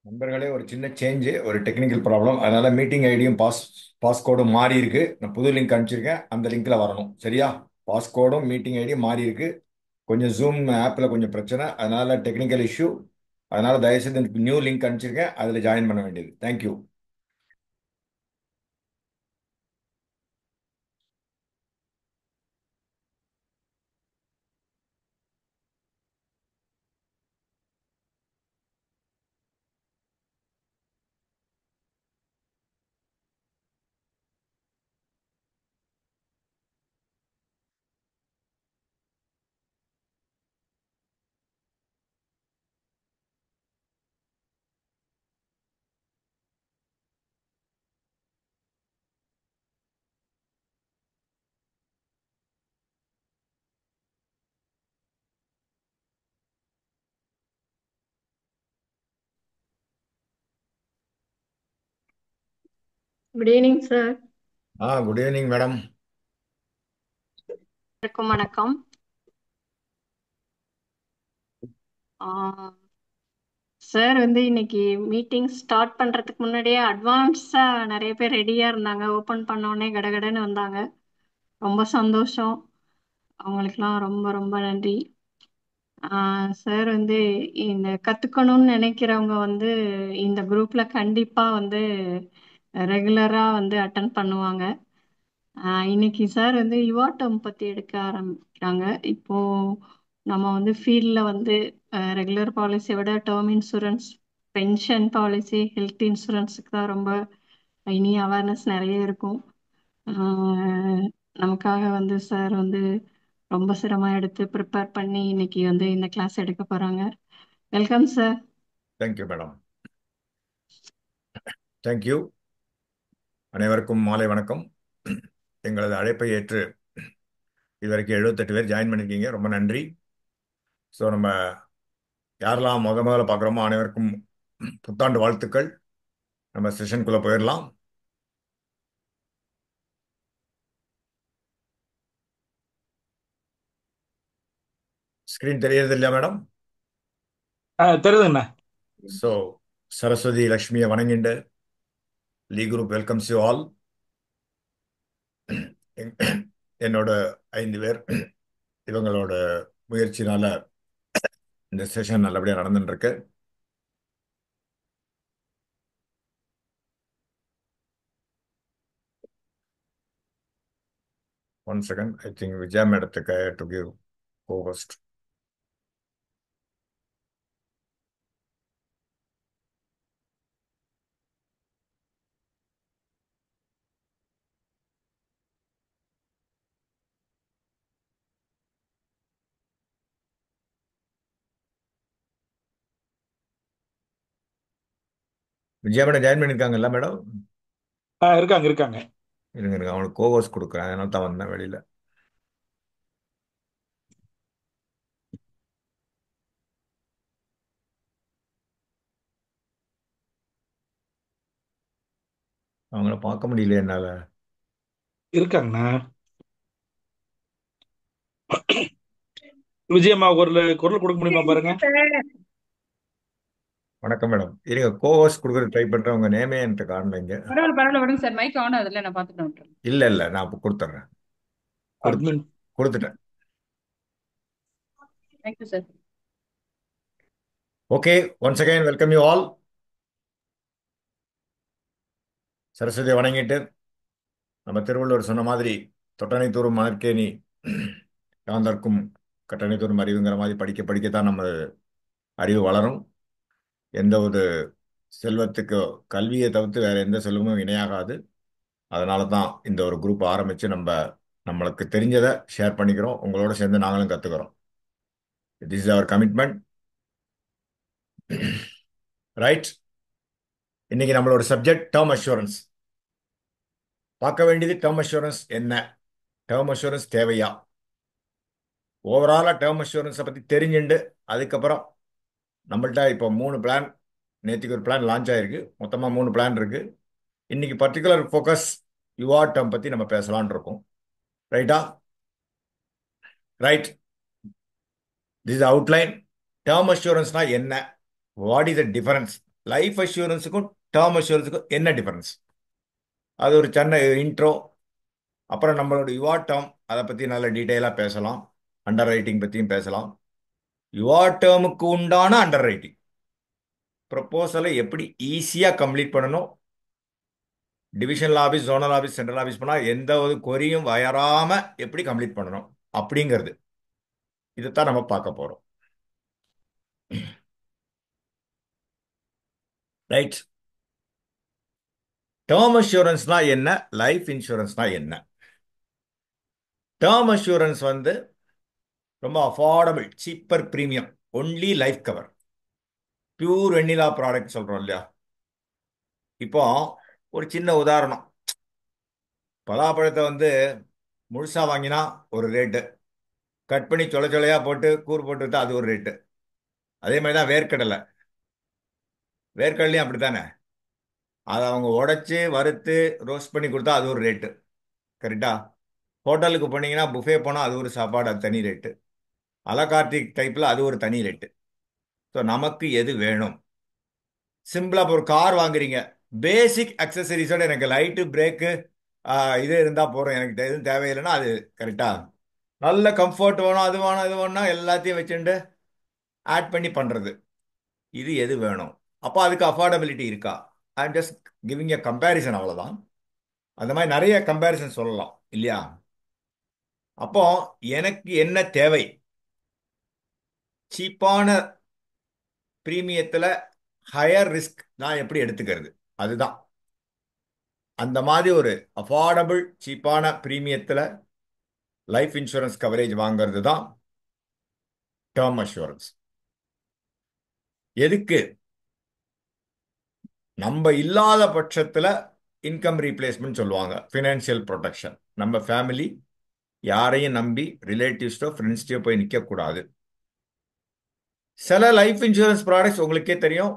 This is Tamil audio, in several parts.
நண்பர்களே, ஒரு சின்ன சேஞ்சு, ஒரு டெக்னிக்கல் ப்ராப்ளம். அதனால மீட்டிங் ஐடியும் பாஸ்கோடும் மாறி இருக்கு. நான் புது லிங்க் அனுப்பிச்சிருக்கேன். அந்த லிங்க்ல வரணும். சரியா? பாஸ்கோடும் மீட்டிங் ஐடியும் மாறி இருக்கு. கொஞ்சம் ஜூம் ஆப்பில் கொஞ்சம் பிரச்சனை, அதனால டெக்னிக்கல் இஷ்யூ. அதனால தயவுசெய்து நியூ லிங்க் அனுப்பிச்சிருக்கேன், அதில் ஜாயின் பண்ண வேண்டியது. Thank you. Good evening sir. Good evening madam. வணக்கம் வணக்கம். சார் இன்னைக்கு மீட்டிங் ஸ்டார்ட் பண்றதுக்கு முன்னாடியே அட்வான்ஸா நிறைய பேர் ரெடியா இருந்தாங்க. ஓபன் பண்ண உடனே கடகடன்னு வந்தாங்க. ரொம்ப சந்தோஷம். அவங்களுக்குலாம் ரொம்ப ரொம்ப நன்றி. சார் இந்த கத்துக்கணும்னு நினைக்கிறவங்க இந்த குரூப்ல கண்டிப்பா ரெகுலரா அட்டன் பண்ணுவாங்க. இன்னைக்கு சார் யுவா டேர்ம் பத்தி எடுக்க ஆரம்பிக்கிறாங்க. இப்போ நம்ம ஃபீல்டில் ரெகுலர் பாலிசியை விட term insurance, pension policy, health இன்சூரன்ஸுக்கு தான் ரொம்ப இனி அவேர்னஸ் நிறைய இருக்கும். ஆஹ் நமக்காக சார் ரொம்ப சிரமம் எடுத்து ப்ரிப்பேர் பண்ணி இன்னைக்கு இந்த கிளாஸ் எடுக்க போறாங்க. Welcome sir. Thank you madam. Thank you. அனைவருக்கும் மாலை வணக்கம். எங்களது அழைப்பை ஏற்று இதுவரைக்கும் 78 பேர் ஜாயின் பண்ணியிருக்கீங்க. ரொம்ப நன்றி. ஸோ நம்ம யாரெல்லாம் முதல்ல பார்க்குறோமோ அனைவருக்கும் புத்தாண்டு வாழ்த்துக்கள். நம்ம செஷனுக்குள்ளே போயிடலாம். ஸ்க்ரீன் தெரியறது இல்லையா மேடம்? தெரியுதுங்கண்ணா. ஸோ சரஸ்வதி லக்ஷ்மியை வணங்கிண்டு லீ குரூப் வெல்கம்ஸ் யூ ஆல். என்னோட 5 பேர், இவங்களோட முயற்சினால இந்த செஷன் நல்லபடியாக நடந்துட்டு இருக்கு. One second, I think Vijaya மேடத்துக்கு to give cohost. Vijaya madam join பண்ணியிருக்காங்கல்ல மேடம்? இருக்காங்க இருக்காங்க. இருங்க இருங்க, அவங்களுக்கு கோஹோஸ்ட் கொடுக்குறேன், அதனால தான் வந்தேன் வெளியில். அவங்கள பார்க்க முடியல என்னால். இருக்காங்கண்ணா. விஜயம்மா குரல் கொடுக்க முடியுமா பாருங்க. வணக்கம் மேடம். இருங்க, கோஹோஸ்ட் கொடுக்குறது ட்ரை பண்ணுறேன். உங்கள் நேமே என்கிட்ட காணலைங்க. பரவாயில்ல பரவாயில்ல விடுங்க சார். மைக் ஆன் ஆகுதுல்ல, நான் பார்த்துட்டு வந்துட்டேன். இல்லை இல்லை, நான் இப்போ கொடுத்துட்றேன். கொடுத்து அட்மின். கொடுத்துட்டேன். Thank you sir. Okay, once again welcome you all. சரஸ்வதியை வணங்கிட்டு நம்ம திருவள்ளுவர் சொன்ன மாதிரி தொட்டனை தூரும் மணற்கேணி யாந்தர்க்கும் கட்டணை தூரும் அறிவுங்கிற மாதிரி படிக்க படிக்கத்தான் நம்ம அறிவு வளரும். எந்த ஒரு செல்வத்துக்கு கல்வியை தவிர்த்து வேற எந்த செல்வமும் இணையாகாது. அதனால தான் இந்த ஒரு குரூப் ஆரம்பித்து நம்மளுக்கு தெரிஞ்சதை ஷேர் பண்ணிக்கிறோம். உங்களோட சேர்ந்து நாங்களும் கற்றுக்கிறோம். This is our commitment. Right. இன்னைக்கு நம்மளோட சப்ஜெக்ட் டேர்ம் அஷூரன்ஸ். பார்க்க வேண்டியது டேர்ம் அஷூரன்ஸ் என்ன, டேர்ம் அஷூரன்ஸ் தேவையா, ஓவராலாக டேர்ம் அஷூரன்ஸை பற்றி தெரிஞ்சுண்டு அதுக்கப்புறம் நம்மள்ட்ட இப்போ 3 பிளான், நேற்றுக்கு ஒரு பிளான் லான்ச் ஆயிருக்கு. மொத்தமாக 3 பிளான் இருக்கு. இன்னைக்கு பர்டிகுலர் ஃபோக்கஸ் யுவா டேர்ம் பற்றி நம்ம பேசலான் இருக்கோம். ரைட்டா? ரைட். This outline. டேர்ம் அஷூரன்ஸ்னா என்ன, what is the difference, life அஷூரன்ஸுக்கும் டேர்ம் அஷூரன்ஸுக்கும் என்ன டிஃபரன்ஸ்? அது ஒரு சின்ன இன்ட்ரோ. அப்புறம் நம்மளோட யுவா டேர்ம் அதை பற்றி நல்ல டீட்டெயிலாக பேசலாம். அண்டர் ரைட்டிங் பற்றியும் பேசலாம். யுவா டேர்முக்கு உண்டான அண்டர் ரைட்டிங் ப்ரொப்போசலை எப்படி ஈஸியாக கம்ப்ளீட் பண்ணணும், divisional office, zonal office, central office போனால் எந்த ஒரு கொரியும் வராமல் எப்படி கம்ப்ளீட் பண்ணணும் அப்படிங்கிறது இதைத்தான் நம்ம பார்க்க போகிறோம். ரைட். டேர்ம் அஷூரன்ஸ்னா என்ன, லைஃப் இன்சூரன்ஸ்னா என்ன? டேர்ம் அஷூரன்ஸ் வந்து ரொம்ப affordable, cheaper premium, only life cover, pure vanilla product சொல்றோம் இல்லையா? இப்போ ஒரு சின்ன உதாரணம். பலாப்பழத்தை வந்து முழுசா வாங்கினா ஒரு ரேட்டு, கட் பண்ணி சொல சொலையா போட்டு கூறு போட்டு வித்தா அது ஒரு ரேட்டு. அதே மாதிரி தான் வேர்க்கடலை. வேர்க்கடலையும் அப்படித்தானே, அதை அவங்க உடைச்சு வறுத்து ரோஸ்ட் பண்ணி கொடுத்தா அது ஒரு ரேட்டு. கரெக்டா? ஹோட்டலுக்கு போனீங்கன்னா புஃபே போனால் அது ஒரு சாப்பாடு, அது தனி ரேட்டு. அலகார்டிக் டைப்பில் அது ஒரு தனி ரேட்டு. ஸோ நமக்கு எது வேணும்? சிம்பிளா ஒரு கார் வாங்குறீங்க, பேசிக் அக்சசரிஸோட எனக்கு லைட்டு, பிரேக்கு இது இருந்தா போறோம், எனக்கு எதுவும் தேவையில்லைன்னா அது கரெக்டா? நல்ல கம்ஃபர்ட் வேணும், அது வேணும், இது வேணும், எல்லாத்தையும் வச்சுட்டு ஆட் பண்ணி பண்றது. இது எது வேணும்? அப்போ அதுக்கு அஃபோர்டபிலிட்டி இருக்கா? I am just giving a comparison, அவ்வளவுதான். அந்த மாதிரி நிறைய கம்பேரிசன் சொல்லலாம் இல்லையா? அப்போ எனக்கு என்ன தேவை? சீப்பான பிரீமியத்துல ஹையர் ரிஸ்க் நான் எப்படி எடுத்துக்கிறது? அதுதான். அந்த மாதிரி ஒரு அஃபோர்டபுள் சீப்பான பிரீமியத்தில் லைஃப் இன்சூரன்ஸ் கவரேஜ் வாங்கிறது தான் டேர்ம் அஷூரன்ஸ். எதுக்கு? நம்ம இல்லாத பட்சத்தில் இன்கம் ரீப்ளேஸ்மெண்ட் சொல்லுவாங்க, ஃபினான்ஷியல் ப்ரொடெக்ஷன். நம்ம ஃபேமிலி யாரையும் நம்பி ரிலேட்டிவ்ஸ்டோ ஃப்ரெண்ட்ஸ்டோ போய் நிற்கக்கூடாது. சில லைஃப் இன்சூரன்ஸ் ப்ராடக்ட்ஸ் உங்களுக்கே தெரியும்,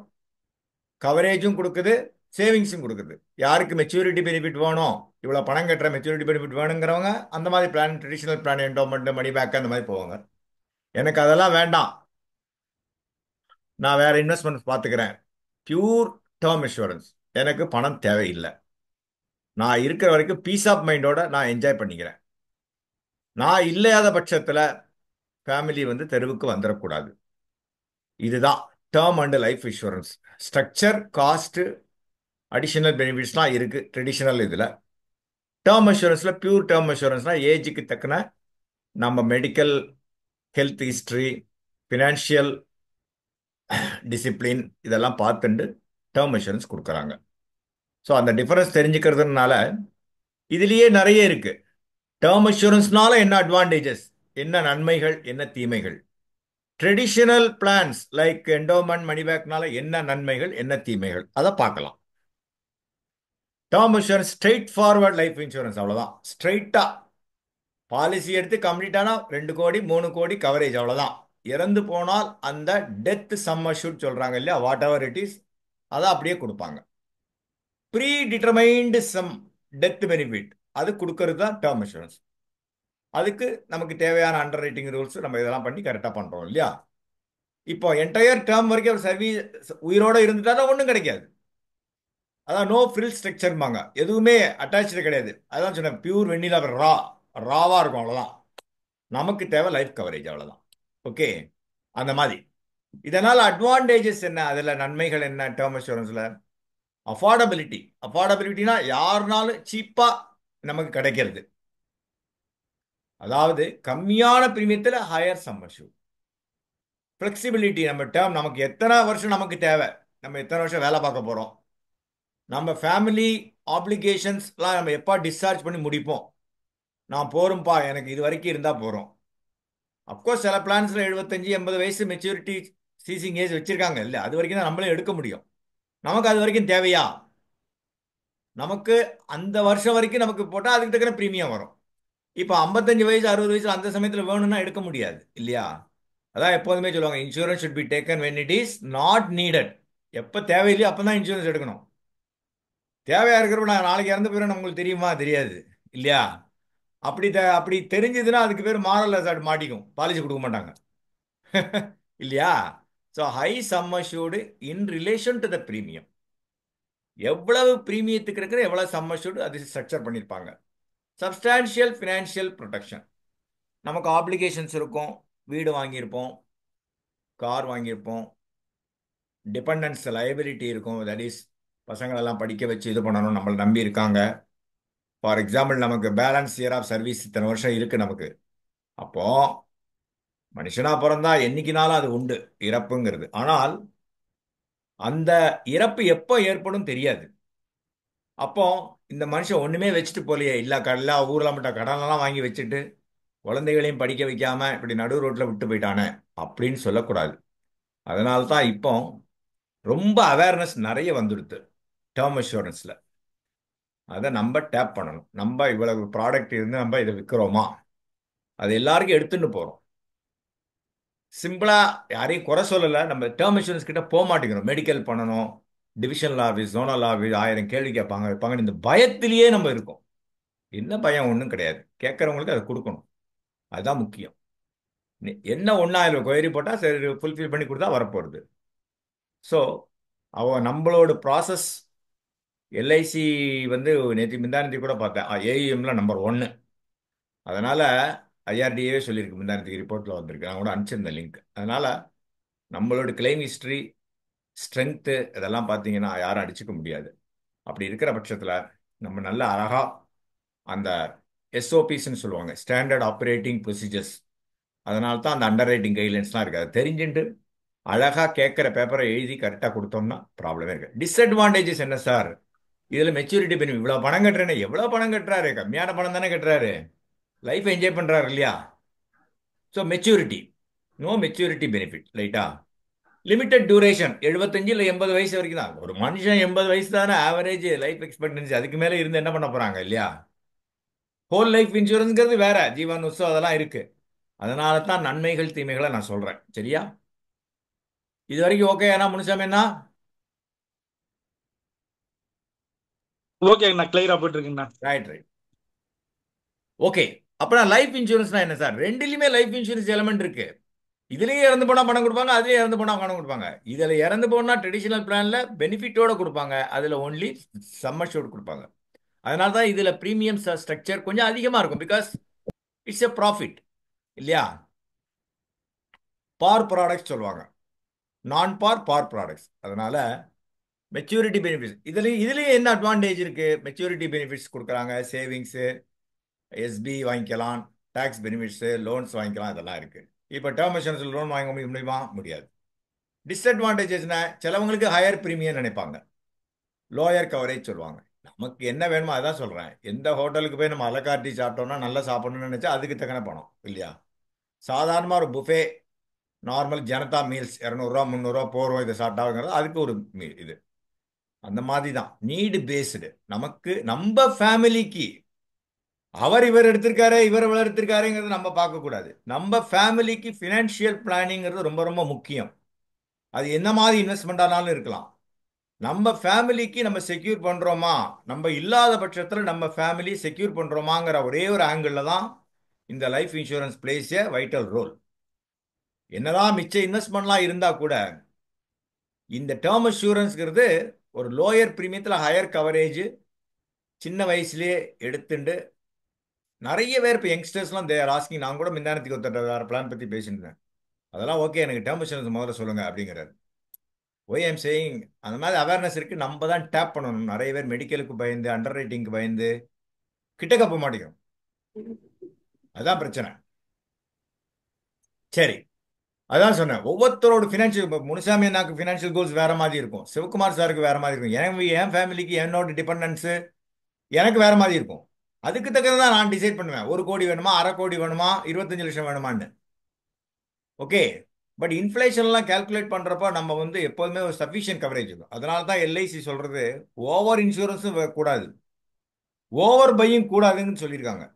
கவரேஜும் கொடுக்குது, சேவிங்ஸும் கொடுக்குது. யாருக்கு மெச்சூரிட்டி பெனிஃபிட் வேணும், இவ்வளோ பணம் கட்டுற மெச்சூரிட்டி பெனிஃபிட் வேணுங்கிறவங்க அந்த மாதிரி plan, traditional plan, endowment, money back அந்த மாதிரி போவாங்க. எனக்கு அதெல்லாம் வேண்டாம், நான் வேற இன்வெஸ்ட்மெண்ட் பார்த்துக்கிறேன், பியூர் டேர்ம் இன்சூரன்ஸ், எனக்கு பணம் தேவையில்லை, நான் இருக்கிற வரைக்கும் பீஸ் ஆஃப் மைண்டோட நான் என்ஜாய் பண்ணிக்கிறேன், நான் இல்லாத பட்சத்தில் ஃபேமிலி வந்து தெருவுக்கு வந்துடக்கூடாது. இதுதான் term and life insurance. Structure, cost, additional பெனிஃபிட்ஸ்லாம் இருக்கு ட்ரெடிஷனல் இதில். டேர்ம் இன்சூரன்ஸ்ல பியூர் டேர்ம் இன்சூரன்ஸ்னா ஏஜுக்கு தக்கன நம்ம medical, health history, financial discipline இதெல்லாம் பார்த்துட்டு டேர்ம் இன்சூரன்ஸ் கொடுக்குறாங்க. ஸோ அந்த டிஃபரன்ஸ் தெரிஞ்சுக்கிறதுனால இதுலேயே நிறைய இருக்கு. டேர்ம் இன்சூரன்ஸ்னால என்ன அட்வான்டேஜஸ், என்ன நன்மைகள், என்ன தீமைகள்? ட்ரெடிஷனல் பிளான்ஸ் லைக் என்டோமெண்ட், மணி பேக்னால என்ன நன்மைகள், என்ன தீமைகள், அதை பார்க்கலாம். Term insurance straight forward life insurance, அவ்வளோதான். ஸ்ட்ரெயிட்டா பாலிசி எடுத்து கம்ப்ளீட்டானா 2 கோடி 3 கோடி கவரேஜ், அவ்வளோதான். இறந்து போனால் அந்த டெத் சம் அஷ்யூர்ட் சொல்றாங்க இல்லையா, வாட் எவர் இட் இஸ், அதை அப்படியே கொடுப்பாங்க. Predetermined sum death benefit அது கொடுக்கறது தான் டேர்ம் இன்சூரன்ஸ். அதுக்கு நமக்கு தேவையான அண்டர் ரைட்டிங் ரூல்ஸ் நம்ம இதெல்லாம் பண்ணி கரெக்டாக பண்றோம் இல்லையா? இப்போ என்டையர் டேர்ம் வரைக்கும் ஒரு சர்வீஸ் உயிரோட இருந்துட்டா ஒன்றும் கிடைக்காது. அதான் நோ ஃப்ரில் ஸ்ட்ரக்சர்பாங்க, எதுவுமே அட்டாச்சு கிடையாது. அதான் சொன்னேன், பியூர் வெண்ணிலா, ராவா இருக்கும், அவ்வளோதான். நமக்கு தேவை லைஃப் கவரேஜ், அவ்வளோதான். ஓகே, அந்த மாதிரி. இதனால் அட்வான்டேஜஸ் என்ன, அதில் நன்மைகள் என்ன? Term இன்சூரன்ஸில் affordability. அஃபோர்டபிலிட்டினா யாருனாலும் சீப்பாக நமக்கு கிடைக்கிறது. அதாவது கம்மியான பிரீமியத்தில் ஹையர் சம் அஷ்யூர்ட். ஃப்ளெக்சிபிலிட்டி, நம்ம டேர்ம் நமக்கு எத்தனை வருஷம் நமக்கு தேவை, நம்ம எத்தனை வருஷம் வேலை பார்க்க போகிறோம், நம்ம ஃபேமிலி ஆப்ளிகேஷன்ஸ்லாம் நம்ம எப்போ டிஸ்சார்ஜ் பண்ணி முடிப்போம், நான் போகிறோம்ப்பா, எனக்கு இது வரைக்கும் இருந்தால் போகிறோம். அப்கோர்ஸ் சில பிளான்ஸில் 75 80 வயசு மெச்சூரிட்டி சீசிங் ஏஜ் வச்சுருக்காங்க இல்லை, அது வரைக்கும் தான் நம்மளும் எடுக்க முடியும். நமக்கு அது வரைக்கும் தேவையா? நமக்கு அந்த வருஷம் வரைக்கும் நமக்கு போட்டால் அதுக்கு தக்கன ப்ரீமியம் வரும். இப்போ 55 வயசு 60 வயசு அந்த சமயத்தில் வேணும்னா எடுக்க முடியாது இல்லையா? அதான் எப்போதுமே சொல்லுவாங்க, insurance should be taken when it is not needed. எப்போ தேவையில்லையோ அப்போ தான் இன்சூரன்ஸ் எடுக்கணும். தேவையா இருக்கிறப்ப நான் நாளைக்கு இறந்து போயிடும் உங்களுக்கு தெரியுமா? தெரியாது இல்லையா? அப்படி தெரிஞ்சதுன்னா அதுக்கு பேர் மாரல் ஹசார்ட் மாட்டிக்கும், பாலிசி கொடுக்க மாட்டாங்க இல்லையா? So high some assured in relation to the premium. எவ்வளவு ப்ரீமியத்துக்கு இருக்கிற எவ்வளவு சம் அஷ்யூர்டு அது ஸ்ட்ரக்சர் பண்ணியிருப்பாங்க. Substantial financial protection. நமக்கு ஆப்ளிகேஷன்ஸ் இருக்கும், வீடு வாங்கியிருப்போம், கார் வாங்கியிருப்போம், டிபெண்டன்ஸ் லைபிலிட்டி இருக்கும். தட் இஸ் பசங்களெல்லாம் படிக்க வச்சு இது பண்ணணும், நம்மளை நம்பி இருக்காங்க. ஃபார் எக்ஸாம்பிள் நமக்கு பேலன்ஸ் இயர் ஆஃப் சர்வீஸ் இத்தனை வருஷம் இருக்கு நமக்கு. அப்போ மனுஷனா பிறந்தா என்னைக்குனாலும் அது உண்டு இறப்புங்கிறது. ஆனால் அந்த இறப்பு எப்போ ஏற்படும் தெரியாது. அப்போ இந்த மனுஷன் ஒண்ணுமே வச்சுட்டு போலையே, இல்ல எல்லா ஊர்ல மட்டும் கடனெல்லாம் வாங்கி வச்சுட்டு குழந்தைகளையும் படிக்க வைக்காம இப்படி நடு ரோட்ல விட்டு போயிட்டானே அப்படின்னு சொல்லக்கூடாது. அதனால தான் இப்போ ரொம்ப அவேர்னஸ் நிறைய வந்துடுது டேர்ம் அஷூரன்ஸ்ல. அதை நம்ம டேப் பண்ணணும். நம்ம இவ்வளவு ப்ராடக்ட் இருந்து நம்ம இதை விற்கிறோமா, அது எல்லாருக்கும் எடுத்துட்டு போறோம். சிம்பிளா யாரையும் குறை சொல்லல, நம்ம டேர்ம் இன்சூரன்ஸ் கிட்ட போக மாட்டேங்கிறோம். மெடிக்கல் பண்ணணும், டிவிஷனல் ஆஃபீஸ், ஜோனல் ஆஃபீஸ், 1000 கேள்வி கேட்பாங்க வைப்பாங்க. இந்த பயத்திலேயே நம்ம இருக்கோம். என்ன பயம்? ஒன்றும் கிடையாது. கேட்கறவங்களுக்கு அதை கொடுக்கணும், அதுதான் முக்கியம். என்ன ஒன்றா இல்லை, கொயரி போட்டால் சரி ஃபுல்ஃபில் பண்ணி கொடுத்தா வரப்போகிறது. ஸோ நம்மளோட ப்ராசஸ் எல்ஐசி வந்து நேற்று முந்தானத்தி கூட பார்த்தேன், ஏயுஎம்ல நம்பர் 1. அதனால ஐஆர்டிஏவே சொல்லியிருக்கு, முந்தானத்துக்கு ரிப்போர்ட்டில் வந்திருக்கு, நான் கூட அனுப்பிச்சிருந்தேன் லிங்க். அதனால நம்மளோட கிளைம் ஹிஸ்ட்ரி, ஸ்ட்ரென்த்து இதெல்லாம் பார்த்தீங்கன்னா யாரும் அடிச்சுக்க முடியாது. அப்படி இருக்கிற பட்சத்தில் நம்ம நல்ல அழகா அந்த எஸ்ஓபிஸ்ன்னு சொல்லுவாங்க, ஸ்டாண்டர்ட் ஆப்ரேட்டிங் ப்ரொசீஜர்ஸ். அதனால தான் அந்த அண்டர் ரைட்டிங் கைட்லைன்ஸ்லாம் இருக்குது. அதை தெரிஞ்சுட்டு அழகா கேட்குற பேப்பரை எழுதி கரெக்டாக கொடுத்தோம்னா ப்ராப்ளமே இருக்கு. டிஸ்அட்வான்டேஜஸ் என்ன சார்? இதில் மெச்சூரிட்டி பெனிஃபிட், இவ்வளோ பணம் கட்டுறேன்னு எவ்வளோ பணம் கட்டுறாரு? கம்மியான பணம் தானே கட்டுறாரு, லைஃப் என்ஜாய் பண்ணுறாரு இல்லையா? So maturity, no maturity benefit. ரைட்டா? லிமிட்டட் டியூரேஷன், 75 இல்லை 80 வயசு வரைக்கும் தான். ஒரு மனுஷன் 80 வயசு தானே ஆவரேஜ் லைஃப் எக்ஸ்பெக்டன்சி. அதுக்கு மேலே இருந்து என்ன பண்ண போறாங்க இல்லையா? ஹோல் லைஃப் இன்சூரன்ஸ்ங்கிறது வேற, ஜீவன் உற்சவம் அதெல்லாம் இருக்கு. அதனால தான் நன்மைகள் தீமைகளை நான் சொல்றேன். சரியா? இது வரைக்கும் ஓகே? ஏன்னா முனுசாமி என்ன ஓகேங்கண்ணா, கிளியரா போயிட்டு இருக்குங்கண்ணா. Right right okay. அப்புறம் லைஃப் இன்சூரன்ஸ்னா என்ன சார்? ரெண்டுலையுமே லைஃப் இன்சூரன்ஸ் எலமெண்ட் இருக்கு. இதுலயே இறந்து போனா பணம் கொடுப்பாங்க, அதுலயே இறந்து போனா பணம் கொடுப்பாங்க. இதுல இறந்து போனா ட்ரெடிஷனல் பிளான்ல பெனிஃபிட்டோட கொடுப்பாங்க, அதுல ஒன்லி சம் அஷ்யூர்ட் கொடுப்பாங்க. அதனால தான் இதுல பிரீமியம் ஸ்ட்ரக்சர் கொஞ்சம் அதிகமா இருக்கும், பிகாஸ் இட்ஸ் எ ப்ராஃபிட் இல்லையா? பார் ப்ராடக்ட்ஸ் சொல்லுவாங்க, நான் பார் ப்ராடக்ட்ஸ். அதனால மெச்சூரிட்டி பெனிஃபிட்ஸ் இதுலயும் என்ன அட்வான்டேஜ் இருக்கு? மெச்சூரிட்டி பெனிஃபிட்ஸ் கொடுக்குறாங்க, சேவிங்ஸ், எஸ்பி வாங்கிக்கலாம், டாக்ஸ் பெனிஃபிட்ஸ், லோன்ஸ் வாங்கிக்கலாம், இதெல்லாம் இருக்கு. இப்போ டேர்ம் இன்சூரன்ஸ் லோன் வாங்க முடியுமா? முடியாது. டிஸ்அட்வான்டேஜஸ்னா சிலவங்களுக்கு ஹையர் பிரீமியம் நினைப்பாங்க, லோயர் கவரேஜ் சொல்லுவாங்க. நமக்கு என்ன வேணுமோ அதான் சொல்றேன். எந்த ஹோட்டலுக்கு போய் நம்ம அலக்காட்டி சாப்பிட்டோம்னா நல்லா சாப்பிடணும்னு நினைச்சா அதுக்கு தக்கன பணம் இல்லையா? சாதாரணமாக ஒரு புஃபே நார்மல் ஜனதா மீல்ஸ் 200 ரூபா 300 ரூபா போகிறோம், இதை சாப்பிட்டாங்கிறது அதுக்கு ஒரு இது. அந்த மாதிரி தான் நீடு பேஸ்டு. நமக்கு நம்ம ஃபேமிலிக்கு அவர் இவர் எடுத்திருக்காரு, இவர் இவர் எடுத்திருக்காருங்கிறது நம்ம பார்க்கக்கூடாது. நம்ம ஃபேமிலிக்கு ஃபினான்ஷியல் பிளானிங்கிறது ரொம்ப ரொம்ப முக்கியம். அது என்ன மாதிரி இன்வெஸ்ட்மெண்ட் ஆனாலும் இருக்கலாம். நம்ம ஃபேமிலிக்கு நம்ம செக்யூர் பண்றோமா, நம்ம இல்லாத பட்சத்தில் நம்ம ஃபேமிலி செக்யூர் பண்றோமாங்கிற ஒரே ஒரு ஆங்கிள் தான் இந்த லைஃப் இன்சூரன்ஸ் பிளேஸ் ஏ வைட்டல் ரோல். என்னதான் மிச்ச இன்வெஸ்ட்மெண்ட்லாம் இருந்தா கூட இந்த டேர்ம் அஷூரன்ஸ்ங்கிறது ஒரு லோயர் பிரீமியத்தில் ஹையர் கவரேஜ், சின்ன வயசுலயே எடுத்துட்டு நிறைய பேர் இப்போ யங்ஸ்டர்ஸ்லாம் தேர் ஆஸ்கிங். நான் கூட மிந்தானத்துக்கு ஒருத்தர் வேற பிளான் பற்றி பேசியிருந்தேன். அதெல்லாம் ஓகே, எனக்கு டேர்ம் இன்சூரன்ஸ் முதல்ல சொல்லுங்க அப்படிங்கிறாரு. ஒய் ஐம் சேயிங், அந்த மாதிரி அவேர்னஸ் இருக்கு, நம்ம தான் டேப் பண்ணணும். நிறைய பேர் மெடிக்கலுக்கு பயந்து, அண்டர் ரைட்டிங்க்கு பயந்து கிட்டக்க போக மாட்டேங்கிறோம். அதான் பிரச்சனை. சரி, அதான் சொன்னேன், ஒவ்வொருத்தரோட ஃபினான்ஷியல், முனுசாமி எனக்கு ஃபினான்ஷியல் கோல்ஸ் வேற மாதிரி இருக்கும், சிவகுமார் சாருக்கு வேற மாதிரி இருக்கும், எனக்கு என் ஃபேமிலிக்கு என்னோட டிபெண்டன்ஸ் எனக்கு வேற மாதிரி இருக்கும். அதுக்கு தக்கதான் தான் நான் டிசைட் பண்ணுவேன். 1 கோடி வேணுமா, அரை கோடி வேணுமா, 25 லட்சம் வேணுமான்னு. ஓகே, பட் இன்ஃப்ளேஷன்லாம் கால்குலேட் பண்ணுறப்போ நம்ம வந்து எப்போதுமே ஒரு சஃபிஷியன்ட் கவரேஜ் இருக்கும். அதனால தான் எல்ஐசி சொல்றது ஓவர் இன்சூரன்ஸும் கூடாது, ஓவர் பையும் கூடாதுன்னு சொல்லியிருக்காங்க.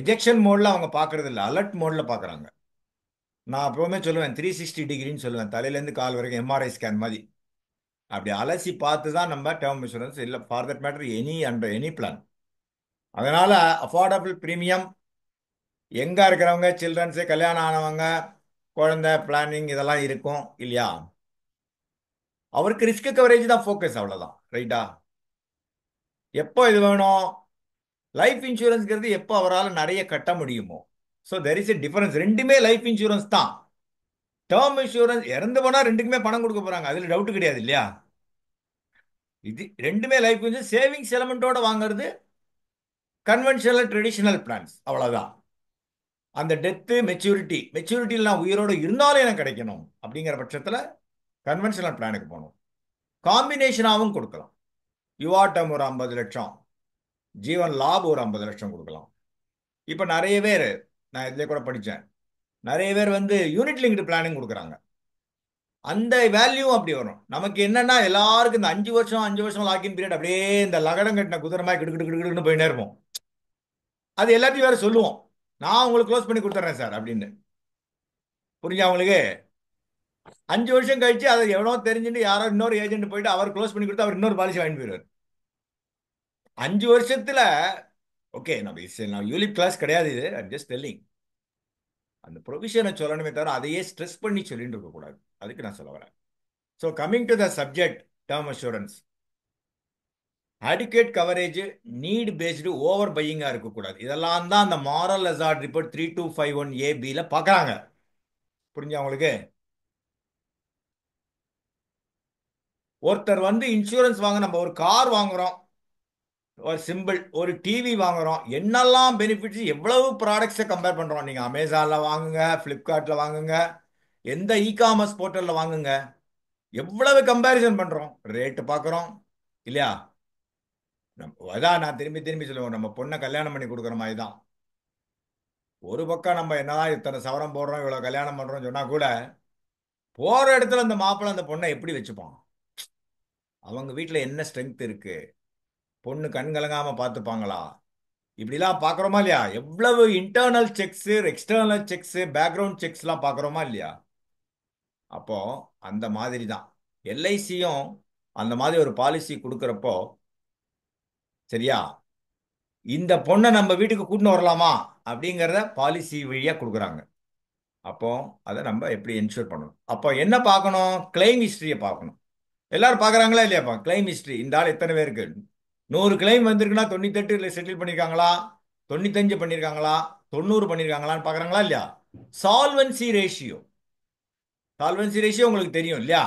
ரிஜெக்ஷன் மோட்ல அவங்க பார்க்கறது இல்லை, அலர்ட் மோட்ல பார்க்குறாங்க. நான் எப்பவுமே சொல்லுவேன் 360 டிகிரின்னு சொல்லுவேன், தலையிலேருந்து கால் வரைக்கும் எம்ஆர்ஐ ஸ்கேன் மாதிரி. அப்படி அலசி பார்த்து தான் நம்ம டேர்ம் இன்சூரன்ஸ் இல்லை, for that matter any under any plan. அதனால அஃபோர்டபுள் பிரீமியம், எங்க இருக்கிறவங்க, சில்ட்ரன்ஸு, கல்யாணம் ஆனவங்க, குழந்தை பிளானிங் இதெல்லாம் இருக்கும் இல்லையா? அவருக்கு ரிஸ்க் கவரேஜ் தான் ஃபோக்கஸ், அவ்வளவுதான். ரைட்டா? எப்போ இது வேணும்? லைஃப் இன்சூரன்ஸ்ங்கிறது எப்போ அவரால் நிறைய கட்ட முடியுமோ. So there is a difference. ரெண்டுமே லைஃப் இன்சூரன்ஸ் தான். டேர்ம் இன்சூரன்ஸ் இறந்து போனா ரெண்டுக்குமே பணம் கொடுக்க போறாங்க, அதுல டவுட் கிடையாது இல்லையா? இது ரெண்டுமே லைஃப் இன்சூரன்ஸ். சேவிங்ஸ் எலமெண்டோட வாங்குறது கன்வென்ஷனல் ட்ரெடிஷனல் பிளான்ஸ், அவ்வளவுதான். அந்த டெத்து மெச்சூரிட்டியில் நான் உயிரோடு இருந்தாலும் எனக்கு கிடைக்கணும் அப்படிங்கிற பட்சத்தில் கன்வென்ஷனல் பிளானுக்கு போகணும். காம்பினேஷனாகவும் கொடுக்கலாம். யுவா டேர்ம் ஒரு 50 லட்சம், ஜீவன் லாப் ஒரு 50 லட்சம் கொடுக்கலாம். இப்போ நிறைய பேர், நான் இதில் கூட படித்தேன், நிறைய பேர் வந்து யூனிட் லிங்க்டு பிளானிங் கொடுக்குறாங்க. அந்த வேல்யூ அப்படி வரும். நமக்கு என்னன்னா எல்லாருக்கும் இந்த 5 வருஷம் லாக்கின் பீரியட் அப்படியே இந்த லகடம் கட்டின குதிரை மாதிரி கிடுக்கிட்டு போயிட்டே இருப்போம். அது எல்லாத்தையும் வேற சொல்லுவோம், நான் உங்களுக்கு க்ளோஸ் பண்ணி கொடுத்துட்றேன் சார் அப்படின்னு. புரிஞ்சா உங்களுக்கு? 5 வருஷம் கழிச்சு அதை எவ்வளோ தெரிஞ்சுட்டு யாரோ இன்னொரு ஏஜென்ட் போயிட்டு அவர் க்ளோஸ் பண்ணி கொடுத்து அவர் இன்னொரு பாலிசி வாங்கிட்டு போயிடுவார். 5 வருஷத்துல ஓகே, நம்ம யூலிப் கிளாஸ் கிடையாது இது, ஜஸ்ட் டெல்லிங். அந்த ப்ரொவிஷனை சொல்லணுமே தவிர அதையே ஸ்ட்ரெஸ் பண்ணி சொல்லிட்டு இருக்கக்கூடாது. அதுக்கு நான் சொல்ல வரேன். So coming to the subject, term assurance. Adequate coverage, need based over பையிங்காக இருக்கக்கூடாது. இதெல்லாம் தான் அந்த மாரல் ஹசார்ட் ரிப்போர்ட் 3251 பார்க்குறாங்க. புரிஞ்சா உங்களுக்கு? ஒருத்தர் வந்து இன்சூரன்ஸ் வாங்க, நம்ம ஒரு கார் வாங்குறோம், ஒரு சிம்பிள் ஒரு டிவி வாங்குறோம், என்னெல்லாம் பெனிஃபிட்ஸ், எவ்வளவு ப்ராடக்ட்ஸை கம்பேர் பண்ணுறோம். நீங்கள் அமேசானில் வாங்குங்க, ஃப்ளிப்கார்ட்டில் வாங்குங்க, எந்த இ-காமர்ஸ் போர்ட்டலில் வாங்குங்க, எவ்வளவு கம்பேரிசன் பண்ணுறோம், ரேட்டு பார்க்குறோம் இல்லையா? அதான் நான் திரும்பி திரும்பி சொல்லுவோம், நம்ம பொண்ணை கல்யாணம் பண்ணி கொடுக்குற மாதிரி தான். ஒரு பக்கம் நம்ம என்னதான் இத்தனை சவரம் போடுறோம், இவ்வளோ கல்யாணம் பண்ணுறோம் சொன்னா கூட போகிற இடத்துல அந்த மாப்பிள்ளை அந்த பொண்ணை எப்படி வச்சுப்பான், அவங்க வீட்டில் என்ன ஸ்ட்ரென்த் இருக்கு, பொண்ணு கண் கலங்காம பார்த்துப்பாங்களா, இப்படிலாம் பார்க்குறோமா இல்லையா? எவ்வளவு internal checks, external checks, background செக்ஸ்லாம் பார்க்குறோமா இல்லையா? அப்போ அந்த மாதிரி தான் எல்ஐசியும் அந்த மாதிரி ஒரு பாலிசி கொடுக்குறப்போ, சரியா, இந்த பொண்ணை நம்ம வீட்டுக்கு கூட்டின்னு வரலாமா அப்படிங்கிறத பாலிசி வழியாக கொடுக்குறாங்க. அப்போ அதை நம்ம எப்படி என்ஷூர் பண்ணணும்? அப்போ என்ன பார்க்கணும்? கிளைம் ஹிஸ்டரியை பார்க்கணும். எல்லாரும் பார்க்குறாங்களா இல்லையாப்பா? கிளைம் ஹிஸ்டரி, இந்த ஆள் எத்தனை பேருக்கு 100 கிளைம் வந்திருக்குன்னா 98 செட்டில் பண்ணியிருக்காங்களா, 95 பண்ணியிருக்காங்களா, 90 பண்ணியிருக்காங்களான்னு பார்க்குறாங்களா இல்லையா? சால்வன்சி ரேஷியோ, சால்வன்சி ரேஷியோ உங்களுக்கு தெரியும் இல்லையா?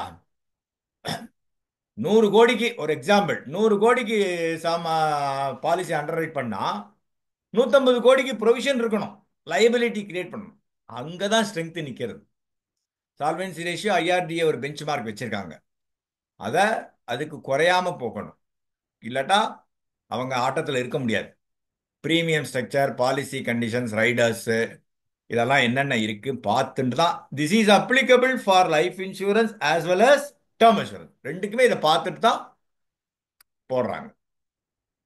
100 கோடிக்கு ஒரு எக்ஸாம்பிள், 100 கோடிக்கு பாலிசி அண்டர் ரைட் பண்ணா 150 கோடிக்கு ப்ரொவிஷன் இருக்கணும், லைபிலிட்டி கிரியேட் பண்ணணும். அங்கே தான் ஸ்ட்ரென்த் நிற்கிறது. சால்வன்சி ரேஷியோ ஐஆர்டிஏ ஒரு பெஞ்ச் மார்க் வச்சிருக்காங்க, அதை அதுக்கு குறையாம போகணும், இல்லாட்டா அவங்க ஆட்டத்தில் இருக்க முடியாது. Premium structure, policy conditions, riders, இதெல்லாம் என்னென்ன இருக்கு பார்த்துட்டு தான். This is applicable for life insurance as well as term insurance. ரெண்டுக்குமே இதை பார்த்துட்டு தான் போடுறாங்க.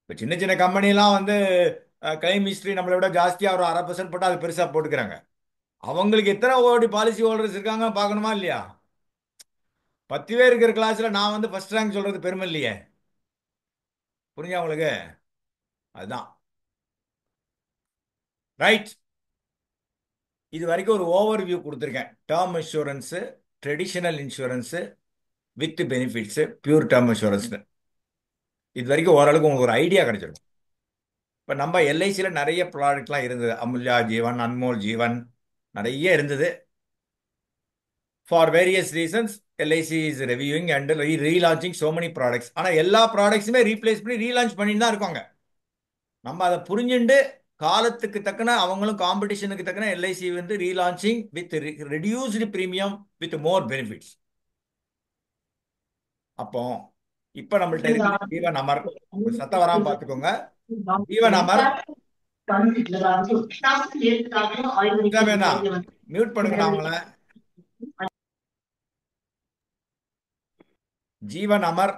இப்போ சின்ன சின்ன கம்பெனிலாம் வந்து கிளைம் ஹிஸ்ட்ரி நம்மளை விட ஜாஸ்தியாக ஒரு 1/2% போட்டால் அது பெருசாக போட்டுக்கிறாங்க. அவங்களுக்கு எத்தனை கோடி பாலிசி ஹோல்டர்ஸ் இருக்காங்க பார்க்கணுமா இல்லையா? 10 பேர் இருக்கிற கிளாஸ்ல நான் வந்து ஃபர்ஸ்ட் ரேங்க் சொல்றது பெருமை இல்லையே. புரிஞ்சா உங்களுக்கு? அதுதான் ரைட். இது வரைக்கும் ஒரு ஓவர் வியூ கொடுத்துருக்கேன். Term insurance, traditional insurance with benefits, pure term இன்சூரன்ஸ்னு. இது வரைக்கும் ஓரளவுக்கு உங்களுக்கு ஒரு ஐடியா கிடைச்சிருக்கும். இப்போ நம்ம எல்ஐசியில் நிறைய ப்ராடக்ட்லாம் இருந்தது, அமுல்யா ஜீவன், அன்மோல் ஜீவன், நிறைய இருந்தது. For various reasons LIC is reviewing and relaunching so many products. ஆனால் எல்லா ப்ராடக்ட்ஸுமே ரீப்ளேஸ் பண்ணி ரீலான்ச் பண்ணிட்டு தான் இருக்காங்க. நம்ம அதை புரிஞ்சுண்டு காலத்துக்கு தக்கன அவங்களும் காம்படிஷனுக்கு தக்கன எல்ஐசி வந்து relaunching with reduced premium with more benefits. அப்போ இப்போ நம்மள்ட்ட இருக்கிற ஜீவன் அமர், சத்தம் வராமல் பார்த்துக்கோங்க. ஜீவன் அமர் வேணா மியூட் பண்ணுங்க அவங்கள. ஜீவன் அமர்,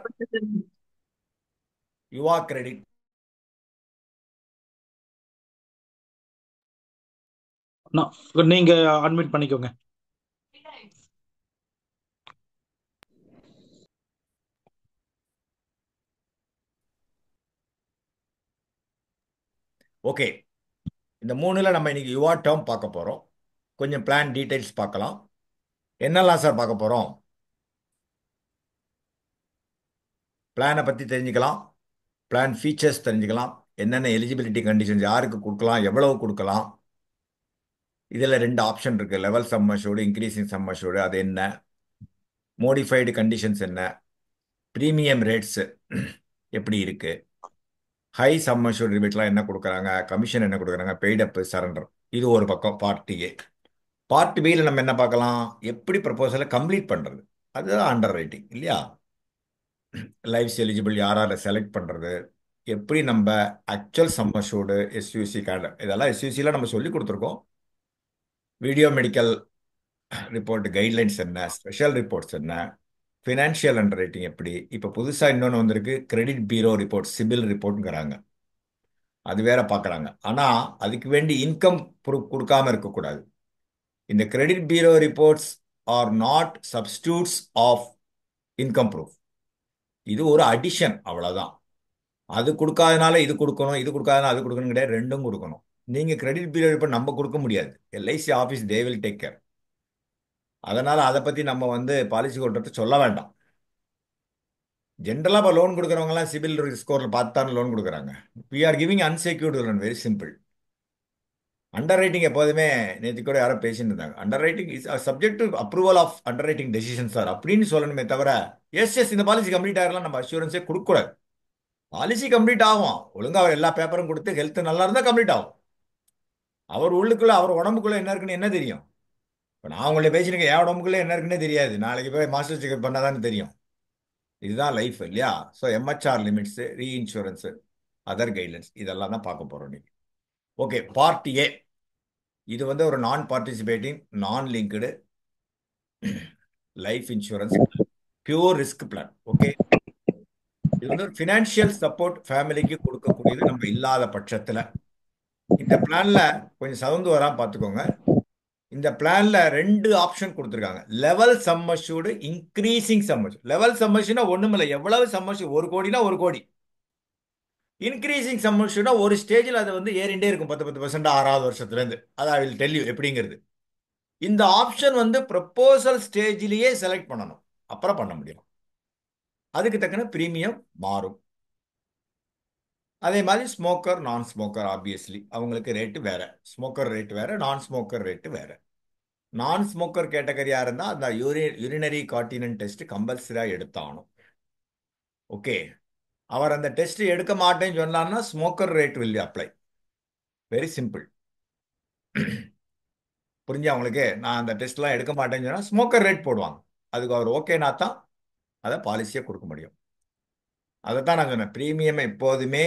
யுவா கிரெடிட். நீங்க அட்மிட் பண்ணிக்கோங்க. ஓகே, இந்த 3ல் நம்ம இன்னைக்கு யுவா டேர்ம் பார்க்க போகிறோம். கொஞ்சம் பிளான் டீடைல்ஸ் பார்க்கலாம். என்னெல்லாம் சார் பார்க்க போறோம்? பிளானை பத்தி தெரிஞ்சுக்கலாம், பிளான் ஃபீச்சர்ஸ் தெரிஞ்சுக்கலாம், என்னென்ன எலிஜிபிலிட்டி கண்டிஷன்ஸ் யாருக்கு கொடுக்கலாம், எவ்வளவு கொடுக்கலாம். இதில் ரெண்டு ஆப்ஷன் இருக்கு, level sum assured, increasing sum assured. அது என்ன, மோடிஃபைடு கண்டிஷன்ஸ் என்ன, ப்ரீமியம் ரேட்ஸ் எப்படி இருக்கு, ஹை சம் அஷ்யூர்டு ரிபேட்லாம் என்ன கொடுக்குறாங்க, கமிஷன் என்ன கொடுக்குறாங்க, பெய்ட் அப், சரண்டர். இது ஒரு பக்கம் பார்ட் ஏ. பார்ட் பியில் நம்ம என்ன பார்க்கலாம், எப்படி ப்ரப்போசலை கம்ப்ளீட் பண்றது. அதுதான் அண்டர் ரைட்டிங் இல்லையா? லைஃப்ஸ் எலிஜிபிள் யார் யாரை செலக்ட் பண்றது, எப்படி நம்ம ஆக்சுவல் சம் அஷ்யூர்டு, எஸ்யூசி கார்டு, இதெல்லாம் எஸ்யூசியில் நம்ம சொல்லி கொடுத்துருக்கோம். வீடியோ மெடிக்கல் ரிப்போர்ட் கைட்லைன்ஸ் என்ன, ஸ்பெஷல் ரிப்போர்ட்ஸ் என்ன, ஃபினான்ஷியல் அண்டர் ரைட்டிங் எப்படி. இப்போ புதுசாக இன்னொன்று வந்திருக்கு, கிரெடிட் பீரோ ரிப்போர்ட், சிபில் ரிப்போர்ட்ங்கிறாங்க. அது வேற பார்க்குறாங்க. ஆனால் அதுக்கு வேண்டி இன்கம் ப்ரூஃப் கொடுக்காம இருக்கக்கூடாது. இந்த credit bureau reports are not substitutes of income proof. இது ஒரு அடிஷன், அவ்வளோதான். அது கொடுக்காதனால இது கொடுக்கணும், இது கொடுக்காதனால அது கொடுக்கணும் கிடையாது, ரெண்டும் கொடுக்கணும். நீங்கள் கிரெடிட் பீரோ ரிப்போர்ட் நம்ம கொடுக்க முடியாது, LIC office they will take care. அதனால அதை பற்றி நம்ம பாலிசி ஹோல்டர்கிட்ட சொல்ல வேண்டாம். ஜென்ரலாக இப்போ லோன் கொடுக்குறவங்கலாம் சிபில் ஸ்கோரில் பார்த்து தான் லோன் கொடுக்குறாங்க. We are giving unsecured loan, very simple. Underwriting எப்போதுமே, நேற்று கூட யாரோ பேசிட்டு இருந்தாங்க, underwriting is subject to approval of underwriting decision sir அப்படின்னு சொல்லணுமே தவிர, எஸ் இந்த பாலிசி கம்ப்ளீட் ஆகலாம் நம்ம அஷூரன்ஸே கொடுக்கக்கூடாது. பாலிசி கம்ப்ளீட் ஆகும், ஒழுங்கா அவர் எல்லா பேப்பரும் கொடுத்து ஹெல்த் நல்லா இருந்தால் கம்ப்ளீட் ஆகும். அவர் உள்ளுக்குள்ள, அவர் உடம்புக்குள்ள என்ன இருக்குன்னு என்ன தெரியும்? இப்போ நான் உங்களை பேசினேன், என் உடம்புக்குள்ள என்ன இருக்குன்னே தெரியாது. நாளைக்கு போய் மாஸ்டர் செக்அப் பண்ணாதானே தெரியும். இதுதான் லைஃப் இல்லையா? So MHR limits, reinsurance, other guidelines, இதெல்லாம் தான் பார்க்க போறோம் நீங்க. Okay, part A. இது ஒரு நான் பார்ட்டிசிபேட்டிங், நான் linked life insurance, pure risk plan. Okay, இது ஒரு ஃபினான்ஷியல் சப்போர்ட் ஃபேமிலிக்கு கொடுக்கக்கூடியது நம்ம இல்லாத பட்சத்தில். இந்த பிளான்ல கொஞ்சம் சவுந்து வராம பார்த்துக்கோங்க. இந்த பிளான்ல ரெண்டு ஆப்ஷன் கொடுத்துருக்காங்க, level sum assured, increasing sum assured. Level sum அஷ்யூர்னா ஒண்ணுமில்லை, எவ்வளவு சம் அஷ்யூர்டு, 1 கோடினா 1 கோடி. இன்க்ரீசிங் சம் அஷ்யூர்னா ஒரு ஸ்டேஜில் அது ஏறிண்டே இருக்கும், 10% 6வது வருஷத்துலேருந்து. அது ஐ வில் டெல் யூ எப்படிங்கிறது. இந்த ஆப்ஷன் ப்ரப்போசல் ஸ்டேஜிலேயே செலக்ட் பண்ணணும், அப்புறம் பண்ண முடியும். அதுக்கு தக்கன பிரீமியம் மாறும். அதே மாதிரி ஸ்மோக்கர், நான் ஸ்மோக்கர், ஆப்வியஸ்லி அவங்களுக்கு ரேட்டு வேற. ஸ்மோக்கர் ரேட் வேற, நான் ஸ்மோக்கர் ரேட்டு வேற. நான் ஸ்மோக்கர் கேட்டகரியா இருந்தால் அந்த யூரினரி கார்டினன் டெஸ்ட் கம்பல்சரியா எடுத்தாகணும். ஓகே, அவர் அந்த டெஸ்ட் எடுக்க மாட்டேன்னு சொன்னார்னா smoker rate will apply. Very simple. புரிஞ்சா உங்களுக்கு? நான் அந்த டெஸ்ட்லாம் எடுக்க மாட்டேன்னு சொன்னால் ஸ்மோக்கர் ரேட் போடுவாங்க. அதுக்கு அவர் ஓகேனா தான் அதை பாலிசியை கொடுக்க முடியும். அதை தான் நான் சொன்னேன், ப்ரீமியம் எப்போதுமே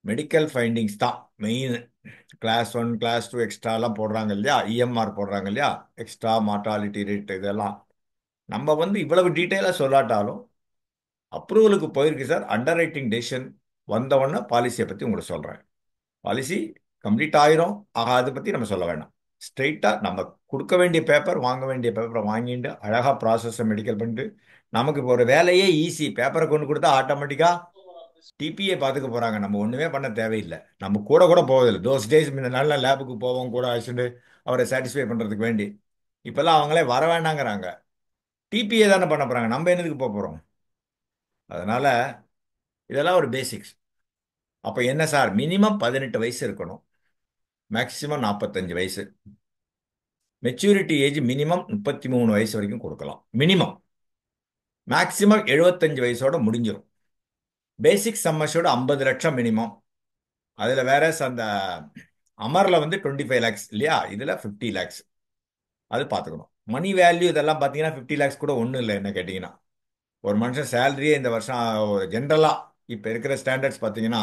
மெடிக்கல் ஃபைண்டிங்ஸ் தான் மெயின். கிளாஸ் 1 கிளாஸ் 2 எக்ஸ்ட்ராலாம் போடுறாங்க இல்லையா, இஎம்ஆர் போடுறாங்க இல்லையா, எக்ஸ்ட்ரா மார்டாலிட்டி ரேட், இதெல்லாம் நம்ம இவ்வளவு டீட்டெயிலாக சொல்லாட்டாலும் அப்ரூவலுக்கு போயிருக்கு சார், அண்டர் ரைட்டிங் டெசிஷன் வந்தவொடனே பாலிசியை பற்றி உங்களுக்கு சொல்கிறேன். பாலிசி கம்ப்ளீட் ஆயிரும், அதை பற்றி நம்ம சொல்ல வேண்டாம். ஸ்ட்ரெயிட்டாக நம்ம கொடுக்க வேண்டிய பேப்பர், வாங்க வேண்டிய பேப்பரை வாங்கிட்டு அழகாக ப்ராசஸை மெடிக்கல் பண்ணிட்டு, நமக்கு இப்போ ஒரு வேலையே ஈஸி. பேப்பரை கொண்டு கொடுத்தா ஆட்டோமேட்டிக்காக டிபிஏ பார்த்துக்க போகிறாங்க, நம்ம ஒன்றுமே பண்ண தேவையில்லை. நம்ம கூட கூட போவதில்லை. தோஸ் டேஸ் முன்ன நல்ல லேபுக்கு போவோம் கூட அழைச்சிட்டு அவரை சாட்டிஸ்ஃபை பண்ணுறதுக்கு வேண்டி. இப்போல்லாம் அவங்களே வர வேண்டாங்கிறாங்க, டிபிஏ தானே பண்ண போகிறாங்க, நம்ம என்னதுக்கு போக போகிறோம்? அதனால் இதெல்லாம் ஒரு பேசிக்ஸ். அப்போ என்ன சார், மினிமம் 18 வயசு இருக்கணும், மேக்சிமம் 45 வயசு. மெச்சூரிட்டி ஏஜ் மினிமம் 33 வயசு வரைக்கும் கொடுக்கலாம் மினிமம். மேக்சிமம் 75 வயசோட முடிஞ்சிடும். பேசிக் சம் அஷ்யூர்டு 50 லட்சம் மினிமம். அதில் வேற அந்த அமரில் 25 லேக்ஸ் இல்லையா, இதில் 50 லேக்ஸ். அது பார்த்துக்கணும். மணி வேல்யூ இதெல்லாம் பார்த்தீங்கன்னா 50 லேக்ஸ் கூட ஒன்றும் இல்லை என்ன கேட்டிங்கன்னா. ஒரு மனுஷன் சேலரியே இந்த வருஷம் ஜென்ரலாக இப்போ இருக்கிற ஸ்டாண்டர்ட்ஸ் பார்த்தீங்கன்னா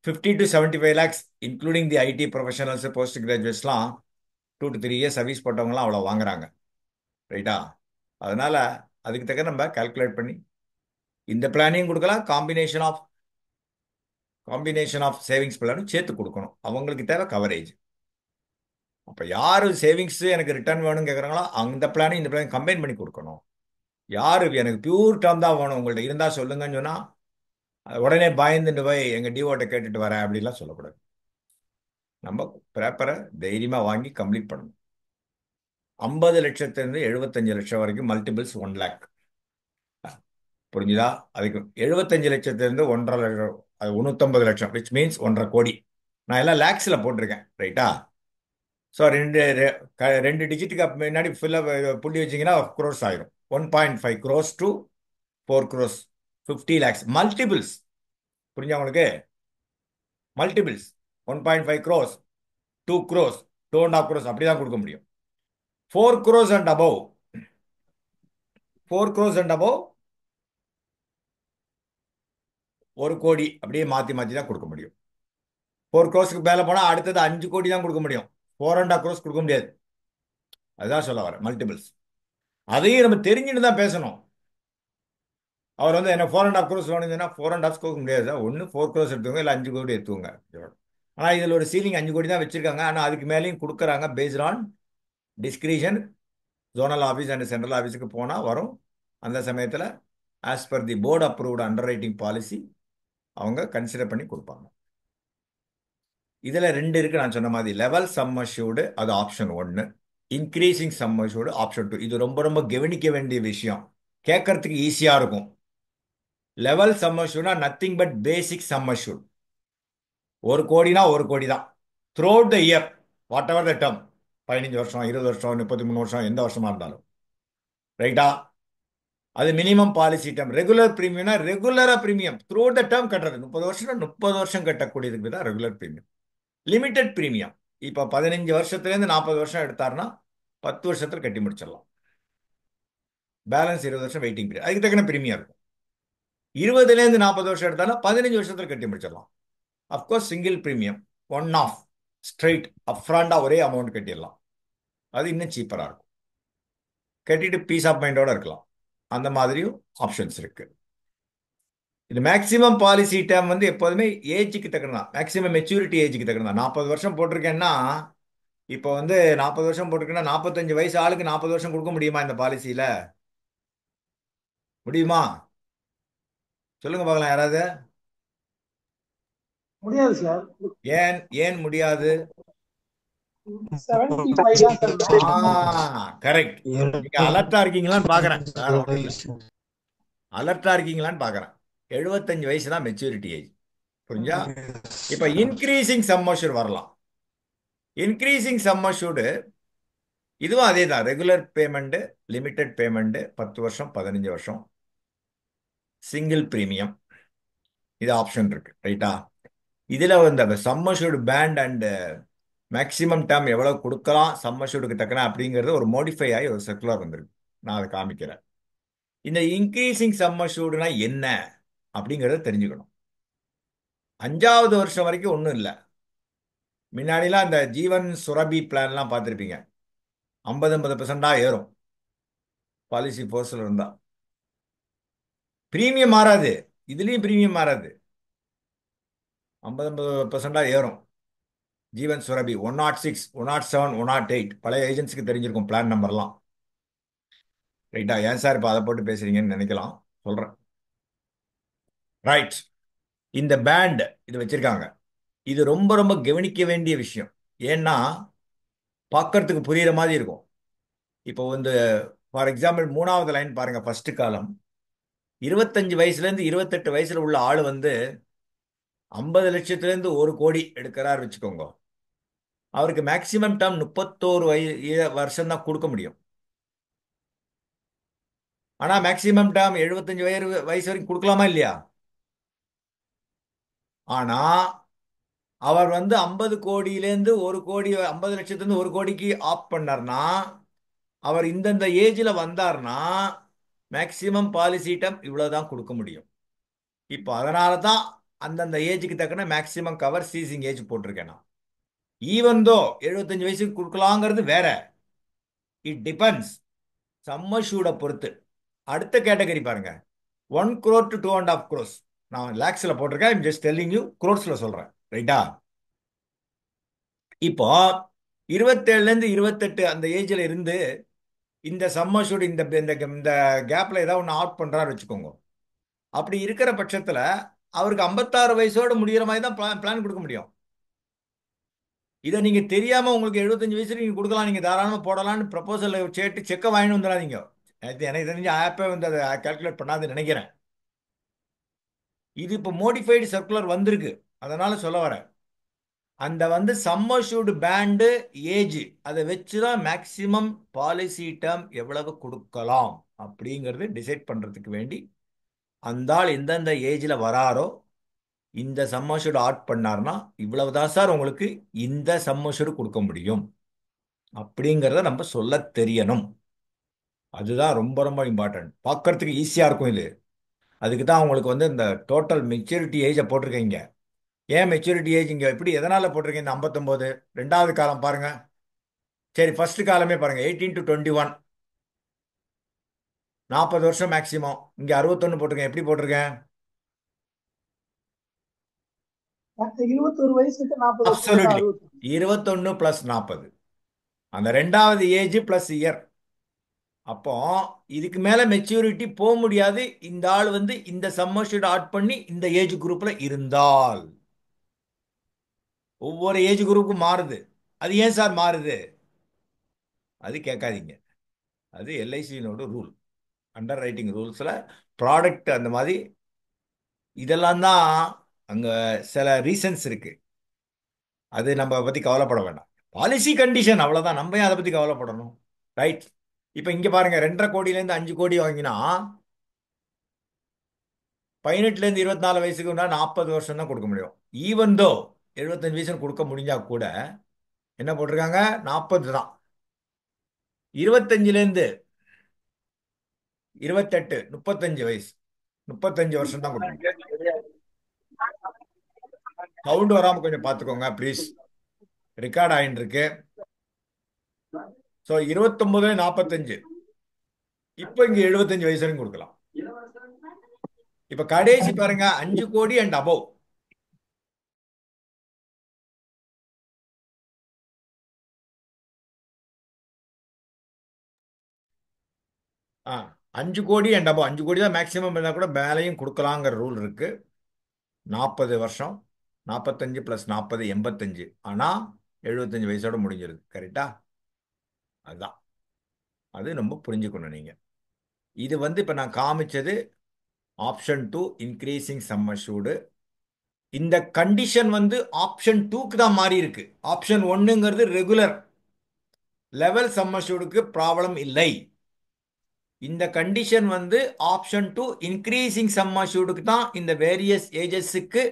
50 to 75 lakhs, including the IT professionals, post கிராஜுவேட்ஸ்லாம் 2 to 3 இயர்ஸ் சர்வீஸ் போட்டவங்களாம் அவ்வளோ வாங்குறாங்க, ரைட்டா? அதனால அதுக்கு தக்க நம்ம கால்குலேட் பண்ணி இந்த பிளானையும் கொடுக்கலாம், காம்பினேஷன் ஆஃப் சேவிங்ஸ் பிளானும் சேர்த்து கொடுக்கணும். அவங்களுக்கு தேவை கவரேஜ். அப்போ யார் சேவிங்ஸ் எனக்கு ரிட்டர்ன் வேணும்னு கேட்குறாங்களோ அந்த பிளானையும் இந்த பிளானையும் கம்பைன் பண்ணி கொடுக்கணும். யார் எனக்கு பியூர் டேர்ம் தான் வேணும் உங்கள்ட்ட இருந்தால் சொல்லுங்கன்னு சொன்னால் உடனே பயந்துட்டு போய் எங்கள் டிஓட்ட கேட்டுட்டு வரேன் அப்படிலாம் சொல்லக்கூடாது. நம்ம பேப்பரை தைரியமாக வாங்கி கம்ப்ளீட் பண்ணணும். 50 லட்சத்திலிருந்து 75 லட்சம் வரைக்கும் மல்டிபிள்ஸ் 1 லேக். புரிஞ்சுதா? அதுக்கு 75 லட்சத்திலிருந்து 1.5 லட்சம், அது 350 லட்சம், விச் மீன்ஸ் 1.5 கோடி. நான் எல்லாம் லேக்ஸ்ல போட்டிருக்கேன், ரைட்டா? ஸோ ரெண்டு டிஜிட்டுக்கு முன்னாடி ஃபுல்லாக புள்ளி வச்சிங்கன்னா க்ரோஸ் ஆயிரும். 1.5 crores to 4 crores, 50 lakhs multiples. புரிஞ்சா உங்களுக்கு? மல்டிபிள்ஸ் 1.5 crores, 2 crores, 2.5 crores அப்படிதான் கொடுக்க முடியும். 4 crores and above, 4 crores and above 1 கோடி, அப்படியே மாற்றி மாற்றி தான் கொடுக்க முடியும். 4 crores மேலே போனால் அடுத்தது 5 கோடி தான் கொடுக்க முடியும். 4.5 crores கொடுக்க முடியாது. அதுதான் சொல்ல வரேன், மல்டிபிள்ஸ். அதையும் நம்ம தெரிஞ்சுட்டு தான் பேசணும். அவர் வந்து என்ன 4.5 crores வேணும்னா 4.5 கொடுக்க முடியாது சார். ஒன்று 4 crores எடுத்துவங்க, இல்லை 5 கோடி எடுத்துவங்க. ஆனால் இதில் ஒரு சீலிங் 5 கோடி தான் வச்சிருக்காங்க. ஆனால் அதுக்கு மேலேயும் கொடுக்குறாங்க based on discretion. Zonal office and central ஆஃபீஸுக்கு போனால் வரும். அந்த சமயத்தில் as per the board approved under writing policy அவங்க கன்சிடர் பண்ணி கொடுப்பாங்க. இதில் 2 இருக்கு. நான் சொன்ன மாதிரி லெவல் சம் அஷ்யூர்டு, அது option 1. Increasing sum assured option 2. இது ரொம்ப ரொம்ப கவனிக்க வேண்டிய விஷயம், கேட்கறதுக்கு ஈஸியாக இருக்கும். லெவல் சம் அஷ்யூர்ட்னா nothing but basic sum assured. 1 கோடினா 1 கோடி தான் through the year, whatever the term. 15 வருஷம், 20 வருஷம், 33 வருஷம், எந்த வருஷமா இருந்தாலும், ரைட்டா? அது மினிமம் பாலிசி டேர்ம். ரெகுலர் பிரீமியம்னா ரெகுலரா பிரீமியம் த்ரூ த டேர்ம் கட்டுறது. 30 வருஷம் 30 வருஷம் கட்டக்கூடியதுக்கு தான் ரெகுலர் பிரீமியம். லிமிடெட் பிரீமியம் இப்போ 15 வருஷத்துலேருந்து 40 வருஷம் எடுத்தாருன்னா 10 வருஷத்துல கட்டி முடிச்சிடலாம். பேலன்ஸ் 20 வருஷம் வெயிட்டிங் பீரியட், அதுக்கு தக்கன பிரீமியம் இருக்கும். 20லேருந்து 40 வருஷம் எடுத்தாலும் 15 வருஷத்துல கட்டி முடிச்சிடலாம். Of course single premium 1 off straight அப்ஃப்ரண்டா ஒரே அமௌண்ட் கட்டிடலாம். அது இன்னும் சீப்பராக இருக்கும். கட்டிட்டு பீஸ் ஆஃப் மைண்டோட இருக்கலாம். அந்த மாதிரியும் ஆப்ஷன்ஸ் இருக்கு. இது மேக்ஸிமம் பாலிசி டேர்ம் வந்து எப்போதுமே ஏஜுக்கு தக்கணும், மேக்ஸிமம் மெச்சூரிட்டி ஏஜுக்கு தக்கணும். 40 வருஷம் போட்டிருக்கேன்னா, இப்போ வந்து 40 வருஷம் போட்டிருக்கேன்னா 45 வயசு ஆளுக்கு 40 வருஷம் கொடுக்க முடியுமா இந்த பாலிசியில? முடியுமா? சொல்லுங்க பார்க்கலாம் யாராவது. முடியாது சார். ஏன் ஏன் முடியாது? 75 தான் சார் maximum. கரெக்ட். நீங்க அலர்ட்டா இருக்கீங்களான்னு பாக்குறேன். அலர்ட்டா இருக்கீங்களான்னு பாக்குறேன். 75 வயசு தான் மெச்சூரிட்டி ஏஜ். புரிஞ்சா? இப்ப இன்க்ரீசிங் சம் அஷ்யூர்ட் வரலாம். இன்க்ரீசிங் சம் அஷ்யூர்டு இதுவும் அதே தான். ரெகுலர் பேமெண்ட், லிமிடெட் பேமெண்ட், 10 வருஷம், 15 வருஷம், சிங்கிள் பிரீமியம். இது ஆப்ஷன் இருக்கு, ரைட்டா? இதுல வந்து sum assured band and maximum term எவ்வளவு கொடுக்கலாம் சம் அஷ்யூர்டுக்கு தக்கன அப்படிங்கிறது ஒரு மோடிஃபை ஆகி ஒரு சர்க்குலர் வந்திருக்கு. நான் அதை காமிக்கிறேன். இந்த இன்க்ரீசிங் சம் அஷ்யூர்டுனா என்ன அப்படிங்கிறத தெரிஞ்சுக்கணும். 5வது வருஷம் வரைக்கும் ஒன்றும் இல்லை. முன்னாடிலாம் இந்த ஜீவன் சுரபி பிளான்லாம் பார்த்துருப்பீங்க. 50% ஏறும் பாலிசி போர்ஸில் இருந்தா. பிரீமியம் மாறாது, இதுலேயும் பிரீமியம் மாறாது. 50% ஏறும். ஜீவன் சுரபி 106, 107, 108 பழைய ஏஜென்ட்ஸ்க்கு தெரிஞ்சிருக்கும் பிளான் நம்பர்லாம், ரைட்டா? ஏன் சார் இப்போ அதை போட்டு பேசுறீங்கன்னு நினைக்கலாம், சொல்றேன். ரைட், இந்த பேண்ட் இது வச்சிருக்காங்க. இது ரொம்ப ரொம்ப கவனிக்க வேண்டிய விஷயம். ஏன்னா பார்க்கறதுக்கு புரியுற மாதிரி இருக்கும். இப்போ வந்து ஃபார் எக்ஸாம்பிள் 3வது லைன் பாருங்க, ஃபர்ஸ்ட் காலம். 25 வயசுலேருந்து 28 வயசுல உள்ள ஆள் வந்து 50 லட்சத்துலேருந்து 1 கோடி எடுக்கிறார் வச்சுக்கோங்க. அவருக்கு மேக்சிமம் டேர்ம் 31 வருஷம் தான் கொடுக்க முடியும். ஆனா மேக்சிமம் டேர்ம் 75 வயசு வரைக்கும் கொடுக்கலாமா இல்லையா? ஆனா அவர் வந்து 50 கோடியிலேருந்து 1 கோடி, 50 லட்சத்துலேருந்து 1 கோடிக்கு ஆப் பண்ணார்னா, அவர் இந்தந்த ஏஜில் வந்தார்னா மேக்சிமம் பாலிசி டேர்ம் இவ்வளோதான் கொடுக்க முடியும். இப்போ அதனால தான் அந்தந்த ஏஜுக்கு தக்கன மேக்சிமம் கவர் சீசிங் ஏஜ் போட்டிருக்கேன் நான். ஈவன் தோ 75 வயசுக்கு கொடுக்கலாங்கிறது வேற. இட் டிபெண்ட்ஸ் சம் அஷ்யூர்டை பொறுத்து. அடுத்த கேட்டகரி பாருங்க, 1 crore to 2.5 crores. நான் லேக்ஸ்ல போட்டிருக்கேன், I'm just telling you, crores சொல்றேன், ரைட்டா? இப்போ 27லேருந்து 28 அந்த ஏஜ்ல இருந்து இந்த சம் அஷ்யூர்டு இந்த இந்த கேப்ல ஏதாவது ஒன்று அவுட் பண்றாரு வச்சுக்கோங்க. அப்படி இருக்கிற பட்சத்துல அவருக்கு 56 வயசோடு முடிகிற மாதிரி தான் பிளான் கொடுக்க முடியும். இதை நீங்க தெரியாம உங்களுக்கு 75 வயசுல நீங்க கொடுக்கலாம், நீங்க தாராளமா போடலாம்னு ப்ரப்போசல் சேட்டு செக்கை வாங்கிட்டு வந்துடாதீங்க. எனக்கு தெரிஞ்ச ஆப்பே வந்து அதை கால்குலேட் பண்ணாதுன்னு நினைக்கிறேன். இது இப்போ மோடிஃபைடு சர்க்குலர் வந்திருக்கு, அதனால சொல்ல வரேன். அந்த வந்து சம்மர்ஷூடு பேண்டு ஏஜ் அதை வச்சுதான் மேக்சிமம் பாலிசி டேர்ம் எவ்வளவு கொடுக்கலாம் அப்படிங்கிறது டிசைட் பண்றதுக்கு வேண்டி அந்த ஆள் எந்தெந்த ஏஜ்ல வராரோ இந்த சம்மர்ஷூடு ஆட் பண்ணார்னா இவ்வளவுதான் சார் உங்களுக்கு இந்த சம்மர்ஷூடு கொடுக்க முடியும் அப்படிங்கிறத நம்ம சொல்ல தெரியணும். அதுதான் ரொம்ப ரொம்ப இம்பார்ட்டன்ட். பார்க்கறதுக்கு ஈஸியா இருக்கும் இது. அதுக்கு தான் உங்களுக்கு வந்து இந்த டோட்டல் மெச்சூரிட்டி ஏஜை போட்டிருக்கீங்க. ஏன் மெச்சூரிட்டி ஏஜ் இங்க எப்படி எதனால போட்டிருக்கீங்க? இந்த 59 ரெண்டாவது காலம் பாருங்க. சரி, ஃபர்ஸ்ட் காலமே பாருங்க, 18 to 21 40 வருஷம் மேக்சிமம். இங்க 61 போட்டிருக்கேன். எப்படி போட்டிருக்கேன்? 21 வயசுக்கு 40 வருஷம் போட்டா அப்சல்யூட்லி 60. 21 பிளஸ் 40, அந்த ரெண்டாவது ஏஜ் பிளஸ் இயர். அப்போ இதுக்கு மேல மெச்சூரிட்டி போக முடியாது. இந்த ஆள் வந்து இந்த சம்மர்ஷீட் ஆட் பண்ணி இந்த ஏஜ் குரூப்ல இருந்தால். ஒவ்வொரு ஏஜ் குரூப்பும் மாறுது. அது ஏன் சார் மாறுது? அது கேட்காதீங்க. அது எல்ஐசியினோட ரூல், அண்டர் ரைட்டிங் ரூல்ஸ்ல ப்ராடக்ட் அந்த மாதிரி இதெல்லாம் தான். அங்க சில ரீசன்ஸ் இருக்கு. அது நம்ம பத்தி கவலைப்பட வேண்டாம். பாலிசி கண்டிஷன் அவ்வளவுதான், நம்ம ஏன் அதை பத்தி கவலைப்படணும்? ரைட். இப்ப இங்க பாருங்க, 2.5 கோடியிலேருந்து 5 கோடி வாங்கினா 18லேருந்து 24 வயசுக்கு 40 வருஷம் தான் கொடுக்க முடியும். ஈவன் தோ 75 வயசு கொடுக்க முடிஞ்சா கூட என்ன போட்டிருக்காங்க? 40 தான். 25லேருந்து 28 35 வயசு 35 வருஷம் தான் கொடுக்க முடியும். சவுண்ட் வராம கொஞ்சம் பார்த்துக்கோங்க ப்ளீஸ், ரெக்கார்ட் ஆயிட்டு இருக்கு. ஸோ 29 45, இப்போ இங்க 75 வயசு வரைக்கும் கொடுக்கலாம். இப்ப கடைசி பாருங்க, 5 கோடி அண்ட் அபவ். ஆ 5 கோடி அண்ட் அபவ், 5 கோடி தான் மேக்சிமம் இருந்தால் கூட மேலையும் கொடுக்கலாங்கிற ரூல் இருக்கு. 40 வருஷம், 45 பிளஸ் 40 85, ஆனா 75 வயசோட முடிஞ்சிருது. கரெக்டா? அதுதான், அது நம்ம புரிஞ்சுக்கணும் நீங்க. இது வந்து இப்ப நான் காமிச்சது ஆப்ஷன் 2 இன்க்ரீசிங் சம் அஷ்யூர்டு. இந்த கண்டிஷன் வந்து ஆப்ஷன் 2க்கு தான் மாறி இருக்கு. ஆப்ஷன் 1ங்கிறது ரெகுலர் லெவல் சம் அஷ்யூர்டுக்கு ப்ராப்ளம் இல்லை. இந்த கண்டிஷன் வந்து ஆப்ஷன் 2 இன்க்ரீசிங் சம் அஷ்யூர்டுக்கு தான். இந்த வேரியஸ் ஏஜஸுக்கு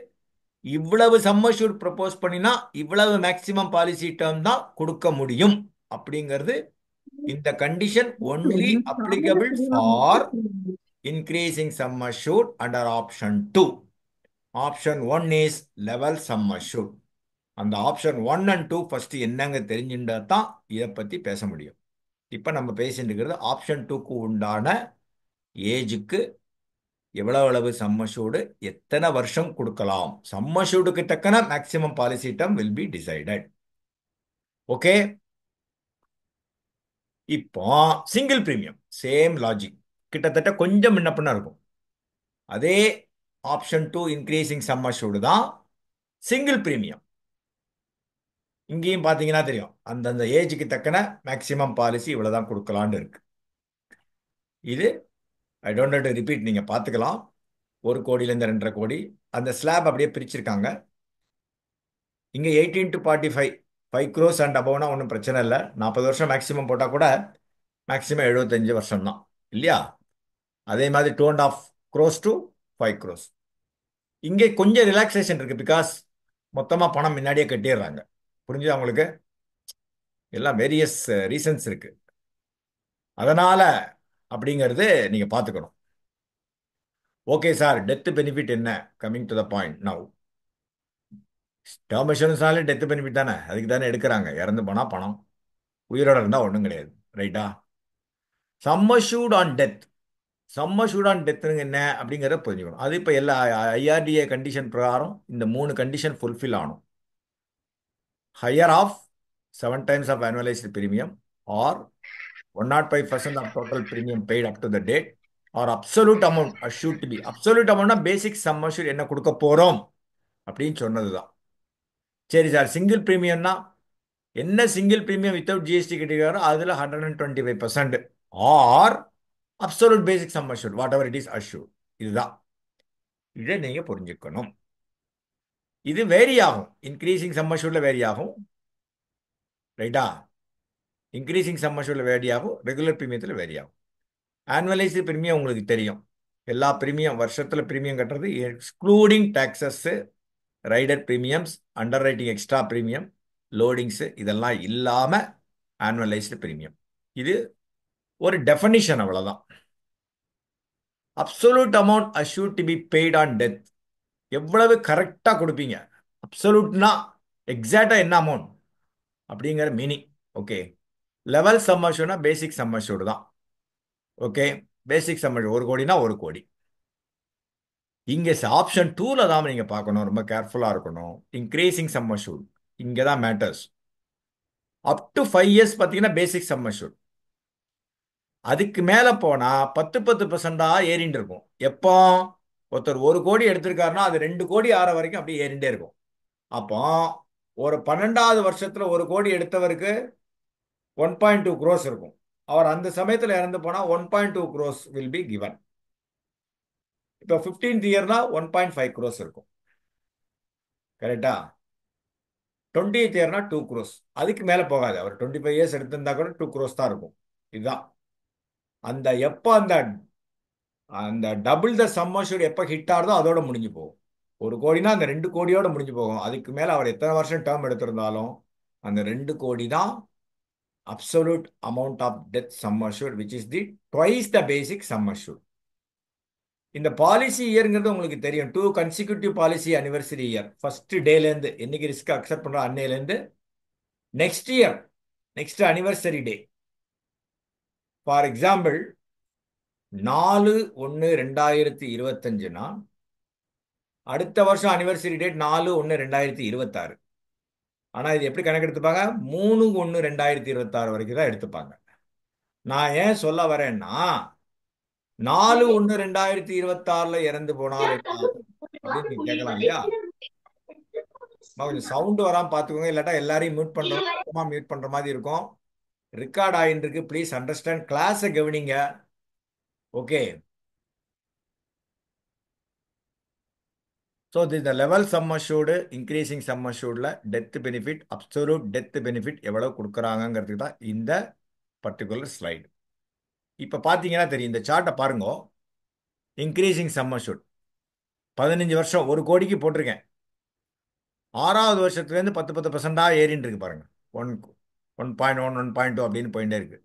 இவ்வளவு சம் அஷ்யூர்ட் ப்ரப்போஸ் பண்ணினா இவ்வளவு மேக்சிமம் பாலிசி டேர்ம் தான் கொடுக்க முடியும் அப்படிங்கிறது. இந்த condition only applicable for increasing sum assured under option 2. Option 1 is level sum assured. அந்த ஆப்ஷன் 1 and 2 ஃபர்ஸ்ட் என்னங்க தெரிஞ்சுட்டா தான் இதை பத்தி பேச முடியும். இப்ப நம்ம பேசிட்டு இருக்கிறது ஆப்ஷன் 2க்கு உண்டான ஏஜுக்கு எவ்வளவு சம் அஷ்யூர்டு, எத்தனை வருஷம் கொடுக்கலாம், சம் அஷ்யூர்டுக்கு தக்கன maximum policy term will be decided. Okay. இப்போ சிங்கிள் பிரீமியம் சேம் லாஜிக், கிட்டத்தட்ட கொஞ்சம் முன்ன பின்ன இருக்கும். அதே ஆப்ஷன் 2 இன்க்ரீசிங் சம் அஷ்யூர்டு தான் சிங்கிள் பிரீமியம். இங்கேயும் பார்த்தீங்கன்னா தெரியும், அந்தந்த ஏஜுக்கு தக்கன மேக்சிமம் பாலிசி இவ்வளவுதான் கொடுக்கலான்னு இருக்கு. இது I don't have to repeat, நீங்க பார்த்துக்கலாம். 1 கோடியிலேருந்து 2.5 கோடி அந்த ஸ்லாப் அப்படியே பிரிச்சிருக்காங்க. இங்க 18 to 45 5 crores அண்ட் அபவ்னா ஒன்றும் பிரச்சனை இல்லை. 40 வருஷம் மேக்சிமம் போட்டால் கூட மேக்சிமம் 75 வருஷம் தான் இல்லையா? அதே மாதிரி 2.5 crores to 5 crores. இங்கே கொஞ்சம் ரிலாக்ஸேஷன் இருக்கு, பிகாஸ் மொத்தமா பணம் முன்னாடியே கட்டிடுறாங்க. புரிஞ்சுதா உங்களுக்கு? எல்லாம் வேரியஸ் ரீசன்ஸ் இருக்கு, அதனால அப்படிங்கிறது நீங்க பார்த்துக்கணும். ஓகே சார், டெத் பெனிஃபிட் என்ன? Coming to the point now. Term இன்சூரன்ஸ்னாலே டெத் பெனிஃபிட் தானே, அதுக்கு தானே எடுக்கிறாங்க. இறந்து போனா பணம், உயிரோட இருந்தா ஒன்றும் கிடையாது. ரைட்டா? Sum assured on death, sum assured on டெத்துங்க என்ன அப்படிங்கிறத புரிஞ்சுக்கணும். அது இப்போ எல்லா ஐஆர்டிஏ கண்டிஷன் பிரகாரம் இந்த 3 கண்டிஷன் ஃபுல்ஃபில் ஆகணும். Higher of 7 times of annualized premium, or 105% of total premium paid up to the date, or absolute amount assured to be. absolute amount basic sum assured என்ன கொடுக்க போறோம் அப்படின்னு சொன்னதுதான். சரி சார், சிங்கிள் பிரீமியம்னா என்ன சிங்கிள் பிரீமியம் வித்தவுட் ஜிஎஸ்டி கட்டிக்கிறாரோ அதில் 125% or absolute basic sum assured whatever it is assured. இதுதான், இதை நீங்க புரிஞ்சுக்கணும். இது வேரி ஆகும், இன்க்ரீசிங் சம் அஷ்யூர்ட்ல வேரி ஆகும், ரைட்டா? இன்க்ரீசிங் சம் அஷ்யூர்ட்ல வேரி ஆகும், ரெகுலர் பிரீமியத்தில் வேரி ஆகும். ஆனுவலைஸ்டு பிரீமியம் உங்களுக்கு தெரியும், எல்லா பிரீமியம் வருஷத்துல பிரீமியம் கட்டுறது excluding taxes, rider premiums, underwriting extra premium, loadings இதெல்லாம் இல்லாம ஆனுவலைஸ்டு பிரீமியம். இது ஒரு டெஃபனிஷன், அவ்வளவுதான். Absolute amount assured to be paid on death எவ்வளவு கரெக்டா கொடுப்பீங்க? அப்சல்யூட்னா எக்ஸாக்டா என்ன அமௌண்ட் அப்படிங்கிற மீனிங். ஓகே, லெவல் சம் அஷ்யூர்ட்னா பேசிக் சம் அஷ்யூர்ட் தான். ஓகே, பேசிக் சம் அஷ்யூர்ட் 1 கோடினா 1 கோடி. இங்க ஆப்ஷன் 2ல தான் நீங்க பார்க்கணும், ரொம்ப கேர்ஃபுல்லா இருக்கணும். இன்க்ரீசிங் சம் அஷ்யூர்ட் இங்க தான் மேட்டர்ஸ். அப் டு 5 இயர்ஸ் பார்த்தீங்கன்னா பேசிக் சம் அஷ்யூர்ட். அதுக்கு மேல போனா 10% ஏறிண்டு இருக்கும். எப்போ ஒருத்தர் 1 கோடி எடுத்திருக்காருன்னா அது 2 கோடி ஆற வரைக்கும் அப்படியே ஏறிண்டே இருக்கும். அப்போ ஒரு 12வது வருஷத்துல 1 கோடி எடுத்தவருக்கு 1.2 crores இருக்கும். அவர் அந்த சமயத்துல இறந்து போனா 1.2 crores வில் பி கிவன். இப்போ 15th இயர்னா 1.5 crores இருக்கும், கரெக்டா? 20th இயர்னா 2 crores. அதுக்கு மேல போகாது. அவர் 25 இயர்ஸ் எடுத்திருந்தா கூட 2 crores தான் இருக்கும். இதுதான் அந்த எப்போ அந்த அந்த டபுள் த சம் அஷ்யூர்ட் எப்போ ஹிட் ஆகுதோ அதோட முடிஞ்சு போகும். 1 கோடினா அந்த 2 கோடியோட முடிஞ்சு போகும். அதுக்கு மேல அவர் எத்தனை வருஷம் டேர்ம் எடுத்திருந்தாலும் அந்த 2 கோடி தான் absolute amount of death sum assured which is the twice the basic sum assured. இந்த பாலிசி இயர்ங்கிறது உங்களுக்கு தெரியும், 2 consecutive policy anniversary year. First டேலேருந்து என்னைக்கு ரிஸ்க் அக்செப்ட் பண்ற அன்னையிலேருந்து next year next anniversary day. For example 4/1/2025னா அடுத்த வருஷம் அனிவர்சரி டேட் 4/1/2026. ஆனா இது எப்படி கணக்கெடுத்துப்பாங்க? 3/1/2026 வரைக்கும் தான் எடுத்துப்பாங்க. நான் ஏன் சொல்ல வரேன்னா 4/1/2026ல இறந்து போனால் என்ன ஆகும் அப்படின்னு நீங்க கேட்கலாம் இல்லையா? கொஞ்சம் சவுண்ட் வராம பாத்துக்கோங்க, இல்லாட்டா எல்லாரையும் மியூட் பண்ற மாதிரி இருக்கும். ரெக்கார்ட் ஆயின்னு இருக்கு, ப்ளீஸ் அண்டர்ஸ்டாண்ட். கிளாஸை கவனிங்க. Okay, so the level sum assured, increasing sum அஷ்யூர்டில் death benefit, absolute death benefit எவ்வளவு கொடுக்குறாங்கிறதுக்கு தான் இந்த பர்டிகுலர் ஸ்லைடு. இப்போ பார்த்தீங்கன்னா தெரியும், இந்த சார்ட்டை பாருங்க. இன்க்ரீசிங் சம் அஷ்யூர்ட் 15 வருஷம் 1 கோடிக்கு போட்டிருக்கேன். 6வது வருஷத்துலேருந்து 10% ஏறின்னு இருக்கு பாருங்க. 1.1 1.2 அப்படின்னு போயிட்டே இருக்கு.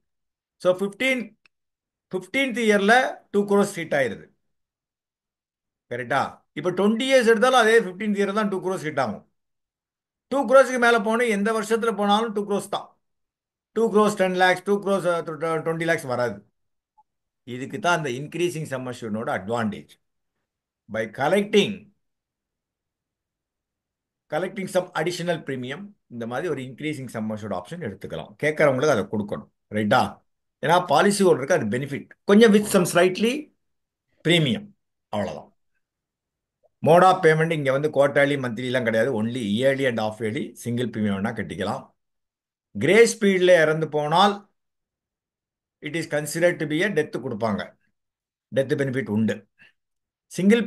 ஸோ 15th இயரில் 2 crores ஹிட் ஆயிருது, கரெக்டா? இப்போ 20 இயர்ஸ் எடுத்தாலும் அதே 15th இயர் தான் 2 crores ஹிட் ஆகும். 2 crores மேலே போகணும், எந்த வருஷத்தில் போனாலும் 2 crores தான். 2 crores 10 lakhs, 2 crores 20 lakhs வராது. இதுக்கு தான் அந்த இன்க்ரீசிங் சம் அஷ்யூர்டோட advantage. By collecting some additional premium, இந்த மாதிரி ஒரு இன்க்ரீசிங் சம் அஷ்யூர்ட் ஆப்ஷன் எடுத்துக்கலாம். கேட்கறவங்களுக்கு அதை கொடுக்கணும், ரைட்டா? ஏன்னா பாலிசி ஹோல்டருக்கு அது பெனிஃபிட், கொஞ்சம் வித் சம் ஸ்லைட்லி பிரீமியம், அவ்வளோதான். மோட் ஆஃப் பேமெண்ட் இங்கே வந்து குவார்டர்லி மந்த்லிலாம் கிடையாது, only yearly and half yearly single பிரீமியம்னா கட்டிக்கலாம். கிரே ஸ்பீடில் இறந்து போனால் it is considered to be a death கொடுப்பாங்க, டெத் பெனிஃபிட் உண்டு. சிங்கிள்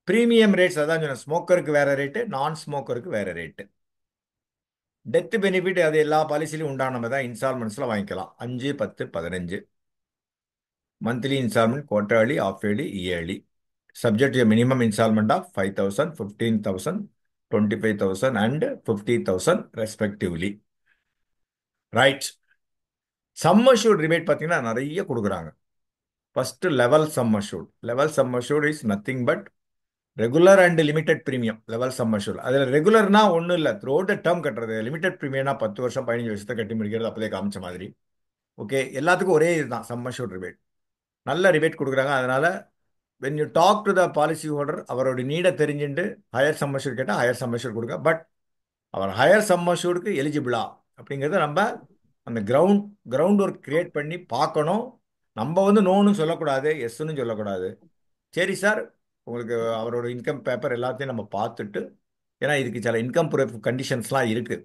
பிரீமியம் ரேட்ஸ் அதான் சொன்ன, ஸ்மோக்கருக்கு வேற ரேட்டு, நான் ஸ்மோக்கருக்கு வேற ரேட்டு. டெத் பெனிஃபிட் அது எல்லா பாலிசிலையும் உண்டான மாதிரி தான், இன்ஸ்டால்மெண்ட்ஸில் வாங்கிக்கலாம். 5, 10, 15 monthly instalment, quarterly, half yearly, yearly. Subject to a minimum installment of 5,000, 15,000, 25,000 and 50,000 respectively. Right. Sum assured rebate பார்த்தீங்கன்னா நிறைய கொடுக்குறாங்க. First level sum assured. Level sum assured is nothing but regular and limited premium. Level sum assured. அதில் ரெகுலர்னா ஒன்றும் இல்லை, த்ரூ அவுட் டேர்ம் கட்டுறது. லிமிடெட் ப்ரீமியம்னா 10 வருஷம் 15 வருஷத்தை கட்டி முடிக்கிறது, அப்போதே காமிச்ச மாதிரி. ஓகே, எல்லாத்துக்கும் ஒரே இதுதான் சம் அஷ்யூர்ட் ரிபேட். நல்ல ரிபேட் கொடுக்குறாங்க. அதனால when you talk to the policy holder, அவரோட நீடை தெரிஞ்சுட்டு ஹையர் சம் அஷ்யூர்ட் கேட்டால் ஹையர் சம் அஷ்யூர்ட் கொடுங்க. பட் அவர் ஹையர் சம் அஷ்யூர்டுக்கு எலிஜிபிளா அப்படிங்கிறத நம்ம அந்த கிரவுண்ட் ஒர்க் கிரியேட் பண்ணி பார்க்கணும். நம்ம வந்து நோன்னு சொல்லக்கூடாது, எஸ்ன்னு சொல்லக்கூடாது. சரி சார், உங்களுக்கு அவரோட இன்கம் பேப்பர் எல்லாத்தையும் நம்ம பார்த்துட்டு ஏன்னா இதுக்கு சில இன்கம் ப்ரூஃப் கண்டிஷன்ஸ்லாம் இருக்கு.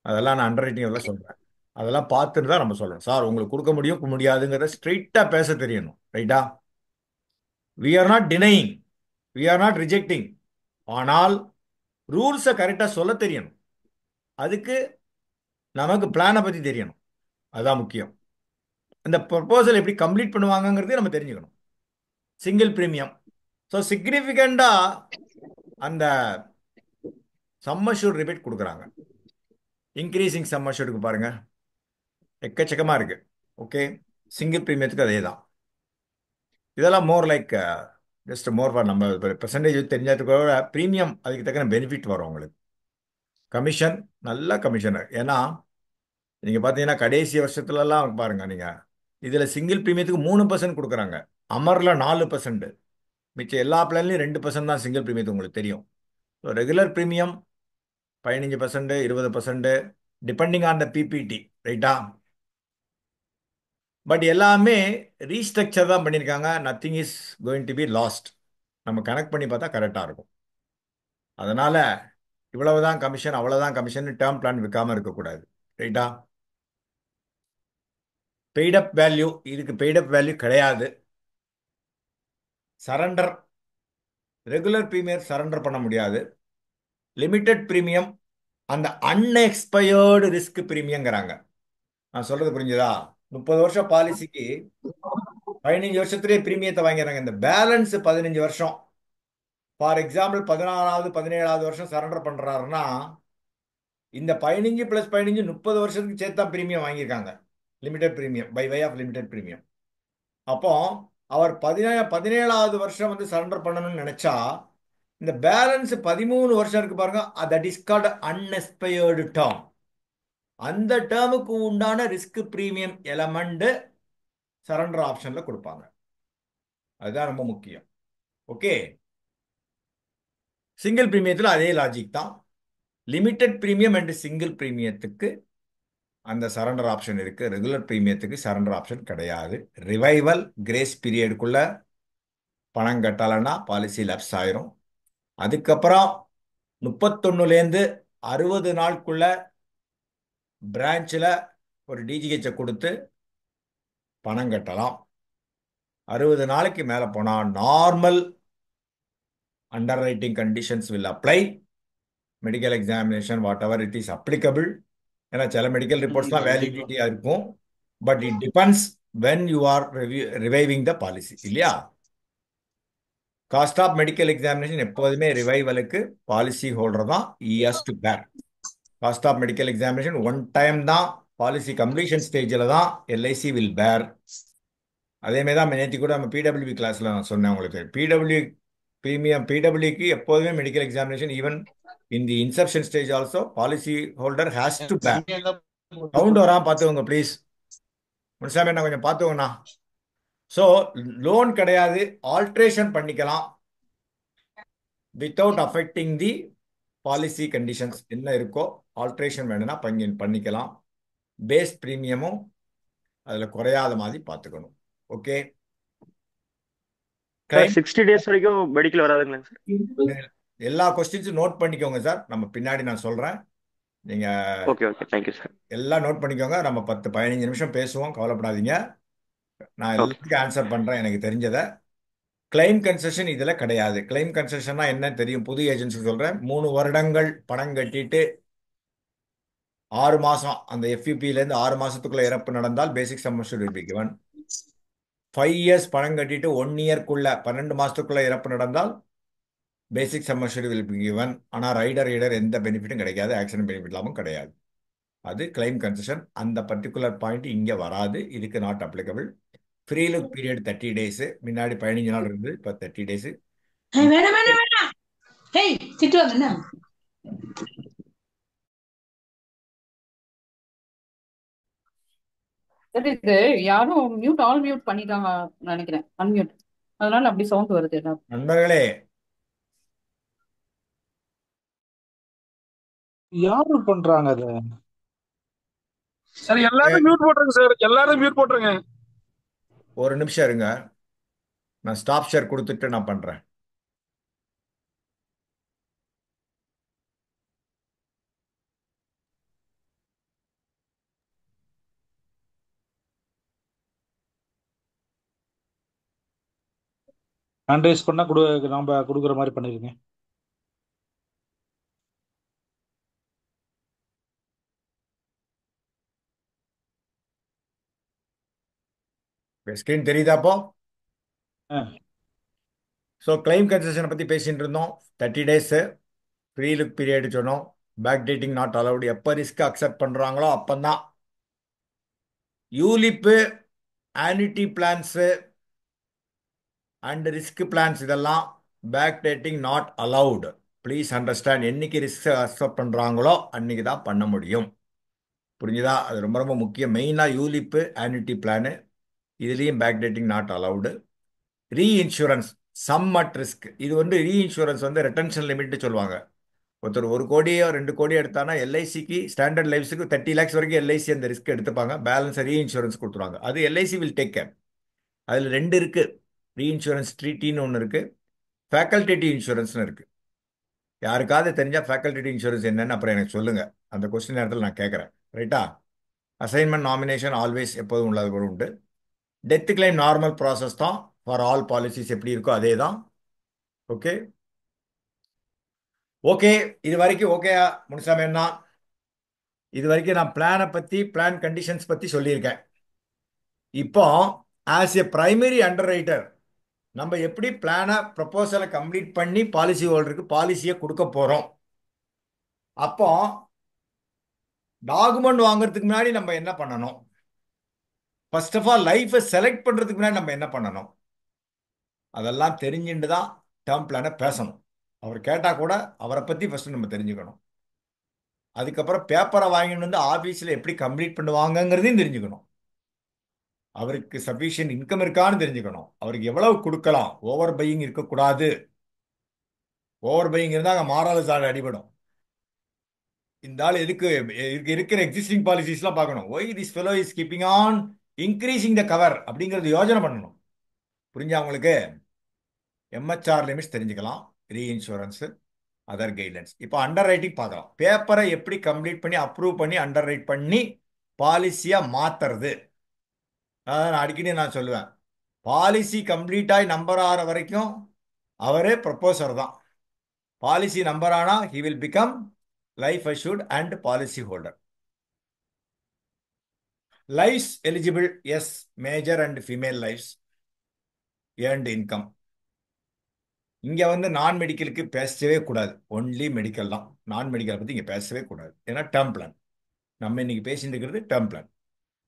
அதெல்லாம் நான் அண்டர் ரைட்டிங் சொல்றேன். அதெல்லாம் பார்த்துட்டு தான் நம்ம சொல்றோம். சார் உங்களுக்கு கொடுக்க முடியும் முடியாதுங்கிறத ஸ்ட்ரெயிட்டா பேச தெரியணும். ரைட்டா? We are not denying, we are not rejecting. ஆனால் ரூல்ஸை கரெக்டா சொல்ல தெரியணும். அதுக்கு நமக்கு பிளானை பத்தி தெரியணும். அதுதான் முக்கியம். இந்த ப்ரொபோசல் எப்படி கம்ப்ளீட் பண்ணுவாங்கங்கிறதே நம்ம தெரிஞ்சுக்கணும். Single premium. ஸோ சிக்னிஃபிகண்டா அந்த சம் அஷ்யூர்ட் ரிபேட் கொடுக்குறாங்க. இன்க்ரீசிங் சம் அஷ்யூர்டுக்கு பாருங்க, எக்கச்சக்கமா இருக்கு. ஓகே, சிங்கிள் பிரீமியத்துக்கு அதே தான். இதெல்லாம் more like just more for நம்ம பெர்சன்டேஜ் தெரிஞ்சதுக்கு ப்ரீமியம் அதுக்கு தக்கன பெனிஃபிட் வரும் உங்களுக்கு. கமிஷன் நல்ல கமிஷனர். ஏன்னா நீங்க பார்த்தீங்கன்னா கடைசி வருஷத்துலலாம் பாருங்க, நீங்க இதுல சிங்கிள் பிரீமியத்துக்கு 3% கொடுக்குறாங்க, அமர்ல 4%, மிச்சம் எல்லா பிளான்லையும் 2% தான் சிங்கிள் பிரீமியத்துக்கு உங்களுக்கு தெரியும். Regular premium 15%, 20%, depending on the PPT. ரைட்டா? பட் எல்லாமே ரீஸ்ட்ரக்சர் தான் பண்ணியிருக்காங்க. Nothing is going to be lost. நம்ம கனெக்ட் பண்ணி பார்த்தா கரெக்டாக இருக்கும். அதனால இவ்வளவுதான் கமிஷன் அவ்வளவுதான் கமிஷன் டேர்ம் பிளான் விற்காம இருக்கக்கூடாது. ரைட்டா? பெய்டப் வேல்யூ, இதுக்கு பெய்டப் வேல்யூ கிடையாது. சரண்டர், ரெகுலர் பிரீமியம் சரண்டர் பண்ண முடியாது. லிமிடெட் பிரீமியம், அந்த அன்எக்ஸ்பயர்டு ரிஸ்க் பிரீமியங்கிறாங்க. நான் சொல்றது புரிஞ்சுதா? 30 வருஷம் பாலிசிக்கு 15 வருஷத்துலேயே பிரீமியத்தை வாங்கிறாங்க. இந்த பேலன்ஸ் 15 வருஷம். ஃபார் எக்ஸாம்பிள் 16வது 17வது வருஷம் சரண்டர் பண்றாருன்னா இந்த 15 + 15 30 வருஷத்துக்கு சேர்த்தா பிரீமியம் வாங்கியிருக்காங்க. Limited premium by way of limited premium. அப்போ அவர் 17வது வருஷம் வந்து சரண்டர் பண்ணணும்னு நினைச்சா இந்த பேலன்ஸ் 13 வருஷம் இருக்கு பாருங்க, தட் இஸ் கால்ட் அன்எக்ஸ்பயர்டு டேர்ம். அந்த டேர்முக்கு உண்டான ரிஸ்க் பிரீமியம் எலமெண்ட் சரண்டர் ஆப்ஷன்ல கொடுப்பாங்க. அதுதான் ரொம்ப முக்கியம். ஓகே, சிங்கிள் பிரீமியத்தில் அதே லாஜிக் தான். லிமிடெட் பிரீமியம் அண்ட் சிங்கிள் பிரீமியத்துக்கு அந்த சரண்டர் ஆப்ஷன் இருக்கு. ரெகுலர் பிரீமியத்துக்கு சரண்டர் ஆப்ஷன் கிடையாது. ரிவைவல் கிரேஸ் பீரியடுக்குள்ள பணம் கட்டலைன்னா பாலிசி லேப்ஸ் ஆயிரும். அதுக்கப்புறம் 31லேருந்து 60 நாளுக்குள்ள பிரான்ச்சில் ஒரு டிஜிஹெச்சை கொடுத்து பணம் கட்டலாம். 60 நாளைக்கு மேலே போனால் normal underwriting conditions will apply. Medical examination whatever it is applicable. ஏன்னா சில மெடிக்கல் ரிப்போர்ட்ஸ்லாம் வேலிடிட்டியாக இருக்கும். But it depends when you are reviving the policy. இல்லையா? காஸ்ட் ஆஃப் மெடிக்கல் எக்ஸாமினேஷன் எப்போதுமே ரிவைவலுக்கு பாலிசி ஹோல்டர் தான் has to bear. Cost of medical examination one time தான். பாலிசி கம்ப்ளீஷன் ஸ்டேஜில் தான் எல்ஐசி வில் பேர். அதேமாதிரி தான் நேற்று கூட நம்ம பிடபிள்யூ கிளாஸில் நான் சொன்னேன் உங்களுக்கு. பிடபிள்யூ பிரீமியம் பிடபிள்யூக்கு எப்போதுமே medical examination even in the Inception stage also policy holder has to பேர். கவுண்ட் வராமல் பார்த்துக்கோங்க ப்ளீஸ். முன்சாமி என்ன கொஞ்சம் பார்த்துக்கோண்ணா. ஸோ லோன் கிடையாது, ஆல்ட்ரேஷன் பண்ணிக்கலாம் வித்தவுட் அஃபெக்டிங் தி பாலிசி கண்டிஷன்ஸ். என்ன இருக்கோ ஆல்ட்ரேஷன் வேணும்னா பண்ணிக்கலாம். பேஸ் பிரீமியமும் அதில் குறையாத மாதிரி பார்த்துக்கணும். ஓகே, சார் 60 டேஸ் வரைக்கும் மெடிக்கல் வராதுங்களா சார்? எல்லா கொஸ்டின்ஸும் நோட் பண்ணிக்கோங்க சார். நம்ம பின்னாடி நான் சொல்றேன், நீங்க ஓகே ஓகே, தேங்க்யூ சார். எல்லாம் நோட் பண்ணிக்கோங்க. நம்ம 10-15 நிமிஷம் பேசுவோம், கவலைப்படாதீங்க. நான் எல்லாத்துக்கும் ஆன்சர் பண்றேன் எனக்கு தெரிஞ்சதை. கிளைம் கன்செஷன் இதுல கிடையாது. கிளைம் கன்செஷன்னா என்ன தெரியும்? புது ஏஜென்சி சொல்றேன். 3 வருடங்கள் பணம் கட்டிட்டு 6 மாசம் அந்த எஃப்யூபியிலேருந்து 6 மாசத்துக்குள்ள இறப்பு நடந்தால் பேசிக் sum assured will be given. 5 years பணம் கட்டிட்டு 1 இயர்க்குள்ள 12 மாசத்துக்குள்ள இறப்பு நடந்தால் பேசிக் sum assured will be given. ஆனால் ரைடர் எந்த பெனிஃபிட்டும் கிடைக்காது, ஆக்சிடென்ட் பெனிஃபிட் இல்லாமல் கிடையாது. அது கிளைம் கன்செஷன். அந்த பர்டிகுலர் பாயிண்ட் இங்கே வராது, இதுக்கு not applicable. Free look period 30 days. முன்னாடி 15 நாள் இருந்தது, இப்போ 30 டேஸ். வேணாம் வேணாம் வேணாம். ஹேய் திட்டுவாங்க என்ன? சார் இது யாரும் மியூட் ஆல் மியூட் பண்ணிட்டாங்க நினைக்கிறேன், அன்மியூட். அதனால அப்படி சவுண்ட் வருது என்ன. நண்பர்களே, யாரு பண்றாங்க அது? சார் எல்லாரும் மியூட் போட்டுருங்க சார், எல்லாரும் மியூட் போட்டுருங்க. ஒரு நிமிஷம் இருங்க, நான் ஸ்டாப் ஷேர் கொடுத்துட்டு நான் பண்றேன். ஹேண்ட் ரைஸ் பண்ணா நாம கொடுக்குற மாதிரி பண்ணிருங்க. ஸ்கிரீன் தெரியுதா அப்போ? ஆ, ஸோ கிளைம் கன்செஷனை பற்றி பேசிட்டு இருந்தோம். 30 days ஃப்ரீ லுக் பீரியட் சொன்னோம். Back dating not allowed. எப்போ ரிஸ்க் அக்செப்ட் பண்ணுறாங்களோ அப்போதான். ULIP, annuity plans and risk plans இதெல்லாம் back dating not allowed. Please understand. என்னைக்கு ரிஸ்க் அக்செப்ட் பண்ணுறாங்களோ அன்னைக்கு தான் பண்ண முடியும். புரிஞ்சுதா? அது ரொம்ப ரொம்ப முக்கியம். மெயினாக யூலிப்பு, ஆனிட்டி பிளானு இதுலேயும் back dating not allowed. Reinsurance sum at risk. இது வந்து ரீஇன்சூரன்ஸ் வந்து ரெட்டன்ஷன் லிமிட் சொல்லுவாங்க. ஒருத்தர் 1 கோடியோ 2 கோடியோ எடுத்தானா எல்ஐசிக்கு ஸ்டாண்டர்ட் லைஃப்ஸுக்கு 30 lakhs வரைக்கும் எல்ஐசி அந்த ரிஸ்க் எடுத்துப்பாங்க. பேலன்ஸ் ரீஇன்சூரன்ஸ் கொடுத்துருவாங்க. அது எல்ஐசி வில் டேக் கேர். அதில் 2 இருக்கு. ரீஇன்சூரன்ஸ் ட்ரீட்டின்னு ஒன்று இருக்கு, ஃபேக்கல்டேட்டிவ் இன்சூரன்ஸ்னு இருக்கு. யாருக்காவது தெரிஞ்சா ஃபேக்கல்டேட்டிவ் இன்சூரன்ஸ் என்னன்னு அப்புறம் எனக்கு சொல்லுங்க. அந்த கொஸ்டின் நேரத்தில் நான் கேட்குறேன். ரைட்டா? அசைன்மெண்ட் நாமினேஷன் ஆல்வேஸ் எப்போதும் உள்ளது கூட உண்டு. டெத் கிளைம் நார்மல் ப்ராசஸ் தான் ஃபார் ஆல் பாலிசிஸ். எப்படி இருக்கோ அதே தான். Okay okay. இது வரைக்கும் ஓகேயா முனுசாமி? என்ன இது வரைக்கும் நான் பிளானை பற்றி, பிளான் கண்டிஷன்ஸ் பற்றி சொல்லியிருக்கேன். இப்போ as a primary under writer நம்ம எப்படி பிளானை ப்ரப்போசலை கம்ப்ளீட் பண்ணி பாலிசி ஹோல்டருக்கு பாலிசியை கொடுக்க போகிறோம். அப்போ டாக்குமெண்ட் வாங்குறதுக்கு முன்னாடி நம்ம என்ன பண்ணணும்? ஃபர்ஸ்ட் ஆஃப் ஆல் லைஃபை செலக்ட் பண்ணுறதுக்கு முன்னாடி நம்ம என்ன பண்ணணும்? அதெல்லாம் தெரிஞ்சுட்டு தான் டேர்ம் பிளானை பேசணும். அவர் கேட்டால் கூட அவரை பற்றி ஃபஸ்ட்டு நம்ம தெரிஞ்சுக்கணும். அதுக்கப்புறம் பேப்பரை வாங்கிட்டு வந்து ஆஃபீஸில் எப்படி கம்ப்ளீட் பண்ணுவாங்கங்கிறதையும் தெரிஞ்சுக்கணும். அவருக்கு சஃபிஷியன்ட் இன்கம் இருக்கான்னு தெரிஞ்சுக்கணும். அவருக்கு எவ்வளவு கொடுக்கலாம். ஓவர் பையிங் இருக்கக்கூடாது. ஓவர் பையிங் இருந்தால் அங்கே மாரல் சார் அடிபடும். இந்த ஆள் எதுக்கு இருக்கிற எக்ஸிஸ்டிங் பாலிசிஸ்லாம் பார்க்கணும். Why this fellow is keeping on increasing the cover அப்படிங்கிறது யோஜனை பண்ணணும். புரிஞ்சா உங்களுக்கு? எம்ஹெச்ஆர் லிமிட்ஸ் தெரிஞ்சுக்கலாம், ரீஇன்சூரன்ஸு, அதர் கைட்லைன்ஸ். இப்போ அண்டர் ரைட்டிங் பார்க்கலாம். பேப்பரை எப்படி கம்ப்ளீட் பண்ணி அப்ரூவ் பண்ணி அண்டர் ரைட் பண்ணி பாலிசியாக மாற்றுறது. அதான் அடிக்கடி நான் சொல்லுவேன், பாலிசி கம்ப்ளீட் ஆகி நம்பர் ஆகிற வரைக்கும் அவரே ப்ரப்போசர் தான். பாலிசி நம்பர் ஆனால் he will become life assured and policy holder. Lives eligible, yes. Major and female lives, earned income. இங்கே வந்து நான் மெடிக்கலுக்கு பேசவே கூடாது. ஒன்லி மெடிக்கல் தான். நான் மெடிக்கலை பற்றி இங்கே பேசவே கூடாது. ஏன்னா டேர்ம் பிளான் நம்ம இன்னைக்கு பேசிட்டு இருக்கிறது டேர்ம் பிளான்.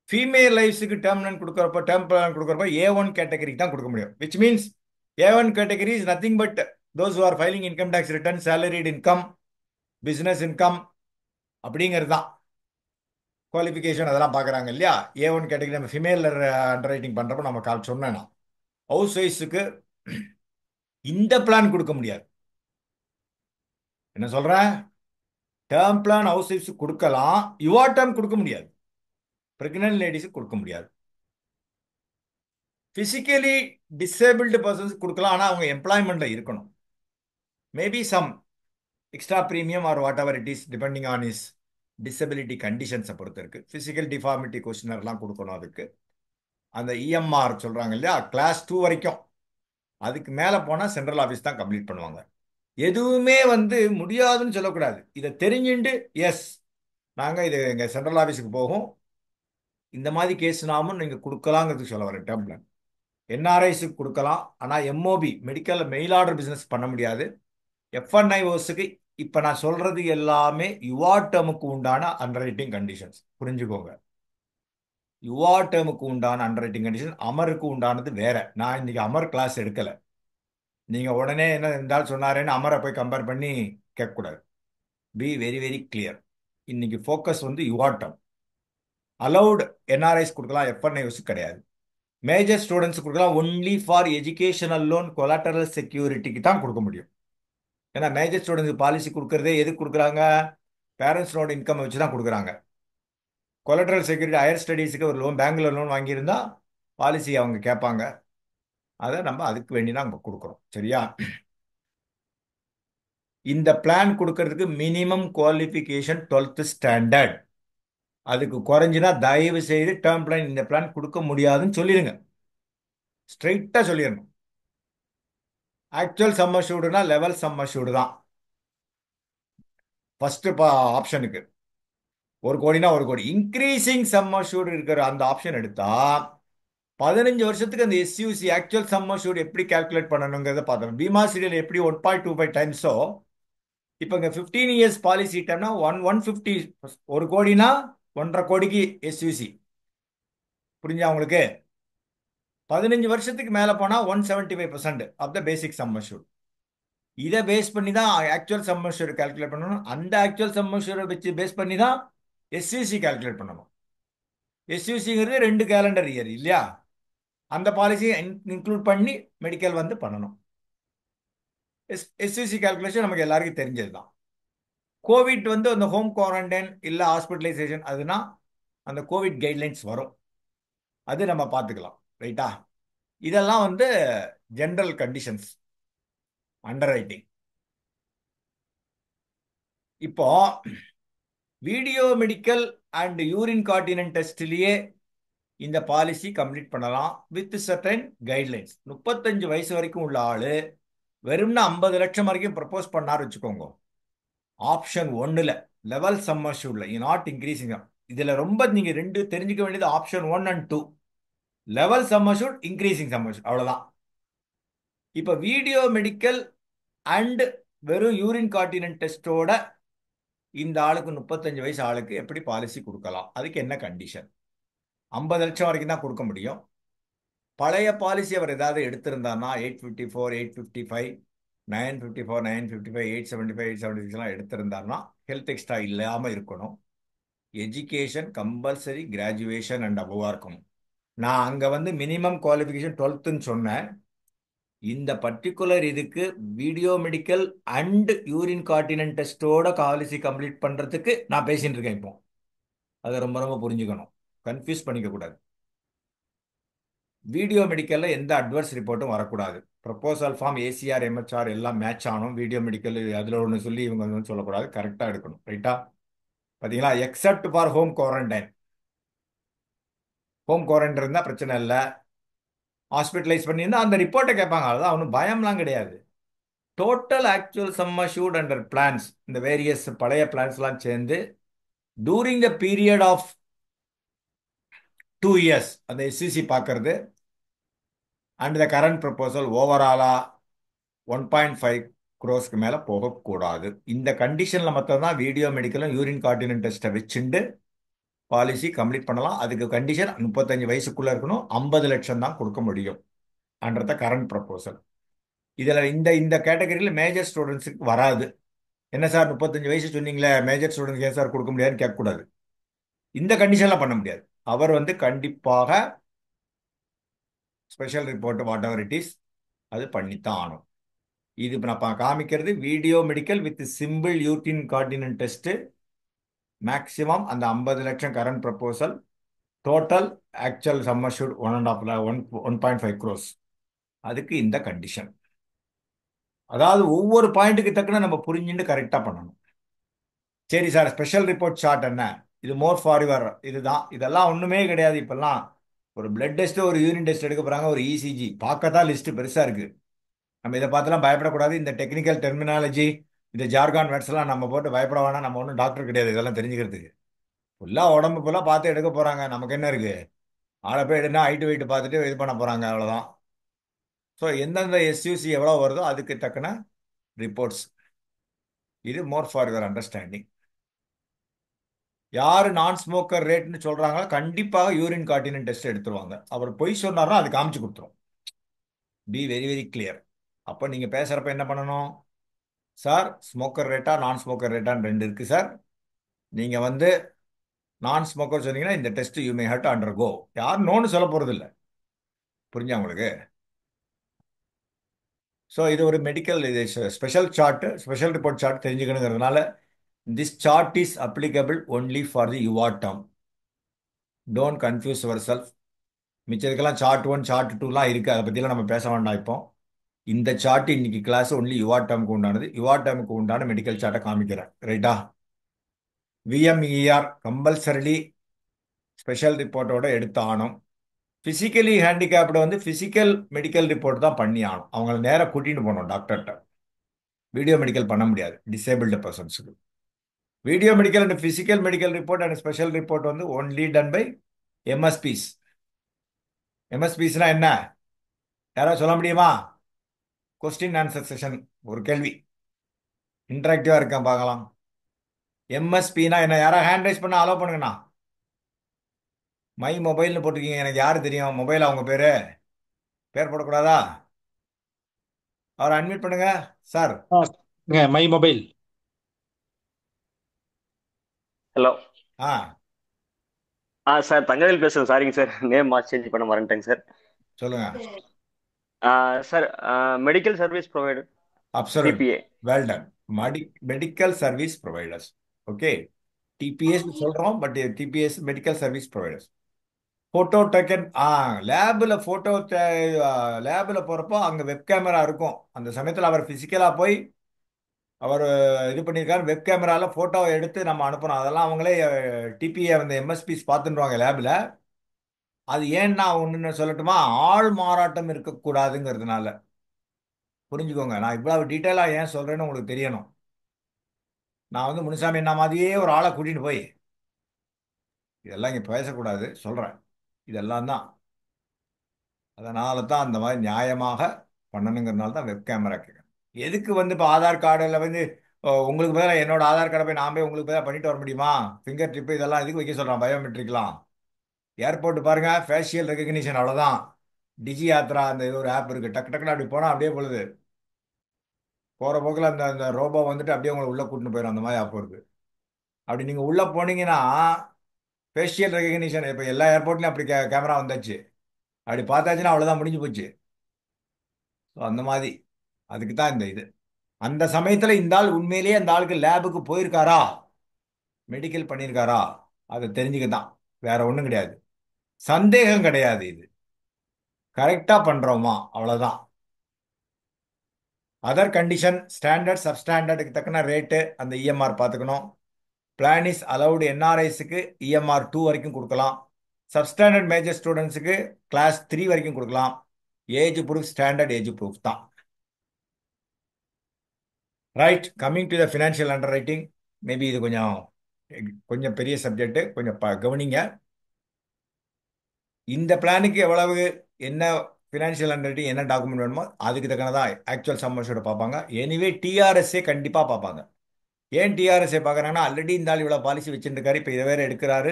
ஃபீமேல் லைஃப்ஸுக்கு டேர்ம் பிளான் கொடுக்குறப்ப, டேர்ம் பிளான் கொடுக்குறப்ப A1 கேட்டகரிக்கு தான் கொடுக்க முடியும். Which means A1 category is nothing but those who are filing income tax return, salaried income, business income அப்படிங்கிறது தான் குவாலிஃபிகேஷன். அதெல்லாம் பார்க்குறாங்க இல்லையா? A1 கேட்டகரி நம்ம ஃபீமேல் அண்டர் ரைட்டிங் பண்ணுறப்ப நம்ம கால் சொன்னேன். ஹவுஸ் ஒய்ஃபுக்கு இந்த பிளான் கொடுக்க முடியாது. என்ன சொல்கிறேன்? டேர்ம் பிளான் ஹவுஸ் ஒய்ஃப்ஸுக்கு கொடுக்கலாம், யுவர் டேர்ம் கொடுக்க முடியாது. பிரெக்னன்ட் லேடிஸுக்கு கொடுக்க முடியாது. பிசிக்கலி டிசேபிள்டு பர்சன்ஸ் கொடுக்கலாம், ஆனால் அவங்க எம்ப்ளாய்மெண்ட்ல இருக்கணும். Maybe some extra premium or whatever it is depending on is disability கண்டிஷன்ஸை பொறுத்து இருக்கு. ஃபிசிக்கல் டிஃபார்மிட்டி கொஸ்டினர்லாம் கொடுக்கணும். அதுக்கு அந்த இஎம்ஆர் சொல்றாங்க இல்லையா, கிளாஸ் 2 வரைக்கும். அதுக்கு மேலே போனால் சென்ட்ரல் ஆஃபீஸ் தான் கம்ப்ளீட் பண்ணுவாங்க. எதுவுமே வந்து முடியாதுன்னு சொல்லக்கூடாது. இதை தெரிஞ்சுட்டு எஸ் நாங்கள் இது எங்கள் சென்ட்ரல் ஆஃபீஸுக்கு போகும், இந்த மாதிரி கேஸ் நாமும் நீங்கள் கொடுக்கலாங்கிறதுக்கு சொல்ல வரேன். டேர்ம் பிளான் என்ஆர்ஐஸுக்கு கொடுக்கலாம், ஆனால் MOP medical mail order business பண்ண முடியாது. எஃப்என்ஐஓஸுக்கு இப்போ நான் சொல்றது எல்லாமே யுவர் டேர்முக்கு உண்டான அண்டர் ரைட்டிங் கண்டிஷன்ஸ். புரிஞ்சுக்கோங்க. யுவர் டேர்முக்கு உண்டான அண்டர் ரைட்டிங் கண்டிஷன், அமருக்கு உண்டானது வேற. நான் இன்னைக்கு அமர் கிளாஸ் எடுக்கல. நீங்க உடனே என்ன இருந்தாலும் சொன்னாரேன்னு அமரை போய் கம்பேர் பண்ணி கேட்கக்கூடாது. Be very very clear. இன்னைக்கு ஃபோக்கஸ் வந்து யுவர் டேர்ம். அலௌடு என்ஆர்ஐஸ் கொடுக்கலாம், எஃப்என்ஐஓஸ் கிடையாது. மேஜர் ஸ்டூடெண்ட்ஸ் கொடுக்கலாம், only for educational loan collateral செக்யூரிட்டிக்கு தான் கொடுக்க முடியும். ஏன்னா மேஜர் ஸ்டூடெண்ட்ஸ் பாலிசி கொடுக்கறதே எதுக்கு கொடுக்குறாங்க? பேரண்ட்ஸோட இன்கம் வச்சு தான் கொடுக்குறாங்க. கொலாட்டரல் செக்யூரிட்டி ஹையர் ஸ்டடீஸுக்கு ஒரு லோன், பேங்க்ல லோன் வாங்கியிருந்தா பாலிசி அவங்க கேட்பாங்க. அதை நம்ம அதுக்கு வேண்டி தான் நம்ம கொடுக்குறோம். சரியா? இந்த பிளான் கொடுக்கறதுக்கு மினிமம் குவாலிஃபிகேஷன் 12th ஸ்டாண்டர்ட். அதுக்கு குறைஞ்சினா தயவு செய்து டேர்ம் பிளான் இந்த பிளான் கொடுக்க முடியாதுன்னு சொல்லிடுங்க. ஸ்ட்ரைட்டா சொல்லிடணும். ஆக்சுவல் சம் அஷ்யூர்டுனா லெவல் சம் அஷ்யூர்டு தான் ஃபர்ஸ்ட் ஆப்ஷனுக்கு. 1 கோடினா 1 கோடி. இன்க்ரீசிங் சம் அஷ்யூர்டு இருக்கிற அந்த ஆப்ஷன் எடுத்தா 15 வருஷத்துக்கு அந்த எஸ்யூசி ஆக்சுவல் சம் அஷ்யூர்டு எப்படி கால்குலேட் பண்ணணுங்கிறத பார்த்தோம். பீமா சீரியல் எப்படி 1.25 டைம்ஸோ இப்போ இங்கே 15 இயர்ஸ் பாலிசி டைம்னா 150. 1 கோடினா 1.5 கோடிக்கு எஸ்யூசி. புரிஞ்சா உங்களுக்கு? 15 வருஷத்துக்கு மேலே போனால் 175% of the basic sum assured. இதை பேஸ் பண்ணி தான் ஆக்சுவல் சம் அஷ்யூர்டு கால்குலேட் பண்ணணும். அந்த ஆக்சுவல் சம் அஷ்யூர்டை வச்சு பேஸ் பண்ணி தான் எஸ்யூசி கால்குலேட் பண்ணணும். எஸ்யூசிங்கிறது 2 கேலண்டர் இயர் இல்லையா? அந்த பாலிசியை இன்க்ளூட் பண்ணி மெடிக்கல் வந்து பண்ணணும். எஸ்யூசி கால்குலேஷன் நமக்கு எல்லாருக்கும் தெரிஞ்சது தான். கோவிட் வந்து அந்த ஹோம் குவாரண்டைன் இல்லை ஹாஸ்பிட்டலைசேஷன் அதுனா அந்த கோவிட் கைட்லைன்ஸ் வரும், அது நம்ம பார்த்துக்கலாம். ரைட்டா? இதெல்லாம் வந்து ஜென்ரல் கண்டிஷன்ஸ் அண்டர் ரைட்டிங். இப்போ வீடியோ மெடிக்கல் அண்ட் யூரின் கார்டினன்ட் டெஸ்ட்லயே இந்த பாலிசி கம்ப்ளீட் பண்ணலாம் வித் சர்டன் கைட்லைன்ஸ். 35 வயசு வரைக்கும் உள்ள ஆளு வெறும்னா 50 லட்சம் வரைக்கும் ப்ரப்போஸ் பண்ணார் வச்சுக்கோங்க. ஆப்ஷன் 1ல லெவல் சம் அஷ்யூர்ட்ல நாட் இன்க்ரீசிங். இதுல ரொம்ப நீங்க 2 தெரிஞ்சுக்க வேண்டியது option 1 and 2. Level sum assured, increasing sum assured, அவ்வளவுதான். இப்ப வீடியோ மெடிக்கல் அண்ட் வெறும் யூரின் கார்டினன்ட் டெஸ்டோட இந்த ஆளுக்கு 35 வயசு ஆளுக்கு எப்படி பாலிசி கொடுக்கலாம்? அதுக்கு என்ன கண்டிஷன்? 50 லட்சம் வரைக்கும் தான் கொடுக்க முடியும். பழைய பாலிசி அவர் ஏதாவது எடுத்திருந்தாருன்னா 854, 855, 954, 955, 875, 876 எடுத்திருந்தாருன்னா ஹெல்த் எக்ஸ்ட்ரா இல்லாமல் இருக்கணும். எஜுகேஷன் கம்பல்சரி கிராஜுவேஷன் அண்ட் அபோவா இருக்கணும். நான் அங்கே வந்து மினிமம் குவாலிஃபிகேஷன் 12ன்னு சொன்னேன். இந்த பர்டிகுலர் இதுக்கு video medical and urine cotinine டெஸ்டோட பாலிசி கம்ப்ளீட் பண்ணுறதுக்கு நான் பேசிட்டு இருக்கேன் இப்போ. அதை ரொம்ப ரொம்ப புரிஞ்சுக்கணும், கன்ஃபியூஸ் பண்ணிக்க கூடாது. வீடியோ மெடிக்கல்ல எந்த அட்வர்ஸ் ரிப்போர்ட்டும் வரக்கூடாது. ப்ரொபோசல் ஃபார்ம் ஏசிஆர் எம்ஹெச்ஆர் எல்லாம் மேட்ச் ஆகணும். வீடியோ மெடிக்கல் அதில் ஒன்று சொல்லி இவங்க ஒன்று சொல்லக்கூடாது, கரெக்டாக எடுக்கணும். ரைட்டா? பார்த்தீங்களா? Except for home quarantine. Home quarantine இருந்தால் பிரச்சனை இல்லை. ஹாஸ்பிட்டலைஸ் பண்ணியிருந்தால் அந்த ரிப்போர்ட்டை கேட்பாங்க, அதுதான் ஒன்றும் பயம்லாம் கிடையாது. Total actual sum assured under plans, இந்த வேரியஸ் பழைய பிளான்ஸ்லாம் சேர்ந்து during the period of 2 years அந்த எஸ்சிசி பார்க்கறது. அண்ட் த கரண்ட் ப்ரொபோசல் ஓவராலா 1.5 crores மேலே போகக்கூடாது. இந்த கண்டிஷனில் மட்டும்தான் வீடியோ மெடிக்கலும் யூரின் கார்டினன்ட் டெஸ்ட்டை வச்சுட்டு பாலிசி கம்ப்ளீட் பண்ணலாம். அதுக்கு கண்டிஷன் 35 வயசுக்குள்ளே இருக்கணும், 50 லட்சம் தான் கொடுக்க முடியும் அண்டர் த கரண்ட் ப்ரொபோசல். இதில் இந்த இந்த கேட்டகரியில் மேஜர் ஸ்டூடெண்ட்ஸுக்கு வராது. என்ன சார் 35 வயசு சொன்னீங்களே, மேஜர் ஸ்டூடெண்ட்ஸ் ஏன் சார் கொடுக்க முடியாதுன்னு கேட்கக்கூடாது. இந்த கண்டிஷன்லாம் பண்ண முடியாது. அவர் வந்து கண்டிப்பாக special report whatever it is அது பண்ணித்தான் ஆகணும். இது இப்போ நான் காமிக்கிறது video medical with simple urine cotinine test. Maximum அந்த 50 லட்சம் current proposal. Total actual sum assured 1.5 crores. அதுக்கு இந்த கண்டிஷன். அதாவது ஒவ்வொரு பாயிண்ட்டுக்கு தக்கன நம்ம புரிஞ்சுட்டு கரெக்டாக பண்ணணும். சரி சார், ஸ்பெஷல் ரிப்போர்ட் ஷார்ட் என்ன? இது மோர் ஃபார் யுவர் இதுதான். இதெல்லாம் ஒன்றுமே கிடையாது. இப்போல்லாம் ஒரு பிளட் டெஸ்ட், ஒரு யூரின் டெஸ்ட் எடுக்க போகிறாங்க, ஒரு இசிஜி பார்க்கத்தான் லிஸ்ட்டு பெருசாக இருக்குது. நம்ம இதை பார்த்துலாம் பயப்படக்கூடாது. இந்த டெக்னிக்கல் டெர்மினாலஜி, இந்த ஜார்கான் வேர்ட்ஸ் எல்லாம் நம்ம போட்டு பயப்பட வேணாம். நம்ம ஒன்றும் டாக்டர் கிடையாது இதெல்லாம் தெரிஞ்சுக்கிறதுக்கு. ஃபுல்லாக உடம்பு ஃபுல்லாக பார்த்து எடுக்க போகிறாங்க. நமக்கு என்ன இருக்குது? ஆளை போய் எடுனா ஹைட்டு வெயிட்டு பார்த்துட்டு இது பண்ண போகிறாங்க, அவ்வளோதான். ஸோ எந்தெந்த எஸ்யூசி எவ்வளோ வருதோ அதுக்கு தக்கன ரிப்போர்ட்ஸ். இது மோர் ஃபார் யுவர் அண்டர்ஸ்டாண்டிங். யார் நான் ஸ்மோக்கர் ரேட்னு சொல்கிறாங்களோ கண்டிப்பாக யூரின் கார்டினன்ட் டெஸ்ட் எடுத்துருவாங்க. அவர் பொய் சொன்னார்னா அது காமிச்சு கொடுத்துரும். Be very very clear. அப்போ நீங்கள் பேசுகிறப்ப என்ன பண்ணணும்? சார், ஸ்மோக்கர் ரேட்டா நான் ஸ்மோக்கர் ரேட்டான்னு 2 இருக்குது சார். நீங்கள் வந்து நான் ஸ்மோக்கர் சொன்னீங்கன்னா இந்த test you may have to undergo. யார் நோன்னு சொல்ல போகிறது இல்லை. புரிஞ்சா உங்களுக்கு? ஸோ இது ஒரு மெடிக்கல் இது special chart, special report chart தெரிஞ்சுக்கணுங்கிறதுனால this chart is applicable only for the Yuva term. Don't confuse yourself. மிச்சதுக்கெல்லாம் சார்ட் 1 சார்ட் 2லாம் இருக்குது, அதை பற்றிலாம் நம்ம பேச வேண்டாம். இப்போ இந்த சார்ட் இன்னைக்கு கிளாஸ் ஒன்லி யுவா டேர்முக்கு உண்டானது. யுவா டேர்முக்கு உண்டான மெடிக்கல் சார்ட்டை காமிக்கிறேன். ரைட்டா? விஎம்இஆர் கம்பல்சரிலி ஸ்பெஷல் ரிப்போர்ட்டோட எடுத்து ஆகணும். பிசிக்கலி ஹேண்டிகேப்டு வந்து பிசிக்கல் மெடிக்கல் ரிப்போர்ட் தான் பண்ணி ஆகணும். அவங்கள நேராக கூட்டிட்டு போகணும் டாக்டர்கிட்ட. வீடியோ மெடிக்கல் பண்ண முடியாது டிசேபிள்டு பர்சன்ஸுக்கு. Video medical and physical medical report and special report வந்து ஒன்லி டன் பை எம்எஸ்பிஸ். எம்எஸ்பிஸ்னா என்ன? யாராவது சொல்ல முடியுமா? கொஸ்டின் ஆன்சர் செஷன், ஒரு கேள்வி இன்டராக்டிவா இருக்கேன் பார்க்கலாம். எம்எஸ்பினா என்ன? யாராவது ஹேண்ட் ரைஸ் பண்ண அலோவ் பண்ணுங்கண்ணா. மை மொபைல்னு போட்டிருக்கீங்க, எனக்கு யாரு தெரியும்? மொபைல் அவங்க பேர் போடக்கூடாதா? அவரை அட்மிட் பண்ணுங்க சார். My mobile. ஹலோ. ஆ சார் தங்கவேல் பேசுறேன். சாரிங்க சார், நேம் மார்க் சேஞ்ச் பண்ண மறந்துட்டேங்க சார். சொல்லுங்க sir, medical service provider, absolute TPA. Well done. Medical service providers. Okay, TPAs சொல்றோம், but TPAs medical service providers. Photo taken. லேபில் போட்டோ லேபில் போகிறப்போ அங்கே வெப் கேமரா இருக்கும். அந்த சமயத்தில் அவர் ஃபிசிக்கலாக போய் அவர் இது பண்ணியிருக்காரு. வெப் கேமராவில் ஃபோட்டோவை எடுத்து நம்ம அனுப்பணும். அதெல்லாம் அவங்களே டிபிஏ வந்து எம்எஸ்பிஸ் பார்த்துட்டுருவாங்க லேபில். அது ஏன்னா ஒன்று சொல்லட்டுமா, ஆள் மாறாட்டம் இருக்கக்கூடாதுங்கிறதுனால. புரிஞ்சுக்கோங்க, நான் இவ்வளவு டீட்டெயிலாக ஏன் சொல்கிறேன்னு உங்களுக்கு தெரியணும். நான் வந்து முனுசாமி என்ன மாதிரியே ஒரு ஆளை கூட்டிகிட்டு போய் இதெல்லாம் இங்கே பேசக்கூடாது சொல்கிறேன். இதெல்லாம் தான், அதனால தான் அந்த மாதிரி நியாயமாக பண்ணணுங்கிறதுனால தான் வெப் கேமரா கேட்குறேன். எதுக்கு வந்து இப்போ ஆதார் கார்டில் வந்து உங்களுக்கு பதிலாக என்னோட ஆதார் கார்டை போய் நான் போய் உங்களுக்கு பதிலாக பண்ணிட்டு வர முடியுமா? ஃபிங்கர் டிப்பு இதெல்லாம் எதுக்கு வைக்க சொல்கிறான்? பயோமெட்ரிக்லாம் ஏர்போர்ட் பாருங்க, ஃபேஷியல் ரெகக்னிஷன் அவ்வளோதான். டிஜி யாத்ரா அந்த இது ஒரு ஆப் இருக்குது. டக்கு டக்குன்னு அப்படி போனால் அப்படியே பொழுது போகிற போக்கில் அந்த அந்த ரோபோ வந்துட்டு அப்படியே உங்களை உள்ளே கூட்டின்னு போயிடும். அந்த மாதிரி ஆப் இருக்குது. அப்படி நீங்கள் உள்ளே போனீங்கன்னா ஃபேஷியல் ரெகக்னிஷன் இப்போ எல்லா ஏர்போர்ட்லையும் அப்படி கேமரா வந்தாச்சு. அப்படி பார்த்தாச்சுன்னா அவ்வளோதான், முடிஞ்சு போச்சு. ஸோ அந்த மாதிரி அதுக்கு தான் இந்த இது. அந்த சமயத்தில் இந்த ஆள் உண்மையிலேயே அந்த ஆளுக்கு லேபுக்கு போயிருக்காரா, மெடிக்கல் பண்ணியிருக்காரா, அதை தெரிஞ்சுக்க தான், வேற ஒன்றும் கிடையாது. சந்தேகம் கிடையாது. இது கரெக்டாக பண்ணுறோமா, அவ்வளோதான். அதர் கண்டிஷன் ஸ்டாண்டர்ட் சப்ஸ்டாண்டர்டுக்கு தக்கன ரேட்டு அந்த இஎம்ஆர் பார்த்துக்கணும். பிளான் இஸ் அலவுடு என்ஆர்ஐஸுக்கு இஎம்ஆர் 2 வரைக்கும் கொடுக்கலாம். சப்ஸ்டாண்டர்ட் மேஜர் ஸ்டூடெண்ட்ஸுக்கு கிளாஸ் 3 வரைக்கும் கொடுக்கலாம். Age proof standard age proof தான். Right, coming to the financial underwriting. Maybe இது கொஞ்சம் கொஞ்சம் பெரிய சப்ஜெக்ட், கொஞ்சம் கவனிங்க. இந்த பிளானுக்கு எவ்வளவு என்ன ஃபினான்ஷியல் அண்டர் ரைட்டிங் என்ன டாக்குமெண்ட் வேணுமோ அதுக்கு தக்கனதான் ஆக்சுவல் சம்மர்ஸோட பார்ப்பாங்க. எனிவே டிஆர்எஸ்ஏ கண்டிப்பாக பார்ப்பாங்க. ஏன் டிஆர்எஸ்ஏ பார்க்குறாங்கன்னா, ஆல்ரெடி இந்த ஆள் இவ்வளோ பாலிசி வச்சுருக்காரு, இப்போ இதை வேற எடுக்கிறாரு,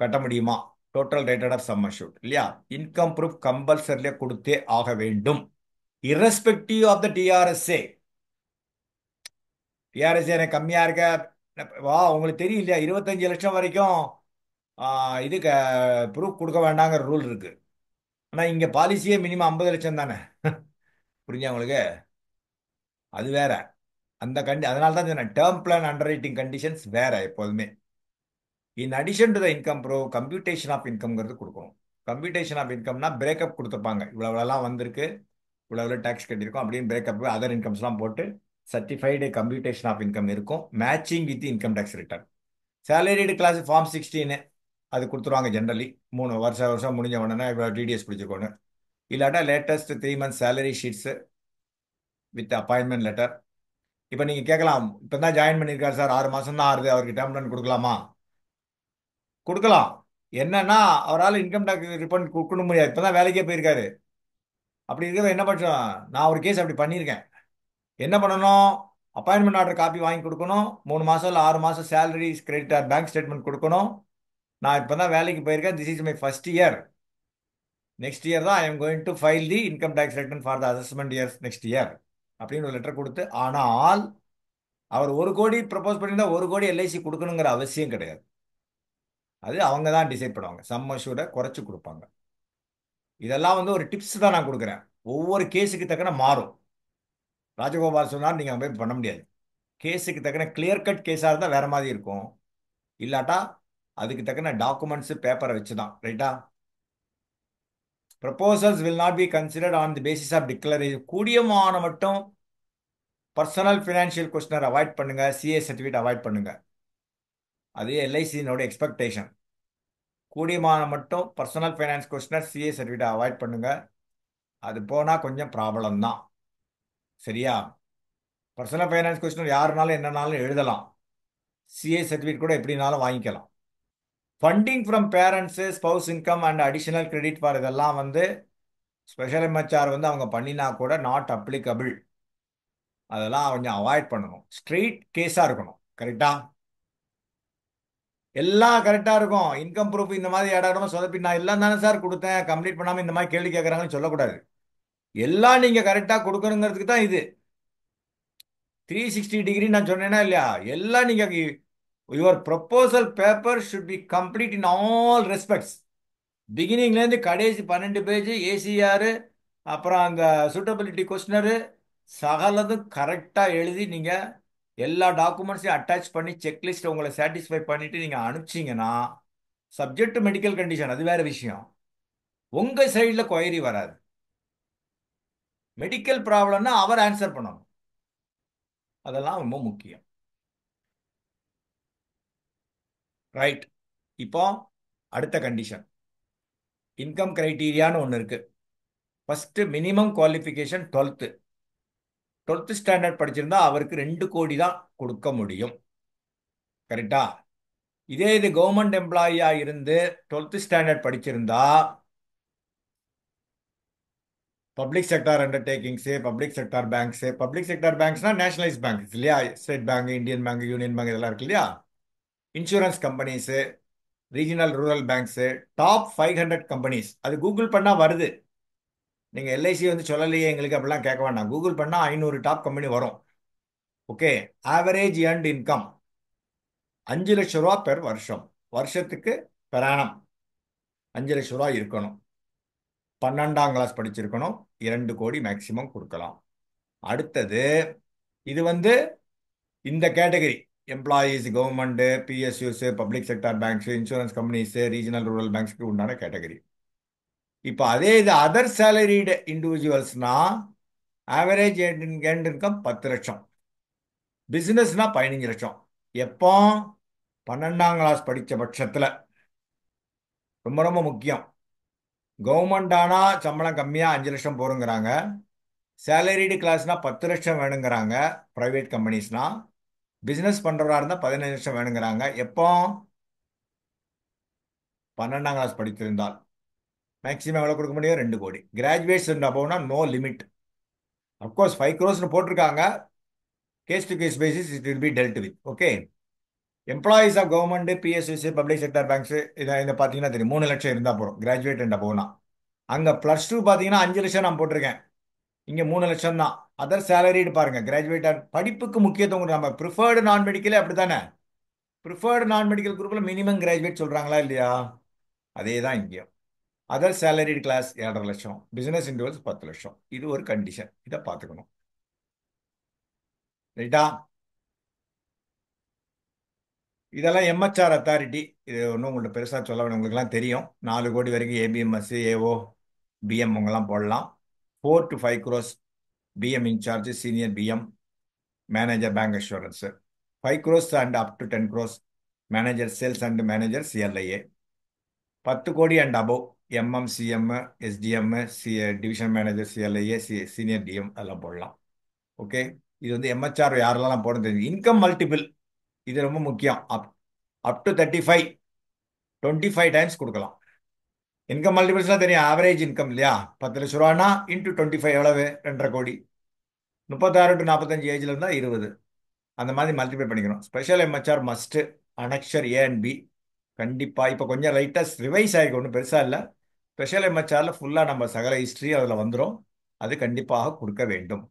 கட்ட முடியுமா? Total rated of sum assured இல்லையா? இன்கம் ப்ரூஃப் கம்பல்சரியாக கொடுத்தே ஆக வேண்டும், இரஸ்பெக்டிவ் ஆஃப் த டிஆர்எஸ்ஏ. டிஆர்எஸ்ஏ எனக்கு கம்மியாக இருக்க வா, உங்களுக்கு தெரியும் இல்லையா? 25 லட்சம் வரைக்கும் இதுக்கு ப்ரூஃப் கொடுக்க வேண்டாங்கிற ரூல் இருக்கு. ஆனால் இங்கே பாலிசியே மினிமம் 50 லட்சம் தானே. புரிஞ்சா உங்களுக்கு? அது வேற. அந்த அதனால தான் சொன்னேன், term plan underwriting conditions வேற எப்போதுமே. In addition to the income proof computation of இன்கம்ங்கிறது கொடுக்கணும். கம்ப்யூட்டேஷன் ஆஃப் இன்கம்னா பிரேக்கப் கொடுத்துருப்பாங்க. இவ்வளவுலாம் வந்திருக்கு, இவ்வளவு டேக்ஸ் கட்டியிருக்கோம் அப்படின்னு பிரேக்கப் அதர் இன்கம்ஸ்லாம் போட்டு சர்டிஃபைடு கம்ப்யூட்டேஷன் ஆஃப் இன்கம் இருக்கும், matching with income tax return. Salaried class form 16 அது கொடுத்துருவாங்க ஜென்ரலி. 3 வருஷம் முடிஞ்ச உடனே இப்போ டிடிஎஸ் பிடிச்சிக்கோன்னு. இல்லாட்டா latest 3 months salary sheets with appointment letter. இப்போ நீங்கள் கேட்கலாம், இப்போ தான் ஜாயின் பண்ணியிருக்காரு சார், 6 மாதம் தான் ஆறுது, அவருக்கு டேர்ம் பிளான் கொடுக்கலாமா? கொடுக்கலாம். என்னன்னா அவரால் இன்கம் டேக்ஸ் ரிப்போர்ட் கொடுக்க முடியாது, இப்போ தான் வேலைக்கே போயிருக்காரு. அப்படி இருக்கிற என்ன பட்சம், நான் ஒரு கேஸ் அப்படி பண்ணியிருக்கேன். என்ன பண்ணணும்? அப்பாயின்மெண்ட் ஆர்டர் காப்பி வாங்கி கொடுக்கணும். 3 மாதம் இல்லை 6 மாதம் சேலரி கிரெடிட் பேங்க் ஸ்டேட்மெண்ட் கொடுக்கணும். நான் இப்போ தான் வேலைக்கு போயிருக்கேன், this is my first year. Next year தான் I am going to file the income tax return for the assessment years next year அப்படின்னு ஒரு லெட்டர் கொடுத்து. ஆனால் அவர் 1 கோடி ப்ரப்போஸ் பண்ணியிருந்தா 1 கோடி எல்ஐசி கொடுக்கணுங்கிற அவசியம் கிடையாது. அது அவங்க தான் டிசைட் பண்ணுவாங்க, சம் அஷ்யூர்டை குறைச்சி கொடுப்பாங்க. இதெல்லாம் வந்து ஒரு டிப்ஸ் தான் நான் கொடுக்குறேன், ஒவ்வொரு கேஸுக்கு தக்கன மாறும். ராஜகோபால் சொன்னார் நீங்கள் போய் பண்ண முடியாது. கேஸுக்கு தக்கன கிளியர் கட் கேஸாக இருந்தால் வேற மாதிரி இருக்கும், இல்லாட்டா அதுக்கு தக்கன டாக்குமெண்ட்ஸு பேப்பரை வச்சு தான். ரைட்டா? Proposals will not be considered on the basis of declaration. கூடியமான மட்டும் பர்சனல் ஃபினான்ஷியல் கொஸ்டினர் அவாய்ட் பண்ணுங்க, சிஏ சர்டிஃபிகேட் அவாய்ட் பண்ணுங்க. அது எல்ஐசியினோட எக்ஸ்பெக்டேஷன். கூடியமான மட்டும் personal finance questionnaire CA certificate avoid பண்ணுங்க. அது போனால் கொஞ்சம் ப்ராப்ளம் தான். சரியா? பர்சனல் ஃபைனான்ஸ் கொஸ்டினர் யாருனாலும் என்னன்னாலும் எழுதலாம். சிஏ சர்டிஃபிகேட் கூட எப்படினாலும் வாங்கிக்கலாம். Funding from parents, spouse income and additional credit for இதெல்லாம் வந்து ஸ்பெஷல் எம்ஹெச்ஆர் வந்து அவங்க பண்ணினா கூட நாட் அப்ளிகபிள். அதெல்லாம் கொஞ்சம் அவாய்ட் பண்ணணும். ஸ்ட்ரெயிட் கேஸாக இருக்கணும். கரெக்டா? எல்லாம் கரெக்டாக இருக்கும். இன்கம் ப்ரூஃப் இந்த மாதிரி இடமா சொதப்பி நான் எல்லாம் தானே சார் கொடுத்தேன், கம்ப்ளீட் பண்ணாமல் இந்த மாதிரி கேள்வி கேட்குறாங்கன்னு சொல்லக்கூடாது. எல்லாம் நீங்கள் கரெக்டாக கொடுக்கணுங்கிறதுக்கு தான் இது 360 டிகிரி நான் சொன்னேன்னா இல்லையா? எல்லாம் நீங்கள் your proposal paper should be complete in all respects. பிகினிங்லேருந்து கடைசி 12 பேஜ் ஏசிஆர், அப்புறம் அந்த சூட்டபிலிட்டி கொஸ்டினரு சகலதும் கரெக்டாக எழுதி நீங்கள் எல்லா டாக்குமெண்ட்ஸையும் அட்டாச் பண்ணி செக்லிஸ்ட் உங்களை சாட்டிஸ்ஃபை பண்ணிட்டு நீங்கள் அனுப்பிச்சிங்கன்னா சப்ஜெக்ட் மெடிக்கல் கண்டிஷன் அது வேற விஷயம். உங்கள் சைடில் கொயரி வராது. மெடிக்கல் ப்ராப்ளம்னா அவர் ஆன்சர் பண்ணணும். அதெல்லாம் ரொம்ப முக்கியம். ரைட். இப்போ அடுத்த கண்டிஷன் இன்கம் கிரைட்டீரியான்னு ஒன்று இருக்கு. First minimum qualification 12th standard படிச்சிருந்தா அவருக்கு 2 கோடி தான் கொடுக்க முடியும். கரெக்டா? இதே இது கவர்மெண்ட் எம்ப்ளாயியா இருந்து 12th ஸ்டாண்டர்ட் படிச்சிருந்தா public sector undertakings, public sector banks, public sector பேங்க்ஸ்னா நேஷனலைஸ் பேங்க்ஸ் இல்லையா? State Bank, Indian Bank, Union Bank இதெல்லாம் இருக்கு இல்லையா? Insurance companies, regional rural banks, top 500 companies. அது கூகுள் பண்ணால் வருது. நீங்கள் எல்ஐசி வந்து சொல்லலையே எங்களுக்கு அப்படிலாம் கேட்க வேண்டாம். கூகுள் பண்ணால் 500 டாப் கம்பெனி வரும். ஓகே. ஆவரேஜ் ஏர்ன்ட் இன்கம் 5 லட்சம் ரூபா பெர் வருஷம். வருஷத்துக்கு பெர் ஆனம் 5 லட்சம் ரூபா இருக்கணும். 12ஆம் கிளாஸ் படிச்சிருக்கணும். 2 கோடி மேக்சிமம் கொடுக்கலாம். அடுத்தது இது வந்து இந்த category employees, government, PSUs, public sector banks, insurance companies, regional rural பேங்க்ஸ்க்கு உண்டான கேட்டகரி. இப்போ அதே இது அதர் சேலரிடு இண்டிவிஜுவல்ஸ்னா ஆவரேஜ் ஏர்ன்ட் இன்கம் 10 லட்சம். பிசினஸ்னா 15 லட்சம். எப்போ? 12ஆம் கிளாஸ் படித்த பட்சத்தில். ரொம்ப ரொம்ப முக்கியம். கவர்மெண்ட் ஆனால் சம்பளம் கம்மியாக 5 லட்சம் போருங்கிறாங்க. சேலரிடு கிளாஸ்னா 10 லட்சம் வேணுங்கிறாங்க. ப்ரைவேட் கம்பெனிஸ்னா பிஸ்னஸ் பண்ணுறவராக இருந்தால் 15 லட்சம் வேணுங்கிறாங்க. எப்போ? 12ஆம் கிளாஸ் படித்திருந்தால். மேக்ஸிமம் எவ்வளோ கொடுக்க முடியும்? 2 கோடி. கிராஜுவேட்ஸ் அப்போனா நோ லிமிட். அப்கோர்ஸ் 5 crores போட்டிருக்காங்க. Case to case basis it will be dealt with. Okay. Employees of government, PSUs, public sector banks இதை பார்த்தீங்கன்னா தெரியும். 3 லட்சம் இருந்தால் போகிறோம் கிராஜுவேட் அண்ட் அப்போனா. அங்கே +2 பார்த்தீங்கன்னா 5 லட்சம் நான் போட்டிருக்கேன். இங்கே 3 லட்சம் தான். அதர் சேலரிடு பாருங்க. கிராஜுவேட் படிப்புக்கு முக்கியத்துவம். நம்ம ப்ரிஃபர்டு நான் மெடிக்கலே அப்படி தானே? ப்ரிஃபர்டு நான் மெடிக்கல் குரூப்பில் மினிமம் கிராஜுவேட் சொல்கிறாங்களா இல்லையா? அதே தான் இங்கேயும். அதர் சேலரிடு கிளாஸ் 7.5 லட்சம். பிசினஸ் இண்டிவிஜுவல்ஸ் 10 லட்சம். இது ஒரு கண்டிஷன். இதை பார்த்துக்கணும். ரைட்டா? இதெல்லாம் எம்ஹெச்ஆர் அத்தாரிட்டி. இது ஒன்றும் உங்கள்கிட்ட பெருசாக சொல்ல வேணும். உங்களுக்குலாம் தெரியும். 4 கோடி வரைக்கும் ஏபிஎம்எஸ், ஏஓ, பிஎம் உங்கெல்லாம் போடலாம். 4 to 5 crores PM in-charge, senior PM, manager bank assurance. 5 crores and up to 10 crores manager sales and manager CLIA. 10 கோடி and above MM, CM, SDM, division manager, CLIA, senior DM அதெல்லாம் போடலாம். ஓகே. இது வந்து எம்ஹெச்ஆர் யாரெல்லாம் போட தெரியும். இன்கம் மல்டிபிள் இது ரொம்ப முக்கியம். அப் டு 35 25 டைம்ஸ் கொடுக்கலாம். இன்கம் மல்டிபிள்ஸ்லாம் தெரியும். ஆவரேஜ் இன்கம் இல்லையா? 10 லட்ச ரூபானா இன்ட்டு 25 எவ்வளவு? 2.5 கோடி. 36 to 45 ஏஜ்ல இருந்தால் 20. அந்த மாதிரி மல்டிப்ளை பண்ணிக்கணும். Special MHR must annexure A and B கண்டிப்பாக. இப்போ கொஞ்சம் லைட்டாக ரிவைஸ் ஆகிருக்கு, ஒன்றும் பெருசாக இல்லை. ஸ்பெஷல் எம்ஹெச்ஆரில் ஃபுல்லாக நம்ம சகல ஹிஸ்ட்ரி அதில் வந்துடும். அது கண்டிப்பாக கொடுக்க வேண்டும்.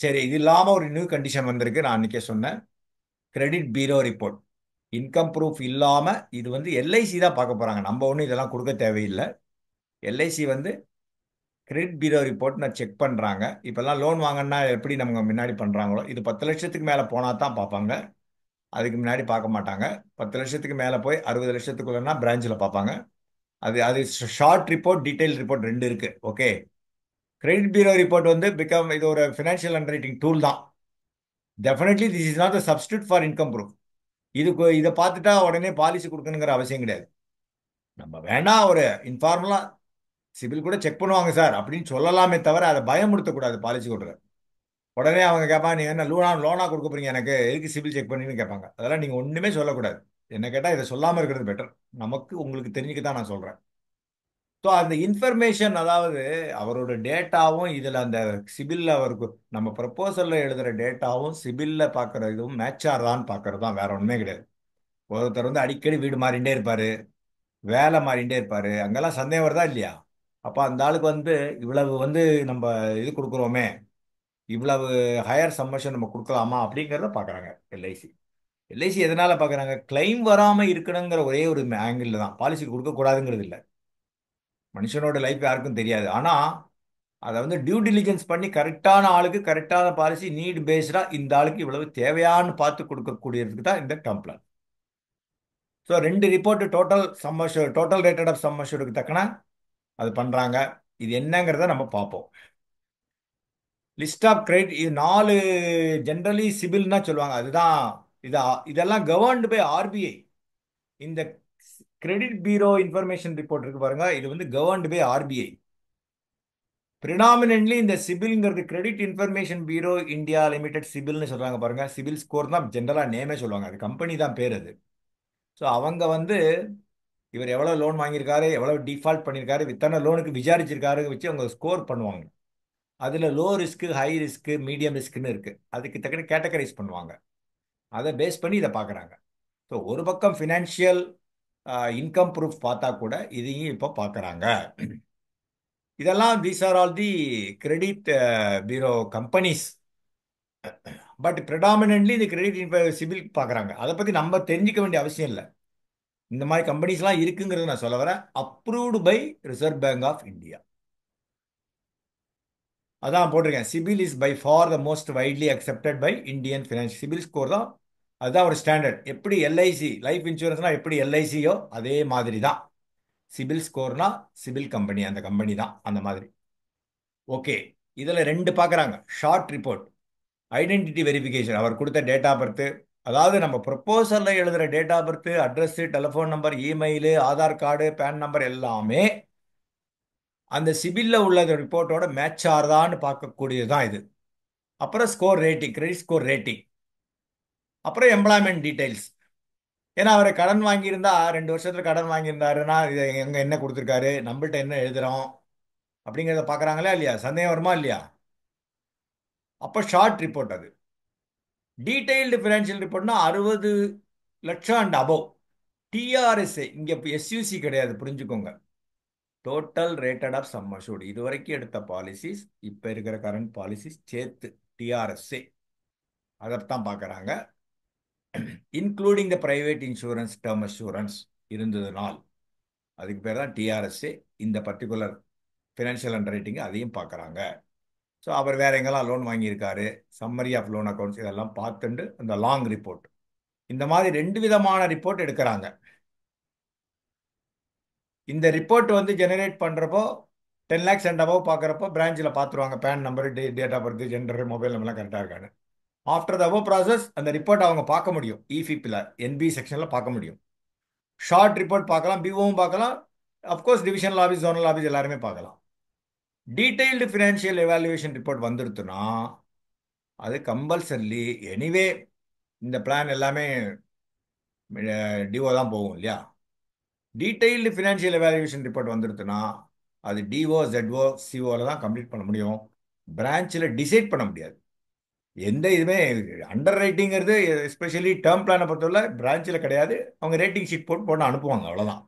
சரி, இது இல்லாமல் ஒரு நியூ கண்டிஷன் வந்திருக்கு. நான் அன்றைக்கே சொன்னேன். கிரெடிட் பீரோ ரிப்போர்ட். இன்கம் ப்ரூஃப் இல்லாமல் இது வந்து எல்ஐசி தான் பார்க்க போகிறாங்க. நம்ம ஒன்றும் இதெல்லாம் கொடுக்க தேவையில்லை. எல்ஐசி வந்து கிரெடிட் பீரோ ரிப்போர்ட் நான் செக் பண்ணுறாங்க. இப்போல்லாம் லோன் வாங்கினா எப்படி நம்ம முன்னாடி பண்ணுறாங்களோ இது 10 லட்சத்துக்கு மேலே போனால் தான் பார்ப்பாங்க. அதுக்கு முன்னாடி பார்க்க மாட்டாங்க. 10 லட்சத்துக்கு மேலே போய் 60 லட்சத்துக்குள்ளனா பிரான்ச்சில் பார்ப்பாங்க. அது அது ஷார்ட் ரிப்போர்ட், டீட்டெயில் ரிப்போர்ட் 2 இருக்குது. ஓகே. கிரெடிட் பீரோ ரிப்போர்ட் வந்து இது ஒரு ஃபினான்ஷியல் அண்டர் ரைட்டிங் டூல் தான். Definitely this is not a substitute for income proof. இதை பார்த்துட்டா உடனே பாலிசி கொடுக்கணுங்கிற அவசியம் கிடையாது. நம்ம வேணா ஒரு இன்ஃபார்மலா சிபில் கூட செக் பண்ணுவாங்க சார் அப்படின்னு சொல்லலாமே தவிர அதை பயமுறுத்தக்கூடாது பாலிசி கொடுக்குற. உடனே அவங்க கேட்பாங்க, நீங்க என்ன லோனா கொடுக்க போறீங்க, எனக்கு எதுக்கு சிபில் செக் பண்ணீங்கன்னு கேட்பாங்க. அதெல்லாம் நீங்க ஒண்ணுமே சொல்லக்கூடாது. என்ன கேட்டா இதை சொல்லாம இருக்கிறது பெட்டர். நமக்கு உங்களுக்கு தெரிஞ்சுக்க தான் நான் சொல்றேன். ஸோ அந்த இன்ஃபர்மேஷன், அதாவது அவரோட டேட்டாவும் இதுல அந்த சிபில்ல அவருக்கு நம்ம ப்ரப்போசல்ல எழுதுற டேட்டாவும் சிபில்ல பாக்குற இதுவும் மேட்ச் ஆறான்னு பாக்குறது தான், வேற ஒண்ணுமே கிடையாது. ஒருத்தர் வந்து அடிக்கடி வீடு மாறிண்டே இருப்பாரு, வேலை மாறிண்டே இருப்பாரு, அங்கெல்லாம் சந்தேகம் வருதா இல்லையா? அப்ப அந்த ஆளுக்கு வந்து இவ்வளவு வந்து நம்ம இது கொடுக்குறோமே, இவ்வளவு ஹையர் சம்மஷன் நம்ம கொடுக்கலாமா அப்படிங்கிறத பாக்குறாங்க எல்ஐசி. எல்ஐசி எதனால பாக்குறாங்க? கிளைம் வராம இருக்கணுங்கிற ஒரே ஒரு ஆங்கிள் தான். பாலிசி கொடுக்க கூடாதுங்கிறது இல்லை. மனுஷனோட லைஃப் யாருக்கும் தெரியாது. ஆனா அதை வந்து டியூ டிலிஜென்ஸ் பண்ணி கரெக்டான ஆளுக்கு கரெக்டான பாலிசி நீட் பேஸ்டா இந்த ஆளுக்கு இவ்வளவு தேவையான்னு பார்த்து கொடுக்கக்கூடியதுக்கு தான் இந்த term plan. So 2 report total rated of sum அஷ்யூர்டுக்கு தக்கன அது பண்றாங்க. இது என்னங்கிறத நம்ம பார்ப்போம். லிஸ்ட் ஆஃப் கிரெடிட், இது 4 ஜென்ரலி சிபில்னா சொல்லுவாங்க. அதுதான் இதெல்லாம் கவர்ன்டு பை ஆர்பிஐ. இந்த கிரெடிட் பீரோ இன்ஃபர்மேஷன் ரிப்போர்ட் இருக்கு பாருங்க, இது வந்து கவர்ன்டு பை ஆர்பிஐ. ப்ரிடாமினன்ட்லி இந்த சிபில்ங்கிறது credit information bureau India limited சிபில்னு சொல்றாங்க பாருங்க. சிபில் ஸ்கோர் தான் ஜென்ரலா நேமே சொல்லுவாங்க, அது கம்பெனி தான் பேர் அது. ஸோ அவங்க வந்து இவர் எவ்வளவு லோன் வாங்கியிருக்காரு, எவ்வளவு டிஃபால்ட் பண்ணியிருக்காரு, இத்தனை லோனுக்கு விசாரிச்சிருக்காரு வச்சு அவங்க ஸ்கோர் பண்ணுவாங்க. அதுல low risk, high risk, medium ரிஸ்க்னு இருக்கு. அதுக்கு தக்கன கேட்டகரைஸ் பண்ணுவாங்க. அதை பேஸ் பண்ணி இதை பார்க்குறாங்க. ஸோ ஒரு பக்கம் ஃபினான்ஷியல் இன்கம் ப்ரூஃப் பார்த்தா கூட இதையும் இப்போ பார்க்குறாங்க. இதெல்லாம் these are all the credit bureau companies. But predominantly இந்த கிரெடிட் சிபில் பார்க்குறாங்க. அதை பற்றி நம்ம தெரிஞ்சுக்க வேண்டிய அவசியம் இல்லை. இந்த மாதிரி கம்பெனிஸ்லாம் இருக்குங்கிறது நான் சொல்ல வரேன். Approved by Reserve Bank of India. அதான் போட்டிருக்கேன், CIBIL is by far the most widely accepted by Indian finance. CIBIL score தான், அதுதான் ஒரு ஸ்டாண்டர்ட். எப்படி எல்ஐசி லைஃப் இன்சூரன்ஸ்னா எப்படி எல்ஐசியோ அதே மாதிரி தான் சிபில் ஸ்கோர்னா சிபில் கம்பெனி, அந்த கம்பெனி தான் அந்த மாதிரி. ஓகே, இதுல 2 பார்க்குறாங்க. ஷார்ட் ரிப்போர்ட், ஐடென்டிட்டி வெரிஃபிகேஷன், அவர் கொடுத்த டேட் ஆஃப் பர்த், அதாவது நம்ம ப்ரொப்போசல்ல எழுதுற date of birth, address, telephone number, email, Aadhaar card, PAN number எல்லாமே அந்த சிபில்ல உள்ள ரிப்போர்ட்டோட மேட்ச் ஆறுதான்னு பார்க்கக்கூடியது தான் இது. அப்புறம் score rating, credit score rating, அப்புறம் எம்ப்ளாய்மெண்ட் டீடைல்ஸ். ஏன்னா அவர் கடன் வாங்கியிருந்தா 2 வருஷத்துல கடன் வாங்கியிருந்தாருன்னா இது எங்க என்ன கொடுத்துருக்காரு, நம்மள்ட்ட என்ன எழுதுறோம் அப்படிங்கிறத பார்க்குறாங்களா இல்லையா? சந்தேகம் வருமா இல்லையா? அப்போ ஷார்ட் ரிப்போர்ட். அது டீடைல்டு ஃபினான்ஷியல் ரிப்போர்ட்னா 60 லட்சம் அண்ட் அபவ். டிஆர்எஸ்ஏ இங்கே எஸ்யூசி கிடையாது, புரிஞ்சுக்கோங்க. Total rated of sum assured, இது வரைக்கும் எடுத்த பாலிசிஸ், இப்போ இருக்கிற கரண்ட் பாலிசிஸ் சேர்த்து டிஆர்எஸ்ஏ அதைத்தான் பார்க்குறாங்க. Including the private insurance, term assurance இருந்ததுனால் அதுக்கு பேர் தான் டிஆர்எஸ்ஏ. இந்த பர்டிகுலர் ஃபினான்ஷியல் அண்டர் ரைட்டிங் அதையும் பார்க்குறாங்க. ஸோ அவர் வேற எங்கெல்லாம் லோன் வாங்கியிருக்காரு, சம்மரி ஆஃப் லோன் அக்கௌண்ட்ஸ், இதெல்லாம் பார்த்துட்டு அந்த லாங் ரிப்போர்ட், இந்த மாதிரி 2 விதமான ரிப்போர்ட் எடுக்கிறாங்க. இந்த ரிப்போர்ட் வந்து ஜெனரேட் பண்ணுறப்போ 10 lakhs அண்ட் அபவ் பார்க்குறப்போ பிரான்ச்சில் பார்த்துருவாங்க, PAN number, date of birth, gender, mobile நம்பர்லாம் கரெக்டாக இருக்கான்னு. ஆஃப்டர் த அபவ் ப்ராசஸ் அந்த ரிப்போர்ட் அவங்க பார்க்க முடியும், இஃபிபியில் என்பி செக்ஷனில் பார்க்க முடியும். ஷார்ட் ரிப்போர்ட் பார்க்கலாம், பிஓவும் பார்க்கலாம், of course divisional office, zonal office எல்லாருமே பார்க்கலாம். டீடைல்டு ஃபினான்ஷியல் எவாலுவேஷன் ரிப்போர்ட் வந்துடுத்துன்னா அது கம்பல்சரிலி எனிவே இந்த பிளான் எல்லாமே டிஓ தான் போகும் இல்லையா? டீடைல்டு ஃபினான்ஷியல் எவாலுவேஷன் ரிப்போர்ட் வந்துடுதுன்னா அது டிஓ, ZO, சிஓவில் தான் கம்ப்ளீட் பண்ண முடியும். பிரான்ச்சில் டிசைட் பண்ண முடியாது. எந்த இதுவுமே அண்டர் ரைட்டிங்கிறது எஸ்பெஷலி டேர்ம் பிளானை பொறுத்தவரை பிரான்ச்சில் கிடையாது. அவங்க ரேட்டிங் ஷீட் போட்டு அனுப்புவாங்க, அவ்வளோதான்.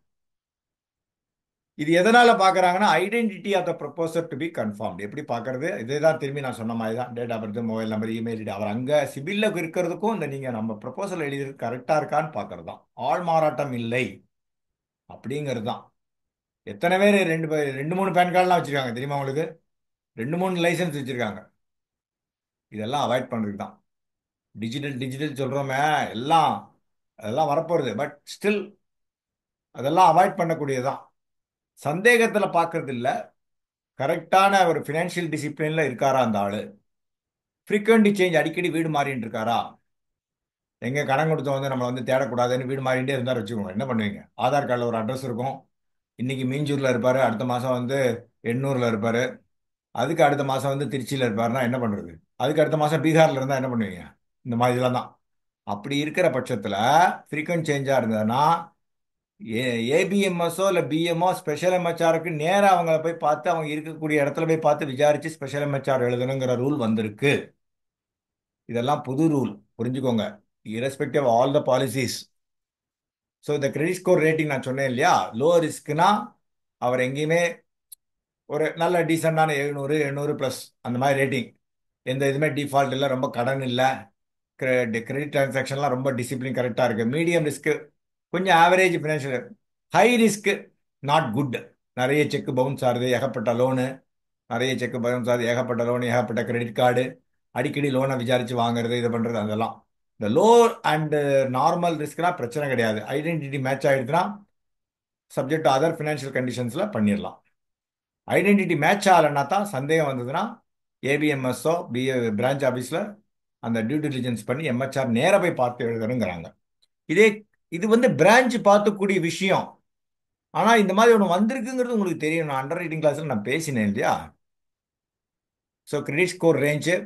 இது எதனால பார்க்குறாங்கன்னா identity of the proposer to be confirmed. எப்படி பார்க்கறது? இதே தான் திரும்பி நான் சொன்ன மாதிரி தான், date of birth, mobile number, email ID, அவர் அங்கே சிபில்ல இருக்கிறதுக்கும் இந்த நீங்கள் நம்ம ப்ரொபோசல் எழுதிறது கரெக்டாக இருக்கான்னு பார்க்கறது தான். ஆள் மாறாட்டம் இல்லை அப்படிங்கிறது தான். எத்தனை பேர் 2-3 பேன் கார்டெலாம் வச்சுருக்காங்க தெரியுமா உங்களுக்கு? 2-3 லைசன்ஸ் வச்சுருக்காங்க. இதெல்லாம் அவாய்ட் பண்ணுறதுக்கு தான். டிஜிட்டல் சொல்கிறோமே எல்லாம், அதெல்லாம் வரப்போகிறது. பட் ஸ்டில் அதெல்லாம் அவாய்ட் பண்ணக்கூடியதான். சந்தேகத்தில் பார்க்கறது இல்லை, கரெக்டான ஒரு ஃபினான்ஷியல் டிசிப்ளின்ல இருக்காரா அந்த ஆளு, ஃப்ரீக்வெண்ட் சேஞ்ச், அடிக்கடி வீடு மாறிட்டு இருக்காரா, எங்க கடன் கொடுத்த வந்து நம்மளை வந்து தேடக்கூடாதுன்னு வீடு மாறிட்டே இருந்தார் வச்சுக்கோங்க, என்ன பண்ணுவீங்க? ஆதார் கார்டில் ஒரு அட்ரஸ் இருக்கும், இன்னைக்கு மீஞ்சூர்ல இருப்பாரு, அடுத்த மாசம் வந்து எண்ணூர்ல இருப்பாரு, அதுக்கு அடுத்த மாசம் வந்து திருச்சியில இருப்பாருன்னா என்ன பண்றது? அதுக்கு அடுத்த மாசம் பீகார்ல இருந்தா என்ன பண்ணுவீங்க? இந்த மாதிரி இதெல்லாம் தான். அப்படி இருக்கிற பட்சத்துல ஃப்ரீக்வெண்ட் சேஞ்சா இருந்ததுன்னா ஏபிஎம்எஸ்ஓ இல்லை பிஎம்ஓ ஸ்பெஷல் எம்ஹெச்ஆருக்கு நேரா அவங்கள போய் பார்த்து அவங்க இருக்கக்கூடிய இடத்துல போய் பார்த்து விசாரிச்சு ஸ்பெஷல் எம்ஹெச்ஆர் எழுதணுங்கிற ரூல் வந்திருக்கு. இதெல்லாம் புது ரூல், புரிஞ்சுக்கோங்க. Irrespective all the policies. So இந்த கிரெடிட் ஸ்கோர் ரேட்டிங் நான் சொன்னேன் இல்லையா, லோ ரிஸ்க்னா அவர் எங்கேயுமே ஒரு நல்ல டீசெண்டான 700 800 ப்ளஸ் அந்த மாதிரி ரேட்டிங், எந்த இதுவுமே டிஃபால்ட் இல்லை, ரொம்ப கடன் இல்லை, கிரெடிட் டிரான்சாக்ஷன்லாம் ரொம்ப டிசிப்ளின் கரெக்டாக இருக்கு, மீடியம் ரிஸ்க், கொஞ்சம் average financial, high risk not good, நிறைய செக் பவுன்ஸ் ஆகுது, ஏகப்பட்ட லோனு, நிறைய செக் பவுன்ஸ் ஆகுது, ஏகப்பட்ட லோனு, ஏகப்பட்ட கிரெடிட் கார்டு, அடிக்கடி லோனை விசாரிச்சு வாங்குறது, இது பண்றது, அதெல்லாம் இந்த லோ அண்ட் நார்மல் ரிஸ்க்னா பிரச்சனை கிடையாது. ஐடென்டிட்டி மேட்ச் ஆயிடுச்சுன்னா சப்ஜெக்ட் டு அதர் ஃபினான்ஷியல் கண்டிஷன்ஸ்ல பண்ணிடலாம். ஐடென்டிட்டி மேட்ச் ஆகலைன்னா தான் சந்தேகம் வந்ததுன்னா ஏபிஎம்எஸ்ஓ பிரான்ச் ஆஃபீஸில் அந்த டியூ டிலிஜென்ஸ் பண்ணி எம்ஹெச்ஆர் நேர போய் பார்த்து எழுதணுங்கிறாங்க. இதே இது வந்து பிரான்ச் பார்த்துக்கூடிய விஷயம். ஆனால் இந்த மாதிரி ஒன்று வந்திருக்குங்கிறது உங்களுக்கு தெரியும். நான் அண்டர் ரைட்டிங் கிளாஸில் நான் பேசினேன் இல்லையா. So credit score range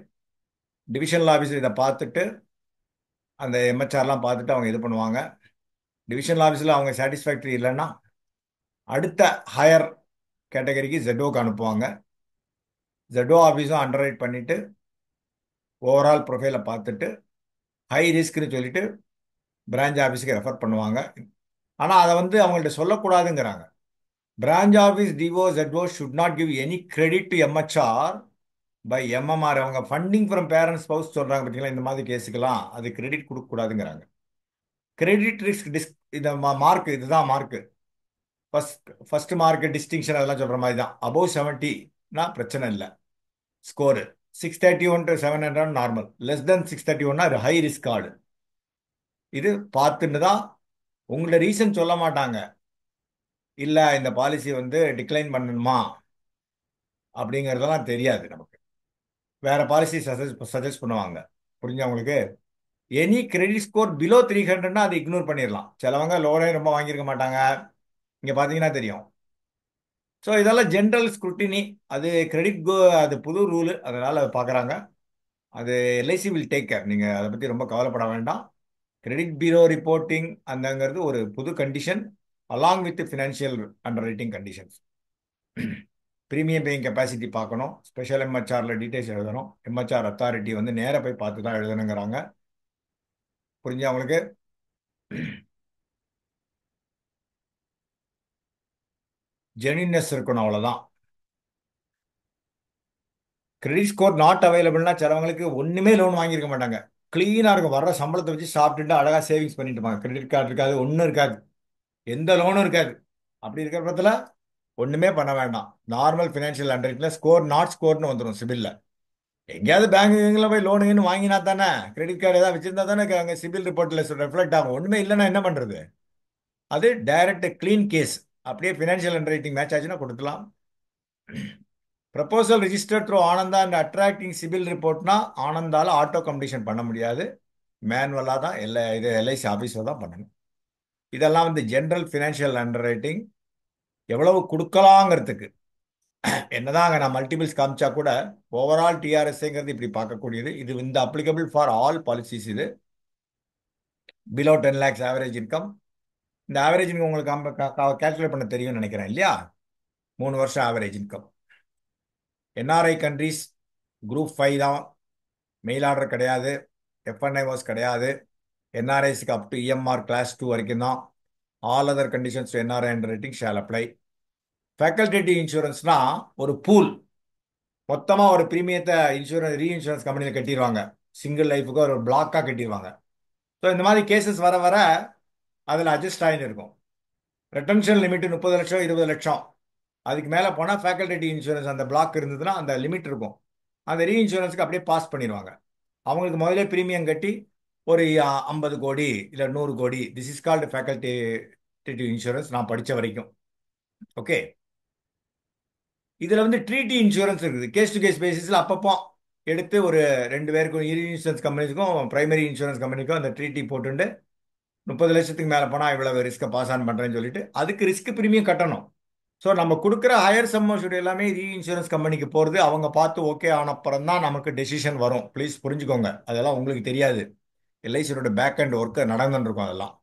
divisional ஆஃபீஸில் இதை பார்த்துட்டு அந்த எம்ஹெச்ஆர்லாம் பார்த்துட்டு அவங்க இது பண்ணுவாங்க. டிவிஷனல் ஆஃபீஸில் அவங்க சாட்டிஸ்ஃபேக்டரி இல்லைன்னா அடுத்த ஹையர் கேட்டகரிக்கு ஜெட்டோக்கு அனுப்புவாங்க. ஜெட்டோ ஆஃபீஸும் அண்டர் ரைட் பண்ணிவிட்டு ஓவரால் ப்ரொஃபைலை பார்த்துட்டு ஹை ரிஸ்க்னு சொல்லிட்டு பிரான்ச் ஆஃபீஸுக்கு ரெஃபர் பண்ணுவாங்க. ஆனால் அதை வந்து அவங்கள்ட்ட சொல்லக்கூடாதுங்கிறாங்க. Branch office DO ZO should not give any credit to MHR by MMR. அவங்க ஃபண்டிங் ஃப்ரம் பேரண்ட்ஸ் ஸ்பவுஸ் சொல்கிறாங்க பார்த்தீங்களா, இந்த மாதிரி கேஸுக்கெல்லாம் அது கிரெடிட் கொடுக்கக்கூடாதுங்கிறாங்க. கிரெடிட் ரிஸ்க் இந்த மார்க், இதுதான் மார்க்கு. ஃபர்ஸ்ட் மார்க் டிஸ்டிங்ஷன் அதெல்லாம் சொல்கிற மாதிரி தான். அபோவ் 70னா பிரச்சனை இல்லை. Score 631 to 700 normal, less than 631 அது ஹை ரிஸ்க் கார்டு. இது பார்த்துட்டு தான் உங்களோட ரீசன் சொல்ல மாட்டாங்க. இல்லை இந்த பாலிசி வந்து டிக்ளைன் பண்ணணுமா அப்படிங்கிறதெல்லாம் தெரியாது நமக்கு. வேற பாலிசி சஜஸ்ட் பண்ணுவாங்க. புரிஞ்சா உங்களுக்கு? எனி கிரெடிட் ஸ்கோர் பிலோ 300னா அதை இக்னோர் பண்ணிடலாம். சிலவங்க லோனே ரொம்ப வாங்கியிருக்க மாட்டாங்க, இங்கே பார்த்தீங்கன்னா தெரியும். ஸோ இதெல்லாம் ஜென்ரல் ஸ்க்ரூட்டினி. அது அது புது ரூலு, அதனால் பார்க்குறாங்க. அது எல்ஐசி வில் டேக் கேர். நீங்கள் அதை பற்றி ரொம்ப கவலைப்பட வேண்டாம். கிரெடிட் பியூரோ ரிப்போர்ட்டிங் அந்தங்கிறது ஒரு புது condition along with financial underwriting conditions. Premium paying capacity பார்க்கணும், ஸ்பெஷல் எம்ஹெச்ஆரில் டீட்டெயில்ஸ் எழுதணும், எம்ஹெச்ஆர் அத்தாரிட்டி வந்து நேராக போய் பார்த்து தான் எழுதணுங்கிறாங்க. புரிஞ்சு அவங்களுக்கு? ஜெனினஸ் இருக்கணும், அவ்வளோதான். கிரெடிட் ஸ்கோர் நாட் அவைலபிள்னா சிலவங்களுக்கு ஒன்றுமே லோன் வாங்கியிருக்க மாட்டாங்க, க்ளீனாக இருக்கும், வர்ற சம்பளத்தை வச்சு சாப்பிட்டுட்டு அழகாக சேவிங்ஸ் பண்ணிட்டு இருப்பாங்க. கிரெடிட் கார்டு இருக்காது, ஒன்றும் இருக்காது, எந்த லோனும் இருக்காது. அப்படி இருக்கிற பட்சத்தில் ஒன்றுமே பண்ண வேண்டாம். நார்மல் ஃபினான்ஷியல் அண்டர்ரைட்டில் ஸ்கோர் நாட் ஸ்கோர்னு வந்துடும் சிபிலில். எங்கேயாவது பேங்க்குங்களில் போய் லோனுன்னு வாங்கினா தானே, கிரெடிட் கார்டு ஏதாவது வச்சிருந்தா தானே அங்கே சிபில் ரிப்போர்ட்டில் ரெஃப்ளெக்ட் ஆகும். ஒன்றுமே இல்லைன்னா என்ன பண்ணுறது? அது டைரக்ட் க்ளீன் கேஸ். அப்படியே ஃபினான்ஷியல் அண்டர்ரைட்டிங் மேட்ச் ஆச்சுன்னா கொடுக்கலாம். Proposal register through Ananda and attracting CIBIL ரிப்போர்ட்னா ஆனந்தால ஆட்டோ கம்ப்ளீஷன் பண்ண முடியாது, மேனுவலாக தான் இது எல்ஐசி ஆஃபீஸில் தான் பண்ணணும். இதெல்லாம் வந்து ஜென்ரல் ஃபினான்ஷியல் அண்டர் ரைட்டிங் எவ்வளவு கொடுக்கலாங்கிறதுக்கு. என்னதான் அங்கே நான் மல்டிபிள்ஸ் காமிச்சா கூட ஓவரால் டிஆர்எஸ்ங்கிறது இப்படி பார்க்கக்கூடியது. இது இந்த அப்ளிகபிள் ஃபார் ஆல் பாலிசிஸ். இது பிலோ 10 lakhs ஆவரேஜ் இன்கம். இந்த ஆவரேஜ் இன்கம் உங்களுக்கு கேல்குலேட் பண்ண தெரியும்னு நினைக்கிறேன் இல்லையா. 3 வருஷம் average income. NRI countries group 5 தான், மெயில் ஆர்டர் கிடையாது, எஃப்என்ஐஓஸ் கிடையாது. என்ஆர்ஐஸ்க்கு அப் டு இஎம்ஆர் கிளாஸ் 2 வரைக்கும் தான். All other conditions NRI underwriting shall apply. Facultative இன்சூரன்ஸ்னா ஒரு பூல், மொத்தமாக ஒரு ப்ரீமியத்தை ரீஇன்சூரன்ஸ் கம்பெனியில் கட்டிடுவாங்க, சிங்கிள் லைஃபுக்கு ஒரு பிளாக்காக கட்டிடுவாங்க. ஸோ இந்த மாதிரி கேசஸ் வர வர அதில் அட்ஜஸ்ட் ஆகின்னு இருக்கும். ரெட்டன்ஷன் லிமிட் 30 லட்சம் 20 லட்சம், அதுக்கு மேலே போனால் ஃபேக்கல்டேட்டிவ் இன்சூரன்ஸ் அந்த பிளாக் இருந்ததுன்னா அந்த லிமிட் இருக்கும், அந்த ரீஇன்சூரன்ஸுக்கு அப்படியே பாஸ் பண்ணிடுவாங்க. அவங்களுக்கு முதலே ப்ரீமியம் கட்டி ஒரு 50 கோடி இல்லை 100 கோடி, this is called facultative insurance நான் படித்த வரைக்கும். ஓகே. இதில் வந்து ட்ரீட்டி இன்சூரன்ஸ் இருக்குது. கேஸ் டு கேஸ் பேசிஸில் அப்பப்போ எடுத்து ஒரு 2 பேருக்கும், இன்சூரன்ஸ் கம்பெனிக்கும் பிரைமரி இன்சூரன்ஸ் கம்பெனிக்கும் அந்த ட்ரீட்டி போட்டுண்டு 30 லட்சத்துக்கு மேலே போனால் இவ்வளவு ரிஸ்க்கை பாஸ் ஆன் பண்ணுறேன்னு சொல்லிட்டு அதுக்கு ரிஸ்க் ப்ரீமியம் கட்டணும். ஸோ நம்ம கொடுக்குற ஹையர் சம்மர்ஷூட் எல்லாமே ரீஇன்சூரன்ஸ் கம்பெனிக்கு போகிறது. அவங்க பார்த்து ஓகே ஆனப்புறம் தான் நமக்கு டெசிஷன் வரும். ப்ளீஸ் புரிஞ்சுக்கோங்க, அதெல்லாம் உங்களுக்கு தெரியாது. எல்ஐசியோட பேக் அண்ட் ஒர்க்கு நடந்துட்டு இருக்கும் அதெல்லாம்.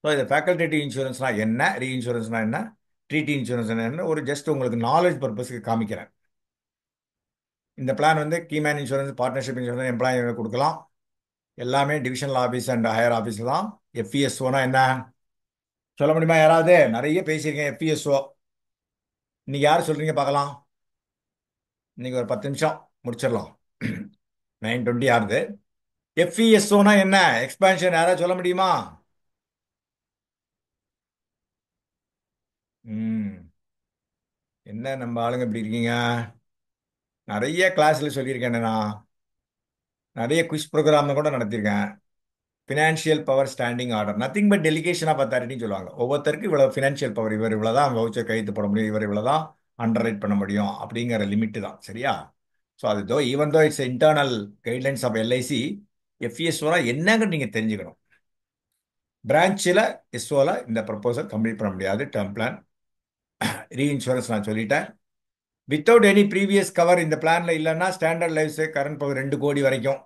ஸோ இது ஃபேக்கல்டேட்டிவ் இன்சூரன்ஸ்னா என்ன, ரீஇன்சூரன்ஸ்னா என்ன, ட்ரீட்டி இன்சூரன்ஸ் என்ன, ஒரு ஜஸ்ட் உங்களுக்கு நாலேஜ் பர்பஸ்க்கு காமிக்கிறேன். இந்த பிளான் வந்து keyman insurance, partnership insurance, employee கொடுக்கலாம். எல்லாமே divisional office and higher office தான். எஃப்இஎஸ்ஓனா என்ன சொல்ல முடியுமா யாராவது? நிறைய பேசியிருக்கேன் எஃப்இஎஸ்ஓ. இன்னைக்கு யார் சொல்றீங்க பார்க்கலாம்? இன்னைக்கு ஒரு 10 நிமிஷம் முடிச்சிடலாம். 9:20 ஆகுது. எஃப்இஎஸ்ஓனா என்ன, எக்ஸ்பான்ஷன், யாராவது சொல்ல முடியுமா? ம் என்ன நம்ம ஆளுங்க இப்படி இருக்கீங்க? நிறைய கிளாஸ்ல சொல்லியிருக்கேன் நான். நிறைய குவிஸ் ப்ரோக்ராம் கூட நடத்தியிருக்கேன். Financial power standing order nothing but delegation of அத்தாரிட்டின்னு சொல்லுவாங்க. ஒவ்வொருத்தருக்கு இவ்வளோ ஃபினான்ஷியல் பவர், இவர் இவ்வளோதான் வவுச்சர் கையெழுத்து போட முடியும், இவர் இவ்வளோதான் அண்டர் ரைட் பண்ண முடியும் அப்படிங்கிற லிமிட்டு தான். சரியா? ஸோ அது even though it's internal guidelines of LIC, எஃப்இஎஸ்ஓனா என்னங்க நீங்கள் தெரிஞ்சுக்கணும். பிரான்ச்சில் எஸ்ஓவில் இந்த ப்ரப்போசல் கம்ப்ளீட் பண்ண முடியாது. டேர்ம் பிளான் ரீஇன்சூரன்ஸ் நான் சொல்லிட்டேன். வித்தவுட் எனி ப்ரீவியஸ் கவர் இந்த பிளானில் இல்லைன்னா ஸ்டாண்டர்ட் லைஃப் கரண்ட் பவர் 2 கோடி வரைக்கும்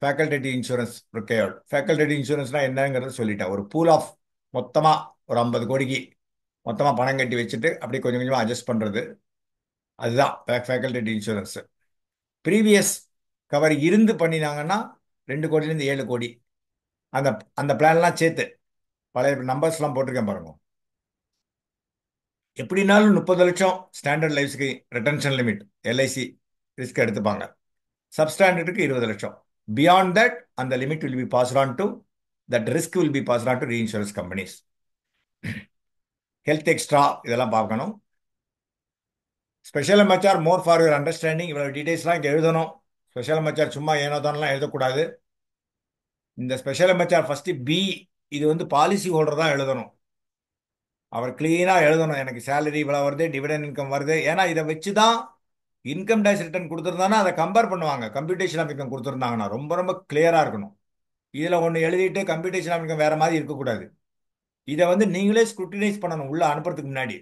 ஃபேக்கல்டேட்டிவ் இன்சூரன்ஸ் ரிக்கையர்ட். ஃபேக்கல்டேட்டிவ் இன்சூரன்ஸ்னா என்னங்கிறத சொல்லிட்டேன். ஒரு பூல் ஆஃப் மொத்தமாக ஒரு 50 கோடிக்கு மொத்தமாக பணம் கட்டி வச்சுட்டு அப்படி கொஞ்சம் கொஞ்சமாக அட்ஜஸ்ட் பண்ணுறது, அதுதான் ஃபேக்கல்டேட்டிவ் இன்சூரன்ஸ். ப்ரீவியஸ் கவர் இருந்து பண்ணினாங்கன்னா 2 கோடியிலேருந்து 7 கோடி. அந்த அந்த பிளான்லாம் சேர்த்து பழைய நம்பர்ஸ்லாம் போட்டிருக்கேன் பாருங்க. எப்படினாலும் 30 லட்சம் ஸ்டாண்டர்ட் லைஃப்ஸ்க்கு ரிட்டன்ஷன் லிமிட் எல்ஐசி ரிஸ்க் எடுத்துப்பாங்க. சப்ஸ்டாண்டர்டுக்கு 20 லட்சம். பியாண்ட் தட் அந்த limit will be passed on to that risk will be passed on to reinsurance companies. Health extra இதெல்லாம் பார்க்கணும். Special MHR more for your understanding. இவ்வளோ டீடைல்ஸ்லாம் இங்கே எழுதணும். ஸ்பெஷல் எம்ஹெச்ஆர் சும்மா ஏனோ தானெலாம் எழுதக்கூடாது. இந்த ஸ்பெஷல் எம்ஹெச்ஆர் ஃபஸ்ட்டு பி, இது வந்து பாலிசி ஹோல்டர் தான் எழுதணும். அவர் கிளீனாக எழுதணும், எனக்கு சேலரி இவ்வளோ வருது, டிவிடெண்ட் இன்கம் வருது. ஏன்னா இதை வச்சு தான் இன்கம் டேக்ஸ் ரிட்டர்ன் கொடுத்துருந்தாங்கன்னா அதை கம்பேர் பண்ணுவாங்க. கம்ப்யூட்டேஷன் ஆஃப் இன்கம் கொடுத்துருந்தாங்கன்னா ரொம்ப ரொம்ப கிளியராக இருக்கணும். இதில் ஒன்று எழுதிட்டு கம்ப்யூட்டேஷன் ஆஃப் இன்கம் வேறு மாதிரி இருக்கக்கூடாது. இதை வந்து நீங்களே ஸ்க்ரூட்டினைஸ் பண்ணணும் உள்ளே அனுப்புறதுக்கு முன்னாடி.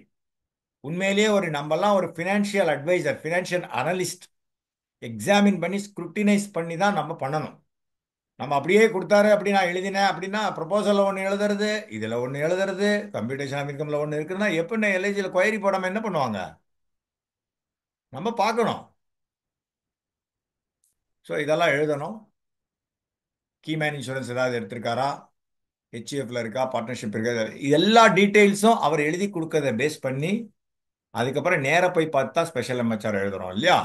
உண்மையிலேயே ஒரு நம்மலாம் ஒரு financial advisor, financial analyst, examine பண்ணி ஸ்க்ரூட்டினைஸ் பண்ணி தான் நம்ம பண்ணணும். நம்ம அப்படியே கொடுத்தாரு அப்படி நான் எழுதினேன் அப்படின்னா ப்ரொபோசலில் ஒன்று எழுதுறது, இதில் ஒன்று எழுதுறது, கம்ப்யூட்டேஷன் ஆஃப் இன்கமில் ஒன்று இருக்குன்னா எப்போ எல்ஐசியில் கொயரி போடாமல் என்ன பண்ணுவாங்க? நம்ம பார்க்கணும். ஸோ இதெல்லாம் எழுதணும். கீமேன் இன்சூரன்ஸ் ஏதாவது எடுத்திருக்காரா, ஹெச்இஎஃப்ல இருக்கா, பார்ட்னர்ஷிப் இருக்கா, எல்லா டீட்டெயில்ஸும் அவர் எழுதி கொடுக்கறத பேஸ் பண்ணி அதுக்கப்புறம் நேராக போய் பார்த்தா ஸ்பெஷல் எம்ஹெச்ஆர் எழுதுறோம் இல்லையா?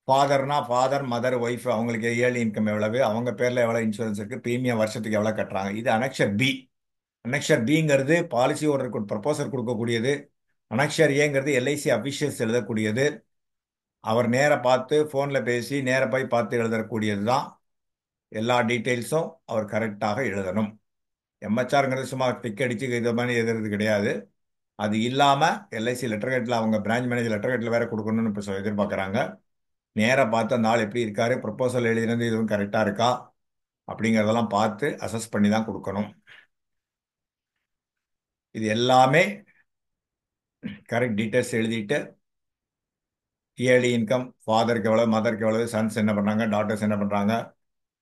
ஃபாதர்னா ஃபாதர், மதர், ஒய்ஃப், அவங்களுக்கு இயர்லி இன்கம் எவ்வளவு, அவங்க பேரில் எவ்வளோ இன்சூரன்ஸ் இருக்குது, ப்ரீமியம் வருஷத்துக்கு எவ்வளோ கட்டுறாங்க. இது அனெக்ஷர் பி. அனெக்ஷர் பிங்கிறது பாலிசி ஓடருக்கு ப்ரப்போசல் கொடுக்கக்கூடியது. அனெக்ஷர் ஏங்கிறது எல்ஐசி அஃபிஷியல்ஸ் எழுதக்கூடியது. அவர் நேராக பார்த்து ஃபோனில் பேசி நேராக போய் பார்த்து எழுதக்கூடியது தான். எல்லா டீட்டெயில்ஸும் அவர் கரெக்டாக எழுதணும். எம்ஹெச்ஆருங்கிறது சும்மா டிக் அடிச்சு இது மாதிரி எழுதுறது கிடையாது. அது இல்லாமல் எல்ஐசி லெட்டர்கேட்டில் அவங்க பிரான்ச் மேனேஜர் லெட்டர்கேட்டில் வேற கொடுக்கணும்னு இப்போ எதிர்பார்க்குறாங்க. நேராக பார்த்து அந்த ஆள் எப்படி இருக்காரு, ப்ரொப்போசல் எழுதினது இதுவும் கரெக்டாக இருக்கா அப்படிங்கிறதெல்லாம் பார்த்து அசஸ் பண்ணி தான் கொடுக்கணும். இது எல்லாமே கரெக்ட் டீட்டெயில்ஸ் எழுதிட்டு இயர்லி இன்கம், ஃபாதருக்கு எவ்வளோ, மதருக்கு எவ்வளோ, சன்ஸ் என்ன பண்ணுறாங்க, டாட்டர்ஸ் என்ன பண்ணுறாங்க,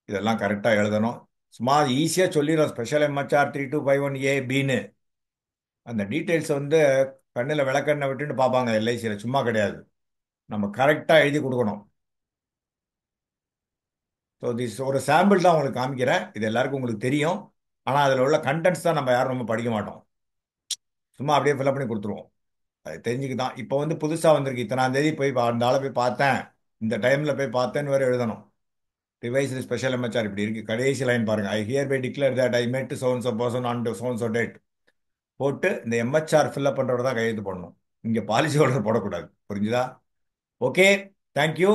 இதெல்லாம் கரெக்டாக எழுதணும். சும்மா ஈஸியாக சொல்லிடுறோம் ஸ்பெஷல் எம்ஹெச்ஆர் 3251A பின்னு. அந்த டீட்டெயில்ஸ் வந்து கண்ணில் விளக்கண்ணை விட்டுன்னு பார்ப்பாங்க எல்ஐசியில், சும்மா கிடையாது. நம்ம கரெக்டாக எழுதி கொடுக்கணும். ஸோ திஸ் ஒரு சாம்பிள் தான் உங்களுக்கு காமிக்கிறேன். இது எல்லாருக்கும் உங்களுக்கு தெரியும். ஆனால் அதில் உள்ள கண்டென்ட்ஸ் தான் நம்ம யாரும் ரொம்ப படிக்க மாட்டோம். சும்மா அப்படியே ஃபில்அப் பண்ணி கொடுத்துருவோம். அது தெரிஞ்சுக்கு தான். இப்போ வந்து புதுசாக வந்திருக்கு, இத்தனாம் தேதி போய் அந்த ஆளை போய் பார்த்தேன், இந்த டைமில் போய் பார்த்தேன்னு வேறு எழுதணும். ரிவைஸ்டு ஸ்பெஷல் எம்ஹெச்ஆர் இப்படி இருக்குது. கடைசி லைன் பாருங்கள், I hereby declare that I met so and so person on so and so date போட்டு இந்த எம்ஹெச்ஆர் ஃபில்அப் பண்ணுறவர் தான் கையெழுத்து போடணும். இங்கே பாலிசி ஹோல்டர் போடக்கூடாது. புரிஞ்சுதா? Okay, thank you.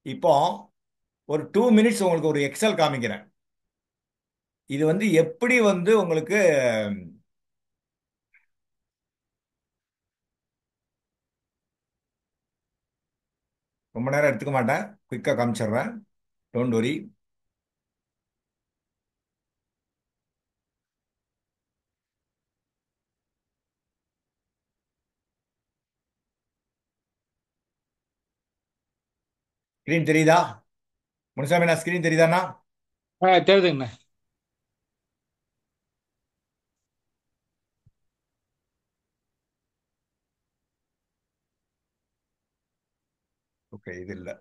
இப்போ ஒரு 2 மினிட்ஸ் உங்களுக்கு ஒரு எக்ஸல் காமிக்கிறேன். இது வந்து எப்படி வந்து உங்களுக்கு ரொம்ப நேரம் எடுத்துக்க மாட்டேன், குயிக்காக காமிச்சிடுறேன். Don't worry. ஸ்கிரீன் தெரியுதா? முனுசாமி, நான் ஸ்கிரீன் தெரியுதாண்ணா? தெரியுதுங்கண்ணே. ஓகே, இது இல்லை.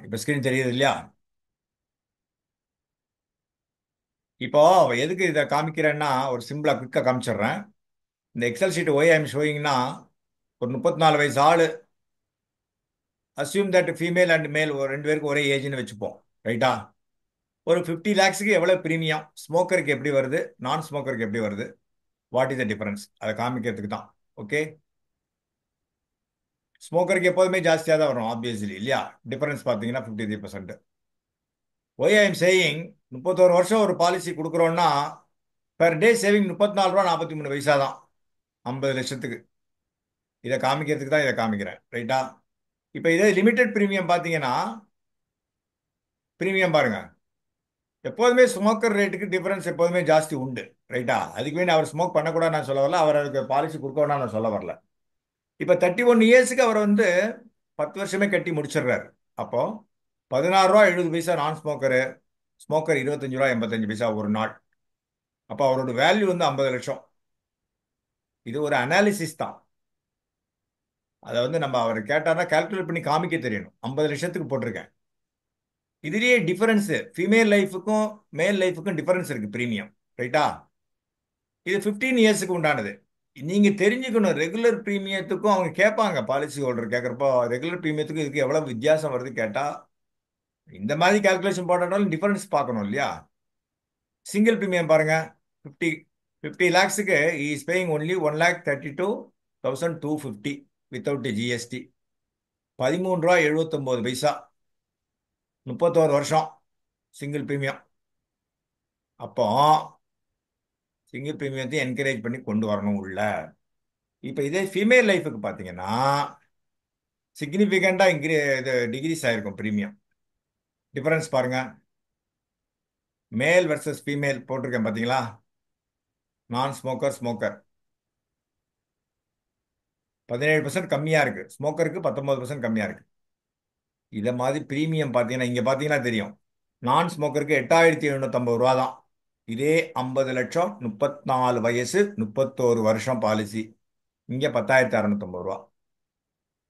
இப்போ ஸ்கிரீன் தெரியுது இல்லையா? இப்போ எதுக்கு இதை காமிக்கிறேன்னா, ஒரு சிம்பிளா குயிக்காக காமிச்சிடுறேன். இந்த எக்ஸல் ஷீட் ஒய் ஐம் ஷோயிங்னா, ஒரு 34 வயசு ஆளு, அசியூம் தட் ஃபீமேல் அண்ட் மேல் ஒரு ரெண்டு பேருக்கு ஒரே ஏஜ்னு வச்சுப்போம். ரைட்டா? ஒரு 50 லேக்ஸுக்கு எவ்வளோ பிரீமியம், ஸ்மோக்கருக்கு எப்படி வருது, நான் ஸ்மோக்கருக்கு எப்படி வருது, வாட் இஸ் த டிஃபரன்ஸ், அதை காமிக்கிறதுக்கு தான். ஓகே, ஸ்மோக்கருக்கு எப்போதுமே ஜாஸ்தியாக தான் வரும் ஆப்வியஸ்லி இல்லையா? டிஃபரன்ஸ் பார்த்தீங்கன்னா 53%. ஒய் ஐ எம் சேயிங், 31 வருஷம் ஒரு பாலிசி கொடுக்குறோன்னா பெர் டே சேவிங் 34 ரூபா 43 பைசா தான் 50 லட்சத்துக்கு. இதை காமிக்கிறதுக்கு தான் இதை காமிக்கிறேன். ரைட்டா? இப்போ இதே லிமிடெட் பிரீமியம் பார்த்தீங்கன்னா, பிரீமியம் பாருங்க, எப்போதுமே ஸ்மோக்கர் ரேட்டுக்கு டிஃபரன்ஸ் எப்போதுமே ஜாஸ்தி உண்டு. ரைட்டா? அதுக்கு வேண்டி அவர் ஸ்மோக் பண்ணக்கூடாது நான் சொல்ல வரல, அவருக்கு பாலிசி கொடுக்கணும்னா நான் சொல்ல வரல. இப்போ 31 இயர்ஸுக்கு அவர் வந்து 10 வருஷமே கட்டி முடிச்சிடுறாரு. அப்போ 16 ரூபா 70 பைசா நான் ஸ்மோக்கரு, ஸ்மோக்கர் 25 ரூபா 85 பைசா ஒரு நாள். அப்போ அவரோட வேல்யூ வந்து 50 லட்சம். இது ஒரு அனாலிசிஸ் தான். அதை வந்து நம்ம அவர் கேட்டார்னா கால்குலேட் பண்ணி காமிக்க தெரியணும். 50 லட்சத்துக்கு போட்டிருக்கேன். இதுலயே டிஃபரன்ஸ் ஃபீமேல் லைஃபுக்கும் மேல் லைஃபுக்கும் டிஃபரன்ஸ் இருக்கு பிரீமியம். ரைட்டா? இது 15 இயர்ஸுக்கு உண்டானது. நீங்க தெரிஞ்சுக்கணும், ரெகுலர் பிரீமியத்துக்கும் அவங்க கேட்பாங்க, பாலிசி ஹோல்டர் கேட்குறப்போ ரெகுலர் பிரீமியத்துக்கும் இதுக்கு எவ்வளவு வித்தியாசம் வருது கேட்டா, இந்த மாதிரி கால்குலேஷன் போட்டாலும் டிஃபரன்ஸ் பார்க்கணும் இல்லையா? சிங்கிள் பிரீமியம் பாருங்க, 50 50 லேக்ஸுக்கு is paying only 1,32,250 without GST. 13 ரூபா 79 பைசா, 31 வருஷம் சிங்கிள் பிரீமியம். அப்போ சிங்கிள் பிரீமியத்தையும் என்கரேஜ் பண்ணி கொண்டு வரணும் உள்ள. இப்போ இதே ஃபீமேல் லைஃபுக்கு பார்த்தீங்கன்னா சிக்னிஃபிகண்டா இது டிகிரீஸ் ஆயிருக்கும் பிரீமியம். டிஃபரன்ஸ் பாருங்க, மேல் வெர்சஸ் ஃபீமேல் போட்டிருக்கேன் பார்த்தீங்களா? நான் ஸ்மோக்கர், ஸ்மோக்கர் 17% கம்மியா இருக்கு, ஸ்மோக்கருக்கு 19% கம்மியா இருக்கு. இதை மாதிரி பிரீமியம் பார்த்தீங்கன்னா இங்க பார்த்தீங்கன்னா தெரியும், நான் ஸ்மோக்கருக்கு 8,750 ரூபா தான். இதே 50 லட்சம் 34 வயசு 31 வருஷம் பாலிசி, இங்க 10,650 ரூபா.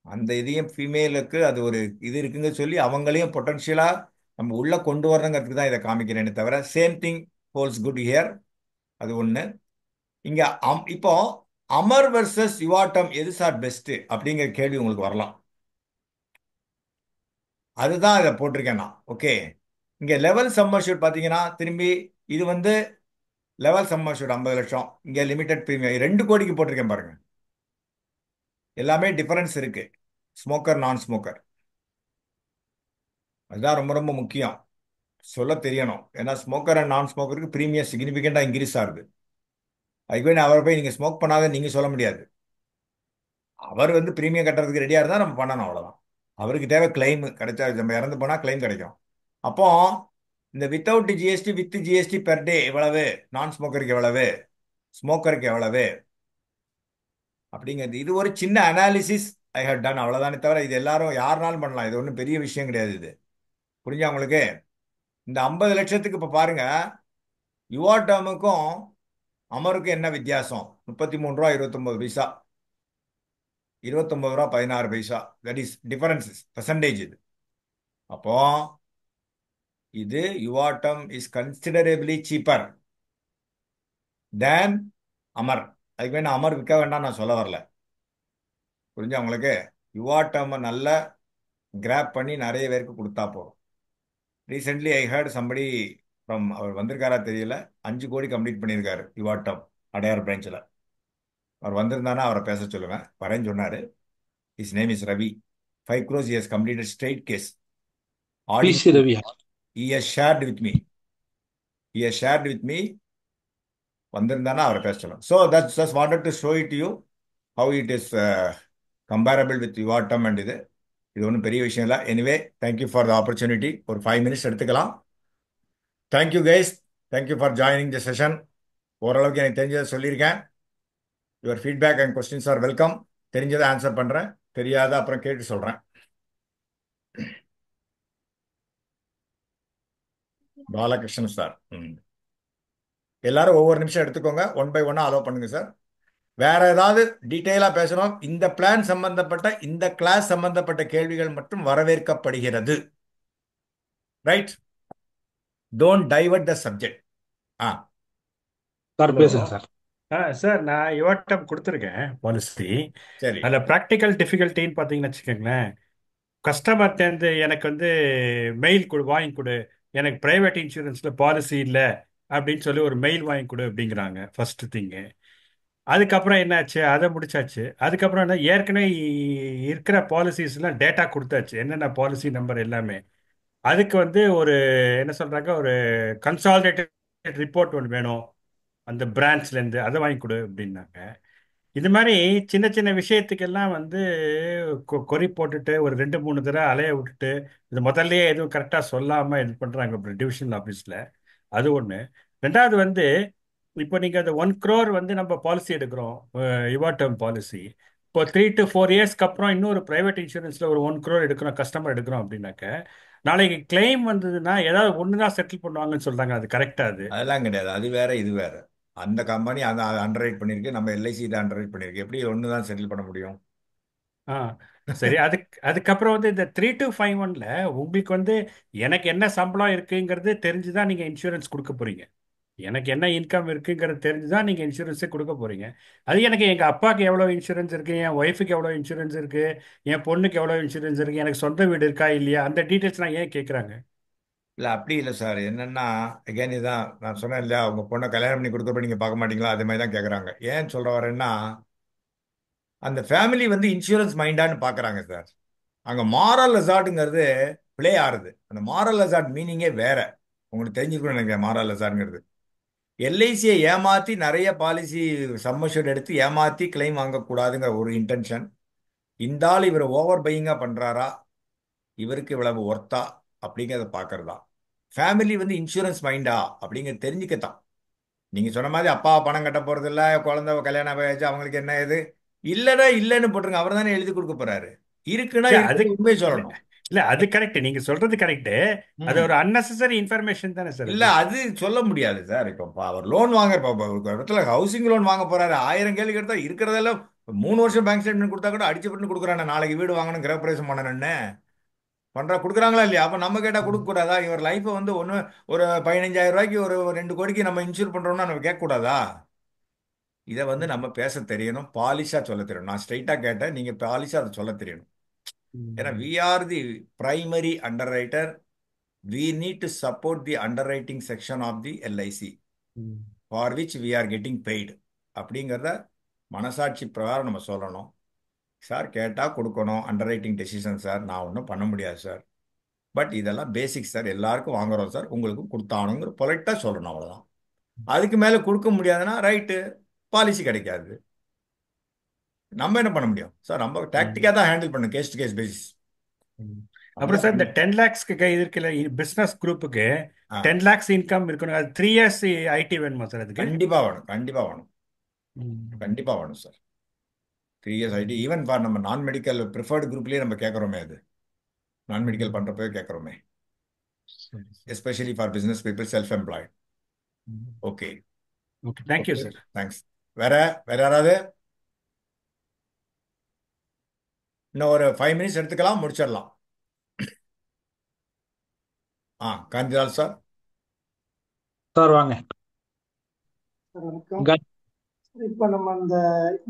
அந்த இதையும் ஃபீமேலுக்கு அது ஒரு இது இருக்குங்க சொல்லி அவங்களையும் பொட்டன்ஷியலா நம்ம உள்ள கொண்டு வரணுங்கிறதுக்கு தான் இதை காமிக்கிறேன்னு தவிர, same thing holes good here. அது ஒண்ணு. இங்க இப்போ அமர் வெர்சஸ் யுவாட்டம் எது சார் பெஸ்ட் அப்படிங்கிற கேள்வி உங்களுக்கு வரலாம். அதுதான் இதை போட்டிருக்கேன் நான். ஓகே, இங்க லெவல் சம் அஷ்யூர்ட் பாத்தீங்கன்னா திரும்பி இது வந்து லெவல் சம் அஷ்யூர்ட் 50 லட்சம், இங்க லிமிடெட் பிரீமியம் 2 கோடிக்கு போட்டிருக்கேன் பாருங்க. எல்லாமே டிஃபரன்ஸ் இருக்கு, ஸ்மோக்கர் நான் ஸ்மோக்கர். அதுதான் ரொம்ப ரொம்ப முக்கியம், சொல்ல தெரியணும். ஏன்னா ஸ்மோக்கர் அண்ட் நான் ஸ்மோக்கருக்கு பிரீமியம் சிக்னிஃபிகண்டா இன்க்ரீஸ் ஆகுது. அதுக்கு போய் அவரை போய் நீங்கள் ஸ்மோக் பண்ணாத நீங்கள் சொல்ல முடியாது. அவர் வந்து பிரீமியம் கட்டுறதுக்கு ரெடியாக இருந்தால் நம்ம பண்ணணும், அவ்வளோதான். அவருக்கு தேவை கிளைம் கிடைச்சா, நம்ம இறந்து போனால் கிளைம் கிடைக்கும். அப்போ இந்த without GST with GST per day எவ்வளவு, நான் ஸ்மோக்கருக்கு எவ்வளவு, ஸ்மோக்கருக்கு எவ்வளவு அப்படிங்கிறது இது ஒரு சின்ன அனாலிசிஸ் ஐ ஹவ் டன், அவ்வளோதானே தவிர இது எல்லாரும் யாருனாலும் பண்ணலாம். இது ஒன்றும் பெரிய விஷயம் கிடையாது. இது புரிஞ்சா உங்களுக்கு? இந்த 50 லட்சத்துக்கு இப்போ பாருங்க, யுவா டேர்முக்கும் அமருக்கும் என்ன வித்தியாசம்? 33 ரூபா 29 பைசா, 29 ரூபா 16 பைசா. That is differences percentage. இது அப்போ இது Yuva term is considerably cheaper than Amar. அதுக்கு வேணா அமர் விற்க வேண்டாம் நான் சொல்ல வரல. புரிஞ்சா உங்களுக்கு? யுவா டேர்மை நல்ல கிராப் பண்ணி நிறைய பேருக்கு கொடுத்தா போதும். Recently I heard somebody from, அவர் வந்திருக்காரா தெரியல, 5 கோடி கம்ப்ளீட் பண்ணியிருக்காரு யுவா டேர்ம் அடையார் பிரான்ச்சில். அவர் வந்திருந்தானா அவரை பேச சொல்லுங்க, வரேன்னு சொன்னாரு. His name is Ravi. 5 crores he has completed straight case. Audio PC Ravi. he has shared with me. He has shared with me. வந்திருந்தானா அவரை பேச சொல்லுங்க. So that's just wanted to show it to you how it is comparable with your term and இது ஒன்றும் பெரிய விஷயம் இல்லை. Anyway thank you for the opportunity. ஒரு 5 minutes எடுத்துக்கலாம். Thank you guys, thank you for joining the session. ஓரளவுக்கு எனக்கு தெரிஞ்சதை சொல்லியிருக்கேன். Your feedback and questions are welcome. தெரிஞ்சதை ஆன்சர் பண்ணுறேன், தெரியாத அப்புறம் கேட்டு சொல்கிறேன். பாலகிருஷ்ணன் சார், எல்லாரும் ஒவ்வொரு நிமிஷம் எடுத்துக்கோங்க. 1 by 1 அலோவ் பண்ணுங்க சார். வேற ஏதாவது டீட்டெயிலாக பேசணும், இந்த பிளான் சம்பந்தப்பட்ட, இந்த கிளாஸ் சம்பந்தப்பட்ட கேள்விகள் மட்டும் வரவேற்கப்படுகிறது. Right? Don't divert the subject. ஆ சார் ஹலோ. பேசுங்க சார். சார் நான் யுவாட்டம் கொடுத்துருக்கேன் பாலிசி. சரி. அதில் ப்ராக்டிக்கல் டிஃபிகல்ட்டின்னு பார்த்தீங்கன்னு வச்சுக்கோங்களேன், கஸ்டமர்கிட்டேருந்து எனக்கு வந்து மெயில் கொடு, வாங்கி கொடு, எனக்கு ப்ரைவேட் இன்சூரன்ஸில் பாலிசி இல்லை அப்படின்னு சொல்லி ஒரு மெயில் வாங்கி கொடு அப்படிங்கிறாங்க ஃபர்ஸ்ட் திங்கு. அதுக்கப்புறம் என்னாச்சு, அதை முடிச்சாச்சு. அதுக்கப்புறம் என்ன, ஏற்கனவே இருக்கிற பாலிசிஸ்லாம் டேட்டா கொடுத்தாச்சு, என்னென்ன பாலிசி நம்பர் எல்லாமே. அதுக்கு வந்து ஒரு என்ன சொல்கிறாங்க, ஒரு கன்சாலிடேட்டட் ரிப்போர்ட் ஒன்று வேணும் அந்த பிரான்ச்லேருந்து, அதை வாங்கி கொடு அப்படின்னாங்க. இது மாதிரி சின்ன சின்ன விஷயத்துக்கெல்லாம் வந்து கொறி போட்டுட்டு ஒரு 2 3 தடவை அலைய விட்டுட்டு இது முதல்லயே எதுவும் கரெக்டாக சொல்லாமல் இது பண்ணுறாங்க அப்புறம் டிவிஷனல் ஆஃபீஸில். அது ஒன்று. ரெண்டாவது வந்து இப்போ நீங்கள் அந்த 1 crore வந்து நம்ம பாலிசி எடுக்கிறோம், யுவா டேர்ம் பாலிசி. இப்போ 3 to 4 இயர்ஸ்க்கு அப்புறம் இன்னொரு ப்ரைவேட் இன்சூரன்ஸில் ஒரு 1 crore எடுக்கிறோம், கஸ்டமர் எடுக்கிறோம் அப்படின்னாக்க, நாளைக்கு கிளைம் வந்ததுன்னா ஏதாவது ஒன்று தான் செட்டில் பண்ணுவாங்கன்னு சொல்கிறாங்க. அது கரெக்டாக? அது அதெல்லாம் கிடையாது. அது வேற, இது வேற. அந்த கம்பெனி அதை அண்டர்ரைட் பண்ணியிருக்கு, நம்ம எல்ஐசி இதை அண்டர்ரைட் பண்ணியிருக்கு. எப்படி ஒன்று தான் செட்டில் பண்ண முடியும்? ஆ சரி. அதுக்கப்புறம் வந்து இந்த 3251ல உங்களுக்கு வந்து எனக்கு என்ன சம்பளம் இருக்குங்கிறது தெரிஞ்சுதான் நீங்க இன்சூரன்ஸ் கொடுக்க போறீங்க. எனக்கு என்ன இன்கம் இருக்குங்கிறது தெரிஞ்சுதான் நீங்க இன்சூரன்ஸே கொடுக்க போறீங்க. அது எனக்கு எங்க அப்பாவுக்கு எவ்வளவு இன்சூரன்ஸ் இருக்கு, என் ஒய்ஃபுக்கு எவ்வளவு இன்சூரன்ஸ் இருக்கு, என் பொண்ணுக்கு எவ்வளவு இன்சூரன்ஸ் இருக்கு, எனக்கு சொந்த வீடு இருக்கா இல்லையா, அந்த டீட்டெயில்ஸ் நான் ஏன் கேட்குறாங்க? இல்லை அப்படி இல்லை சார். என்னன்னா அகைன் இதான் நான் சொன்னேன் இல்லையா, உங்க பொண்ணை கல்யாணம் பண்ணி கொடுக்குறப்ப நீங்கள் பார்க்க மாட்டீங்களா, அதே மாதிரி தான் கேட்குறாங்க. ஏன் சொல்ற வரேன்னா, அந்த ஃபேமிலி வந்து இன்சூரன்ஸ் மைண்டான்னு பார்க்குறாங்க சார். அங்கே மாரல் அசார்ட்டுங்கிறது ப்ளே ஆறுது. அந்த மாரல் அசார்ட் மீனிங்கே வேற. உங்களுக்கு தெரிஞ்சுக்கணும் எனக்கு மாரல் அசார்ட்ங்கிறது. எல்ஐசியை ஏமாற்றி நிறைய பாலிசி சம்மஷூர்ட் எடுத்து ஏமாற்றி கிளைம் வாங்கக்கூடாதுங்கிற ஒரு இன்டென்ஷன். இந்த ஆள் இவர் ஓவர் பையிங்காக பண்ணுறாரா, இவருக்கு இவ்வளவு ஒர்த்தா அப்படிங்கிறத பார்க்கறதா. ஃபேமிலி வந்து இன்சூரன்ஸ் மைண்டா அப்படிங்கிறது தெரிஞ்சுக்கத்தான். நீங்கள் சொன்ன மாதிரி அப்பா பணம் கட்ட போகிறது இல்லை, குழந்தை கல்யாணம் ஆயாச்சு அவங்களுக்கு என்ன இது, இல்லைன்னா இல்லைன்னு போட்டுருங்க. அவர் தானே எழுதி கொடுக்க போறாரு. இருக்குன்னா சரி, அது இருக்கு, உண்மையை இல்ல சொல்லணும். இல்ல, அது கரெக்ட், நீங்க சொல்றது கரெக்ட். அது ம். ஒரு அன்னெசரி இன்ஃபர்மேஷன் தானே சார் இல்ல அது? அது சொல்ல முடியாது சார். இப்போ அவர் லோன் வாங்க, இப்போ ஒரு இடத்துல ஹவுசிங் லோன் வாங்க போறாரு, 1000 கேள்வி கேட்டா இருக்கிறதெல்லாம் 3 வருஷம் பேங்க் ஸ்டேட்மெண்ட் கொடுத்தா கூட அடிச்சு பண்ணி கொடுக்குறாங்க. நாளைக்கு வீடு வாங்கணும், கிரகப்பிரவேசம் பண்ணணும்னு பண்றா கொடுக்குறாங்களா இல்லையா? அப்ப நம்ம கேட்டா கொடுக்க கூடாதா? இவர் லைஃப்பை வந்து ஒன்று ஒரு 15,000 ரூபாய்க்கு ஒரு 2 கோடிக்கு நம்ம இன்சூர் பண்றோம்னா நம்ம கேட்க கூடாதா? இதை வந்து நம்ம பேச தெரியணும், பாலிஷா சொல்ல தெரியணும். நான் ஸ்ட்ரைட்டா கேட்டேன், நீங்க பாலிஷா அதை சொல்ல தெரியணும். ஏன்னா we are the primary underwriter. We need to support the underwriting section of the LIC for which we are getting paid அப்படிங்கிறத மனசாட்சி பிரகாரம் நம்ம சொல்லணும். சார் கேட்டால் கொடுக்கணும், அண்டர் ரைட்டிங் டெசிஷன் சார், நான் ஒன்றும் பண்ண முடியாது சார், பட் இதெல்லாம் பேசிக் சார், எல்லாருக்கும் வாங்குறோம் சார், உங்களுக்கு கொடுத்தானுங்கிற பொலைட்டாக சொல்லணும், அவ்வளோதான். அதுக்கு மேலே கொடுக்க முடியாதுன்னா ரைட்டு, பாலிசி கிடைக்காது. நம்ம என்ன பண்ண முடியும் சார்? நம்ம டாக்டிக்காக தான் ஹேண்டில் பண்ணணும், கேஸ் டு கேஸ் பேசிஸ். ம். அப்புறம் சார் இந்த 10 லேக்ஸ்க்கு இது இருக்குல்ல, பிஸ்னஸ் குரூப்புக்கு 10 லேக்ஸ் இன்கம் இருக்கணும். அது 3 இயர்ஸ் ஐடி வேணுமா சார் அதுக்கு? கண்டிப்பா வேணும், கண்டிப்பா வேணும், ம். கண்டிப்பா வேணும் sir. 3 years ID even for நம்ம நான் மெடிக்கல் ப்ரிஃபர்டு குரூப்லேயே நம்ம கேட்குறோமே, அது நான் மெடிக்கல் பண்ணுறப்பவே கேட்குறோமே, சரி sir. Especially for business people, self employed. ம். Okay, okay, thank you okay, sir. Thanks. வேற வேற யாராவது? இன்னும் ஒரு 5 மினிட்ஸ் எடுத்துக்கலாம், முடிச்சிடலாம். காந்திலால் சார். சார் வாங்க. சார் வணக்கம். இப்ப நம்ம அந்த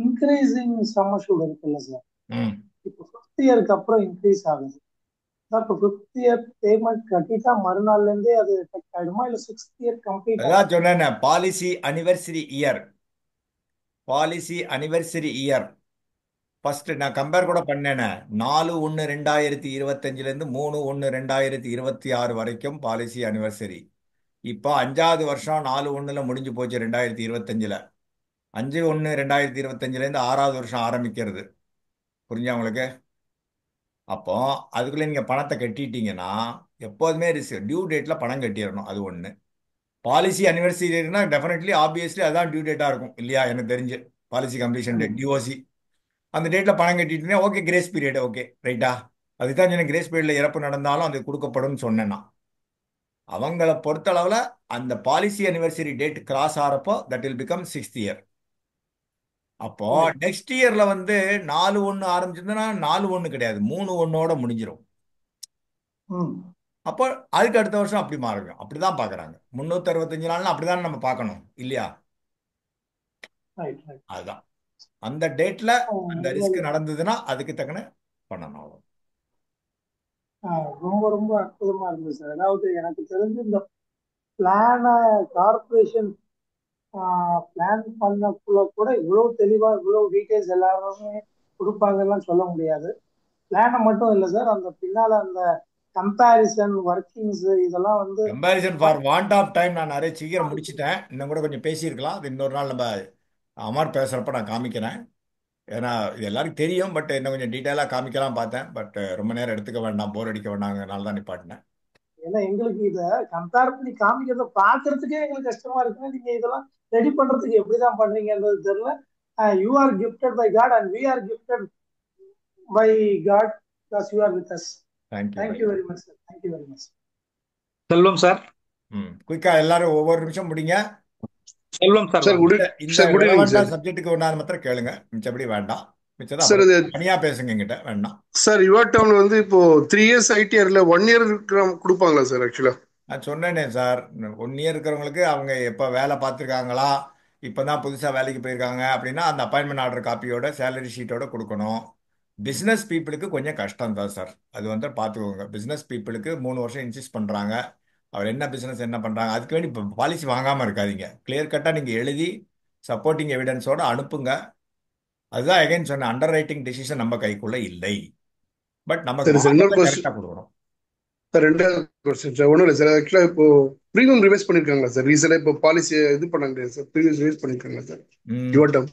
இன்க்ரீசிங் சம்மர்ஷூட் இருக்குல்ல சார், ம் இப்போ 5th இயருக்கு அப்புறம் இன்க்ரீஸ் ஆகுது சார். இப்போ 5th இயர் பேமெண்ட் கட்டிட்டா மறுநாள்ல இருந்தே அது எஃபெக்ட் ஆயிடுமா, இல்ல 6th இயர் கம்ப்ளீட் அதான் சொன்னேன், policy anniversary year, policy anniversary year first நான் கம்பேர் கூட பண்ணேனே. 4/1/2025 3/1/2026 வரைக்கும் பாலிசி அனிவர்சரி. இப்போ 5வது வருஷம் 4/1 முடிஞ்சு போச்சு 2025. 5/1/2025 6வது வருஷம் ஆரம்பிக்கிறது. புரிஞ்சா உங்களுக்கு? அப்போ அதுக்குள்ள நீங்க பணத்தை கட்டிட்டீங்கன்னா எப்போதுமே டியூ டேட்ல பணம் கட்டிடணும். அது ஒண்ணு. பாலிசி அனிவர்சரினா டெஃபினெட்லி ஆப்வியஸ்லி அதான் டியூ டேட்டா இருக்கும் இல்லையா? எனக்கு தெரிஞ்சு பாலிசி கம்ப்ளீஷன் டேட், டிஓசி, அந்த டேட்ல பணம் கட்டிட்டீங்கன்னா ஓகே, கிரேஸ் பீரியட் ஓகே, ரைட்டா? அதுதான் எனக்கு கிரேஸ் பீரியட்ல இறப்பு நடந்தாலும் அது கொடுக்கப்படும் சொன்னேன் நான். அவங்கள பொறுத்தளவுல அந்த பாலிசி அனிவர்சரி டேட் கிராஸ் ஆறப்போ that will become 6th year. அப்போ நெக்ஸ்ட் இயர்ல வந்து 4/1 ஆரம்பிச்சிருந்தா 4/1 கிடையாது, 3/1ஓட முடிஞ்சிடும். அப்போ அதுக்கு அடுத்த வருஷம் அப்படி மாறும். அப்படிதான் பாக்குறாங்க. 365 நாள்னா அப்படிதான் நம்ம பார்க்கணும் இல்லையா? அதுதான் அந்த டேட்ல அந்த ரிஸ்க் நடந்ததுன்னா அதுக்கு தக்கன பண்ணணும். அவ்வளவு. ரொம்ப ரொம்ப அற்புதமா இருந்தது சார். அதாவது எனக்கு தெரிஞ்சு இந்த பிளான கார்பரேஷன் பிளான் பண்ணக்குள்ள கூட இவ்வளவு தெளிவா இவ்வளவு டீடைல்ஸ் எல்லாருமே கொடுப்பாங்கலாம் சொல்ல முடியாது. பிளானை மட்டும் இல்லை சார், அந்த பின்னால அந்த கம்பேரிசன் ஒர்க்கிங்ஸ் இதெல்லாம் வந்து comparison for want of time நான் நிறைய சீக்கிரம் முடிச்சிட்டேன். இன்னும் கூட கொஞ்சம் பேசியிருக்கலாம். அது இன்னொரு நாள் நம்ம அமர் பேசுறப்ப நான் காமிக்கிறேன். ஏன்னா இது எல்லாருக்கும் தெரியும், பட் இன்னும் கொஞ்சம் டீட்டெயிலாக காமிக்கலாம் பார்த்தேன். பட் ரொம்ப நேரம் எடுத்துக்க வேண்டாம், போர் அடிக்க வேண்டாங்கிறனால தான் நிப்பாட்டினேன். ஏன்னா எங்களுக்கு இதை கம்பேர் பண்ணி காமிக்கிறத பார்க்கறதுக்கே எங்களுக்கு கஷ்டமா இருக்கு. நீங்க இதெல்லாம் ரெடி பண்றதுக்கு எப்படிதான் பண்றீங்கன்றது தெரியல. You are gifted by God and we are gifted by God because you are with us. Thank you very much sir. Thank you very much. Selvam sir. குயிக்கா எல்லாரும் ஒவ்வொரு நிமிஷம் முடிங்க. செல்வம் சார். இந்த ரெலவெண்டா சப்ஜெக்ட்டுக்கு ஒன்றா மாத்திரம் கேளுங்க, மிச்சபடி வேண்டாம். மிச்சதான் தனியா பேசுங்க என்கிட்ட, வேண்டாம் சார். யுவர் டவுன் வந்து இப்போ 3 இயர்ஸ் ஐடிஆர்ல 1 இயர் கொடுப்பாங்களா சார்? ஆக்சுவலா நான் சொன்னேனே சார், 1 இயர் இருக்கிறவங்களுக்கு அவங்க எப்போ வேலை பார்த்துருக்காங்களா, இப்போதான் புதுசாக வேலைக்கு போயிருக்காங்க அப்படின்னா அந்த அப்பாயின்மெண்ட் ஆர்டர் காப்பியோட சேலரி ஷீட்டோட கொடுக்கணும். பிஸ்னஸ் பீப்புளுக்கு கொஞ்சம் கஷ்டம் தான் சார், அது வந்து பார்த்துக்கோங்க. பிஸ்னஸ் பீப்புளுக்கு 3 வருஷம் இன்சிஸ்ட் பண்ணுறாங்க. அவர் என்ன பிஸ்னஸ் என்ன பண்ணுறாங்க, அதுக்கு வேண்டி இப்போ பாலிசி வாங்காமல் இருக்காதீங்க. கிளியர் கட்டாக நீங்கள் எழுதி சப்போர்ட்டிங் எவிடன்ஸோட அனுப்புங்க. அதுதான் எகைன் சொன்ன, அண்டர் ரைட்டிங் டெசிஷன் நம்ம கைக்குள்ள இல்லை. பட் நம்ம கரெக்டாக கொடுக்கணும். சார் ரெண்டாவது கொஸ்டின் சார், ஒன்றும் இல்லை சார். ஆக்சுவலாக இப்போ ப்ரீமியம் ரிவைஸ் பண்ணியிருக்காங்களா சார்? ரீசெண்டாக இப்போ பாலிசி இது பண்ணாங்க சார், ப்ரீமியம் ரிவைஸ் பண்ணியிருக்காங்களா sir? Your town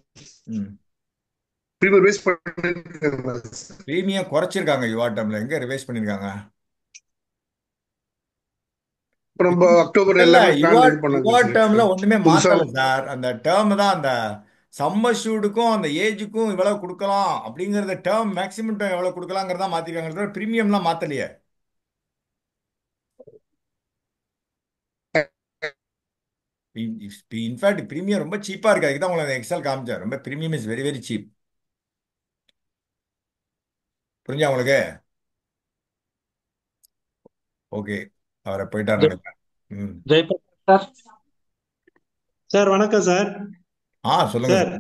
premium revise பண்ணியிருக்காங்களா சார்? ப்ரீமியம் குறைச்சிருக்காங்க யுவர் டவுன்ல. எங்க ரிவைஸ் பண்ணியிருக்காங்க? நம்ம அக்டோபர் யுவர் டேர்ம்ல ஒண்ணுமே மாத்தல சார். அந்த டேர்ம் தான், அந்த சம்மர்ஷூடுக்கும் அந்த ஏஜுக்கும் இவ்வளவு கொடுக்கலாம் அப்படிங்கறத, டேர்ம் மேக்ஸிமம் டேர்ம் எவ்வளவு கொடுக்கலாங்கிறதா மாத்திருக்காங்க. பிரீமியம்லாம் மாத்தலையே. இன்ஃபேக்ட் பிரீமியம் ரொம்ப சீப்பா இருக்கு. அதுக்கு தான் உங்களுக்கு எக்ஸல் காமிச்சேன். ரொம்ப premium is very very cheap. புரிஞ்சா உங்களுக்கு? ஓகே, அவரை போயிட்டார் நினைக்கிறேன். சார். சார் வணக்கம் சார். சொல்லுங்க sir.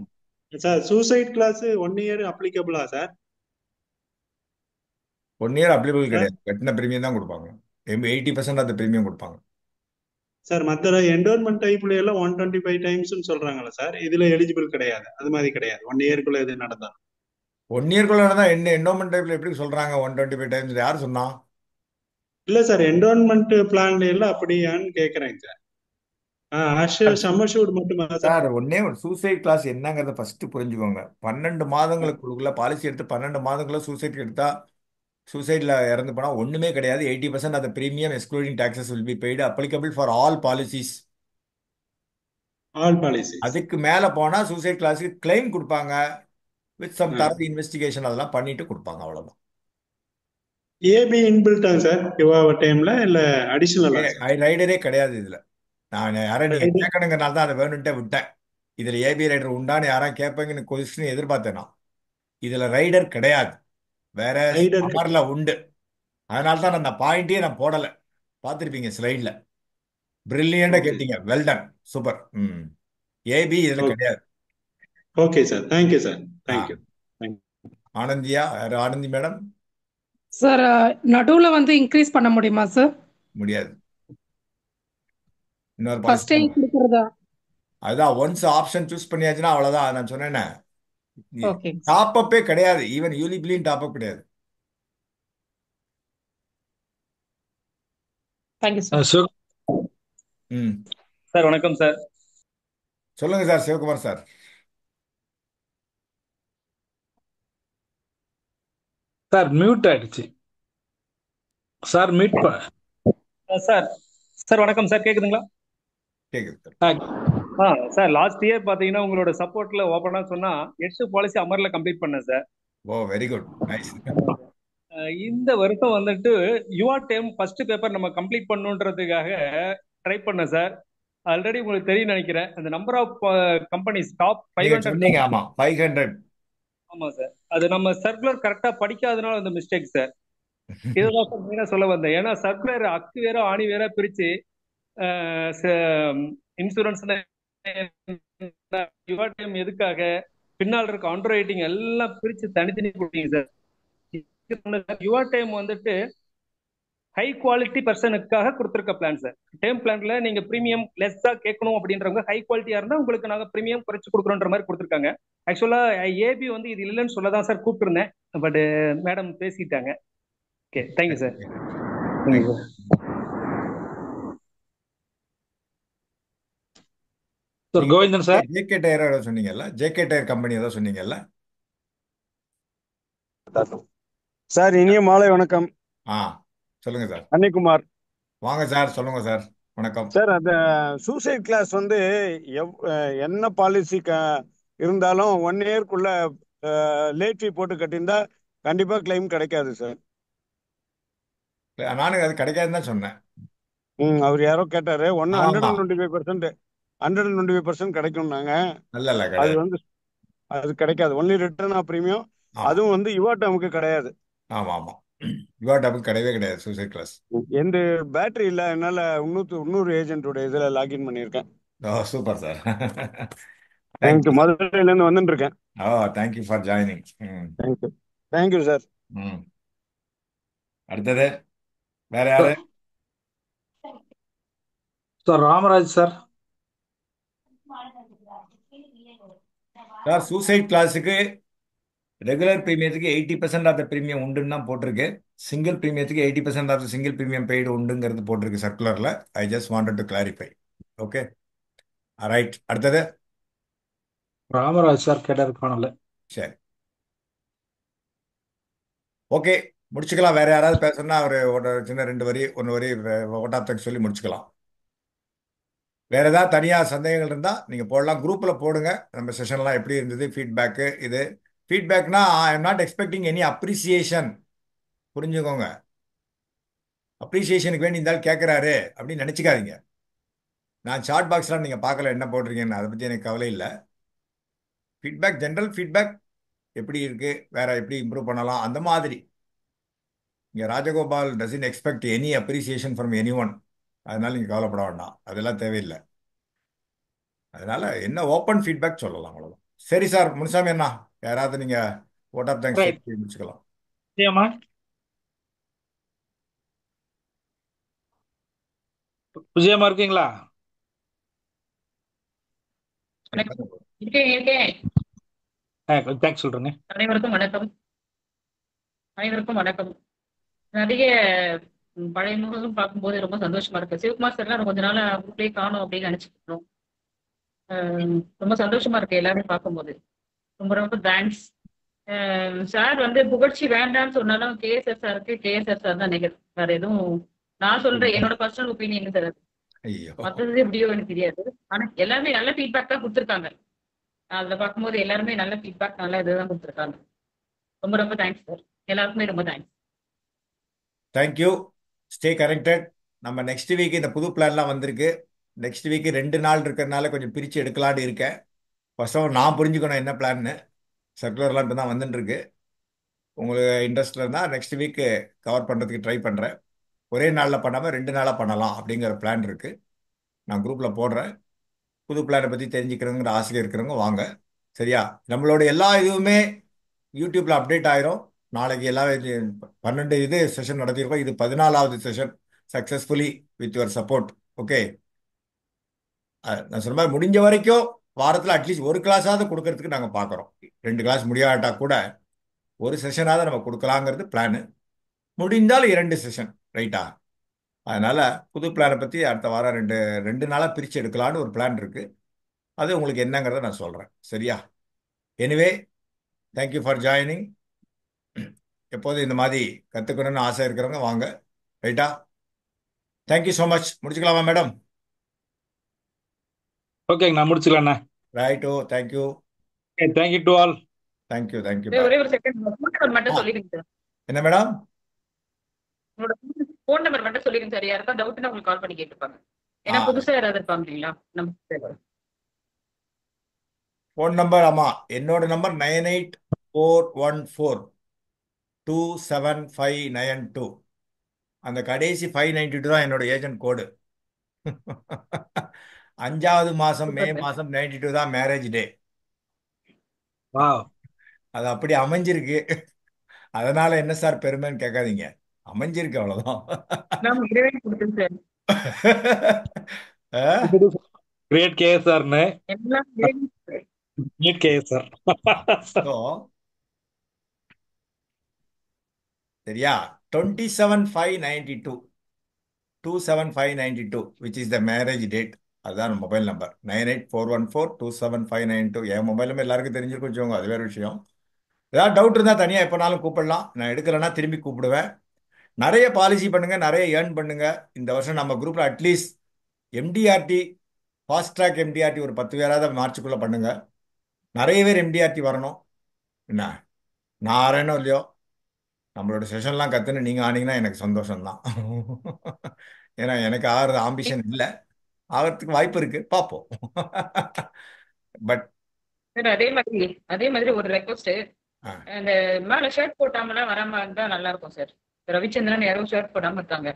Sir suicide clause 1 year அப்ளிகபிளா சார்? 1 இயர் அப்ளிகபிள் கிடையாது. கட்டின பிரீமியம் தான் கொடுப்பாங்க. 80% அந்த பிரீமியம் கொடுப்பாங்க சார். மற்ற என்டோன்மெண்ட் டைப்ல எல்லாம் 125 டைம்ஸ் சொல்றாங்களா சார்? இதுல எலிஜிபிள் கிடையாது, அது மாதிரி கிடையாது. 1 இயர்க்குள்ள இது நடந்தா 1 இயர்க்குள்ள நடந்தா என்ன என்டோன்மெண்ட் டைப்ல எப்படி சொல்றாங்க 125 டைம்ஸ்? யார் சொன்னா? இல்ல சார், என்டோன்மெண்ட் பிளான்ல எல்லாம் அப்படியான்னு கேக்குறேங்க சார். சம்மர் ஷூட் மட்டுமா சார்? சார் ஒன்னே ஒரு சூசைட் கிளாஸ் என்னங்கிறத ஃபர்ஸ்ட் புரிஞ்சுக்கோங்க. 12 மாதங்களுக்குள்ள பாலிசி எடுத்து 12 மாதங்களுக்குள்ள சூசைட் எடுத்தா சூசைட்ல இறந்து போனா ஒண்ணுமே கிடையாது. 80% of the premium excluding taxes will be paid applicable for all policies. All policies. அதுக்கு மேல போனா சூசைட் கிளாஸுக்கு கிளைம் கொடுப்பாங்க. வித் சம் தரவு இன்வெஸ்டிகேஷன் அதெல்லாம் பண்ணிட்டு கொடுப்பாங்க, அவ்வளவுதான். ஏபி இன்பில்ட்டா சார் யுவாவ டைம்ல இல்ல அடிஷனலா சார்? ரைடரே கிடையாது இதுல. நான் யாரும் நீங்க கேட்கணுங்கிறனால தான் அதை வேணும்ட்டே விட்டேன். இதுல ஏபி ரைடர் உண்டான்னு யாரா கேட்பீங்கன்னு கொஸ்டின் எதிர்பார்த்தேன் நான். இதுல ரைடர் கிடையாது, வேற ரைடர் அமர்ல உண்டு. அதனால தான் நான் அந்த பாயிண்டே நான் போடல. பார்த்துருப்பீங்க ஸ்லைட்ல. பிரில்லியண்டா ஓகே கேட்டீங்க, வெல்டன், சூப்பர். ஏபி இதுல ஓகே கிடையாது. ஓகே சார், தேங்க்யூ சார், ஆ தேங்க்யூ. ஆனந்தியா, யாரு ஆனந்தி மேடம்? சார் நடுவுல வந்து இன்க்ரீஸ் பண்ண முடியுமா சார்? முடியாது. இன்னொரு பாலிசி ஃபர்ஸ்டே கொடுக்கறதா? அதுதான் ஒன்ஸ் ஆப்ஷன் சூஸ் பண்ணியாச்சுன்னா அவ்வளவுதான். நான் சொன்னேனே, ஓகே டாப் அப்பே கிடையாது. ஈவன் யூலிப்லையும் டாப் அப் கிடையாது. Thank you sir. ம் சார் வணக்கம் சார். சொல்லுங்க sir, Sivakumar sir. Sir mute ஆயிடுச்சு சார். சார் சார் வணக்கம் சார், கேக்குதுங்களா? கேக்குது. சார் லாஸ்ட் இயர் பாத்தீங்கன்னா உங்களோட சப்போர்ட்ல ஓப்பனா சொன்னா 8 பாலிசி அமர்ல கம்ப்ளீட் பண்ணேன் சார். ஓ வெரி குட், நைஸ். இந்த வருஷம் வந்துட்டு யுவா டைம் ஃபர்ஸ்ட் பேப்பர் நம்ம கம்ப்ளீட் பண்ணுன்றதுக்காக ட்ரை பண்ணேன் சார். ஆல்ரெடி உங்களுக்கு தெரியும் நினைக்கிறேன், அந்த நம்பர் ஆஃப் கம்பெனிஸ் டாப் நீங்க 500. சொன்னீங்க, ஆமா 500. ஆமா சார், அது நம்ம சர்க்குலர் கரெக்டா படிக்காதனால அந்த மிஸ்டேக் சார். இதுதான் சார் மெயினா சொல்ல வந்தேன். ஏன்னா சர்க்குலர் அக்கு வேற ஆணி வேற பிரிச்சு இன்சூரன்ஸ் யுவா டைம் எதுக்காக பின்னால் இருக்க அண்டர் ரைட்டிங் எல்லாம் பிரிச்சு தனித்தனி கொடுத்தீங்க சார். யுவா டைம் வந்துட்டு ஹை குவாலிட்டி பர்சனுக்காக கொடுத்துருக்க பிளான் சார். டேர்ம் பிளான்ல நீங்க பிரீமியம் லெஸ்ஸா கேட்கணும் அப்படின்றவங்க ஹை குவாலிட்டியா இருந்தா உங்களுக்கு நாங்க பிரீமியம் குறைச்சு கொடுக்குறோன்ற மாதிரி கொடுத்துருக்காங்க. ஆக்சுவலா ஏபி வந்து இது இல்லைன்னு சொல்லதான் சார் கூப்பிட்டுருந்தேன், பட் மேடம் பேசிட்டாங்க. Okay, thank you sir. Sir Govindan sir. JK tyre ஏதோ சொன்னீங்கல்ல, ஜேகே டயர் கம்பெனி ஏதோ சொன்னீங்கல்ல. சார் இனிய மாலை வணக்கம். சொல்லுங்க சார். அன்னிக்குமார். வாங்க சார், சொல்லுங்க சார். வணக்கம் சார். அந்த சூசைட் கிளாஸ் வந்து என்ன பாலிசி இருந்தாலும் 1 இயர்க்குள்ள லேட் ஃபீ போட்டு கட்டியிருந்தா கண்டிப்பா கிளைம் கிடைக்காது சார். நானும் அது கிடைக்காதுன்னு தான் சொன்னேன். அவர் யாரோ கேட்டாரு. ஆமா 125% கிடைக்கும்னாங்க. இல்ல அது கிடையாது. வந்து அது கிடைக்காது. Only return of premium. ஆமா அதுவும் வந்து யுவா டேர்முக்கு கிடையாது. ஆமா ஆமா, யுவா டபுள் கிடையவே கிடையாது சூசைட் கிளாஸ். எந்த பேட்டரி இல்ல, என்னால இன்னொரு ஏஜென்ட்டோட இதுல லாகின் பண்ணியிருக்கேன். Oh super sir. தேங்க்யூ. மதுரையில இருந்து வந்துட்டு இருக்கேன். Oh thank you for joining. Thank you. Thank you sir. அடுத்தது வேற யாரு? Sir Ramaraj sir. Sir suicide கிளாஸுக்கு ரெகுலர் பிரீமியத்துக்கு 80% ஆஃப் த பிரீமியம் உண்டுன்னு தான் போட்டிருக்கு. சிங்கிள் பிரீமியத்துக்கு 80% of the single premium paid உண்டுங்கிறது போட்டிருக்கு சர்க்குலர்ல. I just wanted to clarify. Okay right. அடுத்தது ராமராஜ் சார் கேட்டாரு, காணல. சரி ஓகே, முடிச்சுக்கலாம். வேற யாராவது பேசணும்னா ஒரு சின்ன 2 வரி 1 வரி ஓட்டாப்தக்கு சொல்லி முடிச்சுக்கலாம். வேற ஏதாவது தனியா சந்தேகங்கள் இருந்தா நீங்க போடலாம், குரூப்ல போடுங்க. நம்ம செஷன்லாம் எப்படி இருந்தது, ஃபீட்பேக்கு. இது ஃபீட்பேக்னா I am not expecting any appreciation, புரிஞ்சுக்கோங்க. அப்ரிசியேஷனுக்கு வேண்டி இருந்தாலும் கேட்குறாரு அப்படின்னு நினச்சிக்காதீங்க. நான் சாட் பாக்ஸ்லாம் நீங்கள் பார்க்கல என்ன போட்டிருக்கேன்னு, அதை பற்றி எனக்கு கவலை இல்லை. ஃபீட்பேக், ஜென்ரல் ஃபீட்பேக் எப்படி இருக்கு, வேற எப்படி இம்ப்ரூவ் பண்ணலாம், அந்த மாதிரி. இங்கே Rajagopal doesn't expect any appreciation from any one. அதனால நீங்கள் கவலைப்பட வேண்டாம், அதெல்லாம் தேவையில்லை. அதனால என்ன ஓப்பன் ஃபீட்பேக் சொல்லலாம், அவ்வளோதான். சரி சார், முனுசாமி அண்ணா, யாராவது நீங்கள் ஓட் ஆஃப் தேங்க்ஸ் முடிச்சுக்கலாம். விஜயமா இருக்கீங்களா? தேங்க்ஸ் சொல்றேங்க. அனைவருக்கும் வணக்கம். நிறைய பழைய முகம் பார்க்கும்போது ரொம்ப சந்தோஷமா இருக்கு. சிவகுமார் சார்லாம் கொஞ்ச நாள் அப்படியே காணும் அப்படின்னு நினைச்சுக்கிட்டோம். ரொம்ப சந்தோஷமா இருக்கு எல்லாரையும் பார்க்கும்போது. ரொம்ப ரொம்ப தேங்க்ஸ். சார் வந்து புகழ்ச்சி வேண்டாம்னு சொன்னாலும் கேஎஸ்ஆர் சாருக்கு கேஎஸ்ஆர் சார் தான் நிகழ். வேற எதுவும் நான் சொல்றேன், என்னோட பர்சனல் ஒப்பீனியன் சார். ஐயோ மற்றது எப்படியோ எனக்கு தெரியாது. ஆனா எல்லாருமே நல்ல ஃபீட்பேக் தான் கொடுத்துருக்காங்க. அதுல பார்க்கும்போது எல்லாருமே நல்ல ஃபீட்பேக் நல்ல இதுதான் கொடுத்துருக்காங்க. ரொம்ப ரொம்ப தேங்க்ஸ் சார். எல்லாருக்குமே ரொம்ப தேங்க்ஸ். தேங்க்யூ. Stay connected. நம்ம நெக்ஸ்ட் வீக் இந்த புது பிளான்லாம் வந்திருக்கு. நெக்ஸ்ட் வீக் 2 நாள் இருக்கிறதுனால கொஞ்சம் பிரித்து எடுக்கலான்னு இருக்கேன். ஃபர்ஸ்ட் ஆஃப் ஆல் நான் புரிஞ்சுக்கணும் என்ன பிளான்னு. சர்க்குலர்லாம் இப்போ தான் வந்துட்டு இருக்கு. உங்களுக்கு இன்ட்ரெஸ்ட் இருந்தால் நெக்ஸ்ட் வீக் கவர் பண்ணுறதுக்கு ட்ரை பண்ணுறேன். ஒரே நாளில் பண்ணாமல் 2 நாளாக பண்ணலாம் அப்படிங்கிற பிளான் இருக்குது. நான் குரூப்பில் போடுறேன். புது பிளானை பற்றி தெரிஞ்சுக்கிறவங்கிற ஆசையில் இருக்கிறவங்க வாங்க. சரியா? நம்மளோட எல்லா இதுவுமே யூடியூப்ல அப்டேட் ஆயிரும். நாளைக்கு எல்லா 12 இது செஷன் நடத்திருக்கோம். இது 14வது session successfully with your support. Okay, நான் சொன்ன மாதிரி முடிஞ்ச வரைக்கும் வாரத்தில் அட்லீஸ்ட் ஒரு கிளாஸாவது கொடுக்கறதுக்கு நாங்கள் பார்க்குறோம். 2 கிளாஸ் முடியாட்டா கூட ஒரு செஷனாவது நம்ம கொடுக்கலாங்கிறது பிளானு. முடிந்தால் 2 செஷன், ரைட்டா? அதனால புது பிளானை பற்றி அடுத்த வாரம் 2 நாளாக பிரித்து எடுக்கலான்னு ஒரு பிளான் இருக்கு. அது உங்களுக்கு என்னங்கிறத நான் சொல்கிறேன். சரியா? Anyway, thank you for joining. எப்போதும் இந்த மாதிரி கற்றுக்கணும்னு ஆசை இருக்கிறவங்க வாங்க. ரைட்டா? Thank you so much. முடிச்சுக்கலாமா மேடம்? ஓகேங்க, நான் முடிச்சுக்கலாண்ணா. Righto, thank you. Thank you to all. Thank you ஒரே பாய். ஒரு செகண்ட் ஃபோன் நம்பர் மட்டும் சொல்லிடுங்க சார். என்ன மேடம்? உங்களோட ஃபோன் நம்பர் மட்டும் சொல்லிடுங்க சார். யாருக்கா டவுட்னா உங்களுக்கு கால் பண்ணி கேட்டுப்பாங்க. ஏன்னா புதுசா யாராவது இருப்பாங்க இல்லைங்களா நம்ம. ஃபோன் நம்பர் ஆமாம், என்னோட நம்பர் 9841427592. அந்த கடைசி 592 தான் என்னோட ஏஜென்ட் கோடு. 5வது மாதம் மே மாதம் 92 தான் மேரேஜ் டே. அது அப்படி அமைஞ்சிருக்கு. அதனால என்ன சார் பெருமைன்னு கேட்காதீங்க, அமைஞ்சிருக்கு அவ்வளோதான். கிரேட் கேஎஸ்ஆர்னு நீட் கேஎஸ்ஆர். சரியா? 27592 27592 which is the marriage date. அதுதான் மொபைல் நம்பர் 9841427592. என் மொபைல் நம்பர் எல்லாருக்கும் தெரிஞ்சிருக்கும் வச்சுக்கோங்க, அது வேற விஷயம். ஏதாவது டவுட் இருந்தால் தனியாக எப்போனாலும் கூப்பிடலாம். நான் எடுக்கலைன்னா திரும்பி கூப்பிடுவேன். நிறைய பாலிசி பண்ணுங்க, நிறைய ஏர்ன் பண்ணுங்க. இந்த வருஷம் நம்ம குரூப்ல at least MDRT, fast track MDRT ஒரு 10 பேராவது மார்ச்சுக்குள்ள பண்ணுங்க. நிறைய பேர் எம்டிஆர்டி வரணும். என்ன, நான் ஆறேனோ இல்லையோ, நம்மளோட செஷன்லாம் கற்றுன்னு நீங்கள் ஆனீங்கன்னா எனக்கு சந்தோஷம்தான். ஏன்னா எனக்கு ஆகிறது ஆம்பிஷன் இல்லை, ஆகிறதுக்கு வாய்ப்பு இருக்கு, பார்ப்போம். பட் அதே மாதிரி ஒரு ரெக்வஸ்ட், அந்த மேல ஷர்ட் போட்டாமலாம் வராம இருந்தா நல்லா இருக்கும் சார். ரவிச்சந்திரன் யாரோ ஷர்ட் போடாம இருக்காங்க.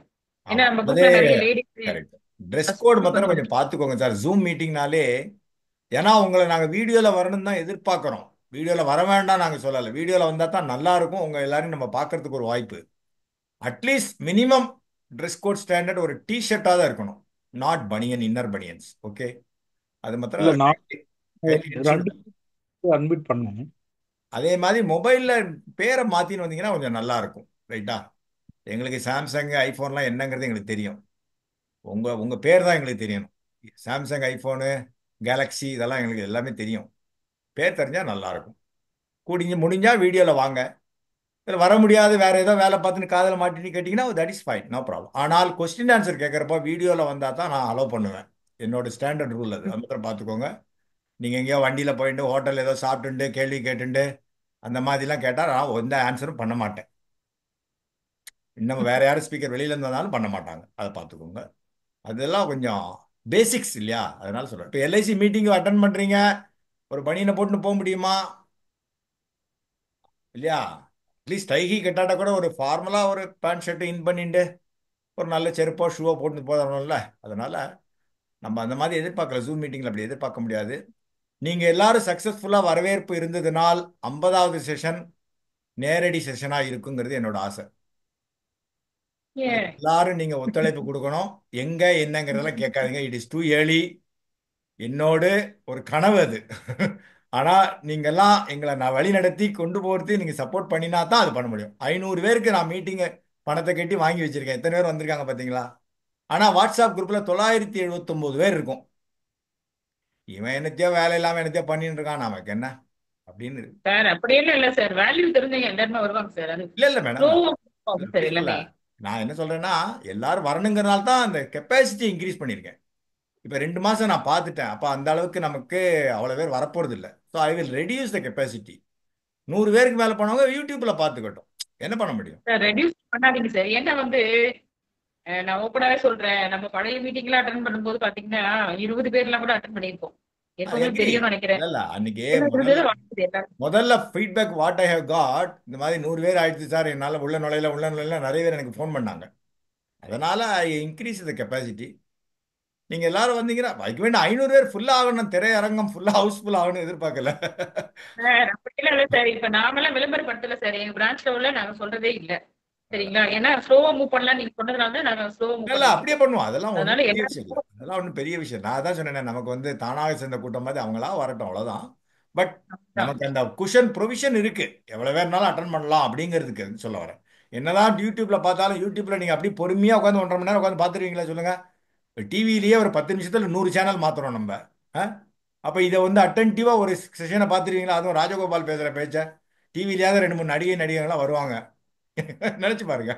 ஏன்னா நம்ம குரூப்ல நிறைய லேடிஸ். ட்ரெஸ் கோட் மாத்திரம் கொஞ்சம் பார்த்துக்கோங்க சார் ஜூம் மீட்டிங்னாலே. ஏன்னா உங்களை நாங்கள் வீடியோவில் வரணும்னு தான் எதிர்பார்க்குறோம். வீடியோவில் வர வேண்டாம் நாங்கள் சொல்லலை. வீடியோவில் வந்தால் தான் நல்லா இருக்கும். உங்கள் எல்லாரையும் நம்ம பார்க்கறதுக்கு ஒரு வாய்ப்பு. At least minimum dress code standard ஒரு டிஷர்ட்டாக தான் இருக்கணும், நாட் பனியன், இன்னர் பனியன்ஸ். ஓகே, அது மாத்திரம் அன்மிட் பண்ணேன். அதே மாதிரி மொபைலில் பேரை மாற்றின்னு வந்தீங்கன்னா கொஞ்சம் நல்லா இருக்கும். ரைட்டா? எங்களுக்கு சாம்சங் ஐஃபோன்லாம் என்னங்கிறது எங்களுக்கு தெரியும். உங்கள் பேர் தான் எங்களுக்கு தெரியணும். சாம்சங், ஐஃபோனு, கேலக்ஸி இதெல்லாம் எங்களுக்கு எல்லாமே தெரியும். பேர் தெரிஞ்சால் நல்லாயிருக்கும். முடிஞ்சால் வீடியோவில் வாங்க. இதில் வர முடியாது, வேறு ஏதோ வேலை பார்த்துன்னு காதில் மாட்டின்னு கேட்டிங்கன்னா that is fine, no problem. ஆனால் கொஸ்டின் ஆன்சர் கேட்குறப்போ வீடியோவில் வந்தால் தான் நான் அலோவ் பண்ணுவேன். என்னோட ஸ்டாண்டர்ட் ரூல் அது. அது பார்த்துக்கோங்க. நீங்கள் எங்கேயோ வண்டியில் போயிட்டு ஹோட்டலில் ஏதோ சாப்பிட்டுண்டு கேள்வி கேட்டுண்டு அந்த மாதிரிலாம் கேட்டால் நான் எந்த ஆன்சரும் பண்ண மாட்டேன். இன்னும் வேறு யாரும் ஸ்பீக்கர் வெளியில் இருந்ததுனாலும் பண்ண மாட்டாங்க. அதை பார்த்துக்கோங்க. அதெல்லாம் கொஞ்சம் பேசிக்ஸ் இல்லையா? அதனால சொல்கிறேன். இப்போ எல்ஐசி மீட்டிங் அட்டன் பண்ணுறீங்க, ஒரு பனியனை போட்டுன்னு போக முடியுமா இல்லையா? அட்லீஸ்ட் டைகி கட்டாட்ட கூட ஒரு ஃபார்மலாக ஒரு பேண்ட் ஷர்ட்டு இன் பண்ணிட்டு ஒரு நல்ல செருப்போ ஷூவோ போட்டு போதணும்ல. அதனால் நம்ம அந்த மாதிரி எதிர்பார்க்கல. ஜூம் மீட்டிங்கில் அப்படி எதிர்பார்க்க முடியாது. நீங்கள் எல்லாரும் சக்ஸஸ்ஃபுல்லாக வரவேற்பு இருந்ததுனால் 50வது செஷன் நேரடி செஷனாக இருக்குங்கிறது என்னோட ஆசை. எல்லாரும் நீங்கள் ஒத்துழைப்பு கொடுக்கணும். எங்கே என்னங்கிறதெல்லாம் கேட்காதீங்க. It is too early. என்னோடு ஒரு கனவு அது. ஆனால் நீங்கள்லாம் எங்களை நான் வழி நடத்தி கொண்டு போகிறது நீங்கள் சப்போர்ட் பண்ணினா தான் அது பண்ண முடியும். 500 பேருக்கு நான் மீட்டிங்கை பணத்தை கட்டி வாங்கி வச்சிருக்கேன். எத்தனை பேர் வந்திருக்காங்க பார்த்தீங்களா? ஆனால் வாட்ஸ்அப் குரூப்பில் 979 பேர் இருக்கும். இவன் என்னத்தையோ வேலை இல்லாமல் என்னத்தையோ பண்ணிட்டு இருக்கான், நமக்கு என்ன அப்படின்னு இருக்கு. சார் அப்படியெல்லாம் இல்ல சார், வேல்யூ தெரிஞ்சவங்க எல்லாருமே வருவாங்க சார். அது இல்லை இல்லை மேடம், சார் அப்படி சொல்ல. எல்லாமே. நான் என்ன சொல்றேன்னா, எல்லாரும் வரணுங்கிறனால தான் அந்த கெப்பாசிட்டி இன்க்ரீஸ் பண்ணியிருக்கேன். இப்போ 2 மாதம் நான் பார்த்துட்டேன். அப்போ அந்த அளவுக்கு நமக்கு அவ்வளோ பேர் வரப்போறது இல்லை. So I will reduce the capacity. 100 பேருக்கு மேலே போனவங்க யூடியூப்ல பார்த்துக்கட்டும். என்ன பண்ண முடியும்? சார் ரெடியூஸ் பண்ணாதீங்க சார். ஏன்னா வந்து நான் ஓப்பனாவே சொல்றேன், நம்ம பழைய மீட்டிங்லாம் அட்டன் பண்ணும்போது பாத்தீங்கன்னா 20 பேர்லாம் கூட அட்டன் பண்ணியிருப்போம். எப்பவுமே எக்ரி. தெரியும்னு நினைக்கிறேன். இல்ல அன்னைக்கு இருந்தது வாழ்ந்தது எல்லாரும். முதல்ல feedback what I have got, இந்த மாதிரி 100 பேர் ஆயிடுச்சு சார், என்னால் உள்ள நுழையில நிறைய பேர் எனக்கு ஃபோன் பண்ணாங்க. அதனால ஐ இன்க்ரீஸ் த கெப்பாசிட்டி. நீங்க எல்லாரும் வந்தீங்கன்னா வைக்க வேண்டிய 500 பேர் ஃபுல்லா ஆகணும், திரையரங்கம் ஃபுல்லா ஹவுஸ்ஃபுல் ஆகணும் எதிர்பார்க்கல. சார் அப்படிலாம் இல்ல சார். இப்ப நாமெல்லாம் விளம்பரப்படுத்தல சார். எங்க பிரான்ச்ல உள்ள நாங்க சொல்றதே இல்ல, சரிங்களா? ஏன்னா ஸ்லோவா மூவ் பண்ணலாம் நீங்க சொன்னதுனால தான் நாங்க ஸ்லோவா மூவ் இல்ல அப்படியே பண்ணிருக்கோம். பண்ணுவோம். அதெல்லாம் ஒன்றும் அதனால பெரிய எல்லாரும் விஷயம் இல்லை. அதெல்லாம் ஒன்றும் பெரிய விஷயம். நான் அதான் சொன்னேன், நமக்கு வந்து தானாக சேர்ந்த கூட்டம் மாதிரி அவங்களா வரட்டும், அவ்வளவுதான். பட் நமக்கு அந்த குஷன் ப்ரொவிஷன் இருக்கு, எவ்வளவு பேர்னாலும் அட்டன் பண்ணலாம் அப்படிங்கிறதுக்கு சொல்ல வரேன். என்னதான் யூடியூப்ல பார்த்தாலும், யூடியூப்ல நீங்க அப்படியே பொறுமையா உட்காந்து 1.5 மணி நேரம் உட்காந்து பார்த்துருவீங்களா சொல்லுங்க? டிவிலேயே ஒரு 10 நிமிஷத்துல 100 சேனல் மாத்துறோம் நம்ம. அப்ப இதை வந்து அட்டென்டிவா ஒரு செஷனை பார்த்துருவீங்களா? அதுவும் ராஜகோபால் பேசுற பேச்ச டிவிலேயாவது 2 3 நடிகைகள்லாம் வருவாங்க. நினைச்சு பாருங்க.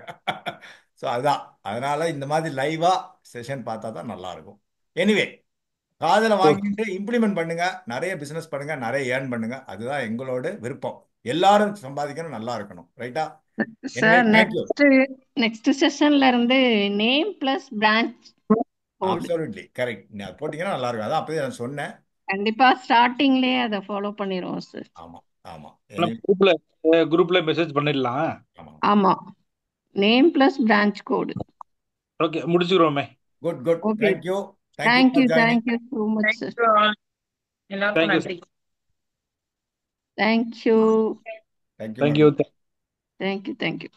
ஸோ அதான், அதனால இந்த மாதிரி லைவா செஷன் பார்த்தா தான் நல்லா இருக்கும். எனிவே, காதல வாங்கிட்டு இம்ப்ளிமெண்ட் பண்ணுங்க, நிறைய பிசினஸ் பண்ணுங்க, நிறைய ஏர்ன் பண்ணுங்க. அதுதான் எங்களோட விருப்பம். எல்லாரும் சம்பாதிக்கணும், நல்லா இருக்கணும். ரைட்டா? Anyway, sir thank you. நெக்ஸ்ட் செஷன்ல இருந்து name plus branch code absolutely correct. நீ அது போட்டீங்கன்னா நல்லா இருக்கும். அதான் அப்பவே நான் சொன்னேன். கண்டிப்பா ஸ்டார்டிங்லயே அதை ஃபாலோ பண்ணிடுவோம் சார். ஆமா ஆமா. குரூப்ல மெசேஜ் பண்ணிடலாம். ஆமா ஆமா, name plus branch code. Okay, முடிச்சுக்கிறோமே. Good good. Okay, thank you. Thank you for joining. Thank you so much sir. எல்லாருக்கும் தேங்க்யூ நன்றி. Thank you thank you. தேங்க்யூ. தேங்க்யூ.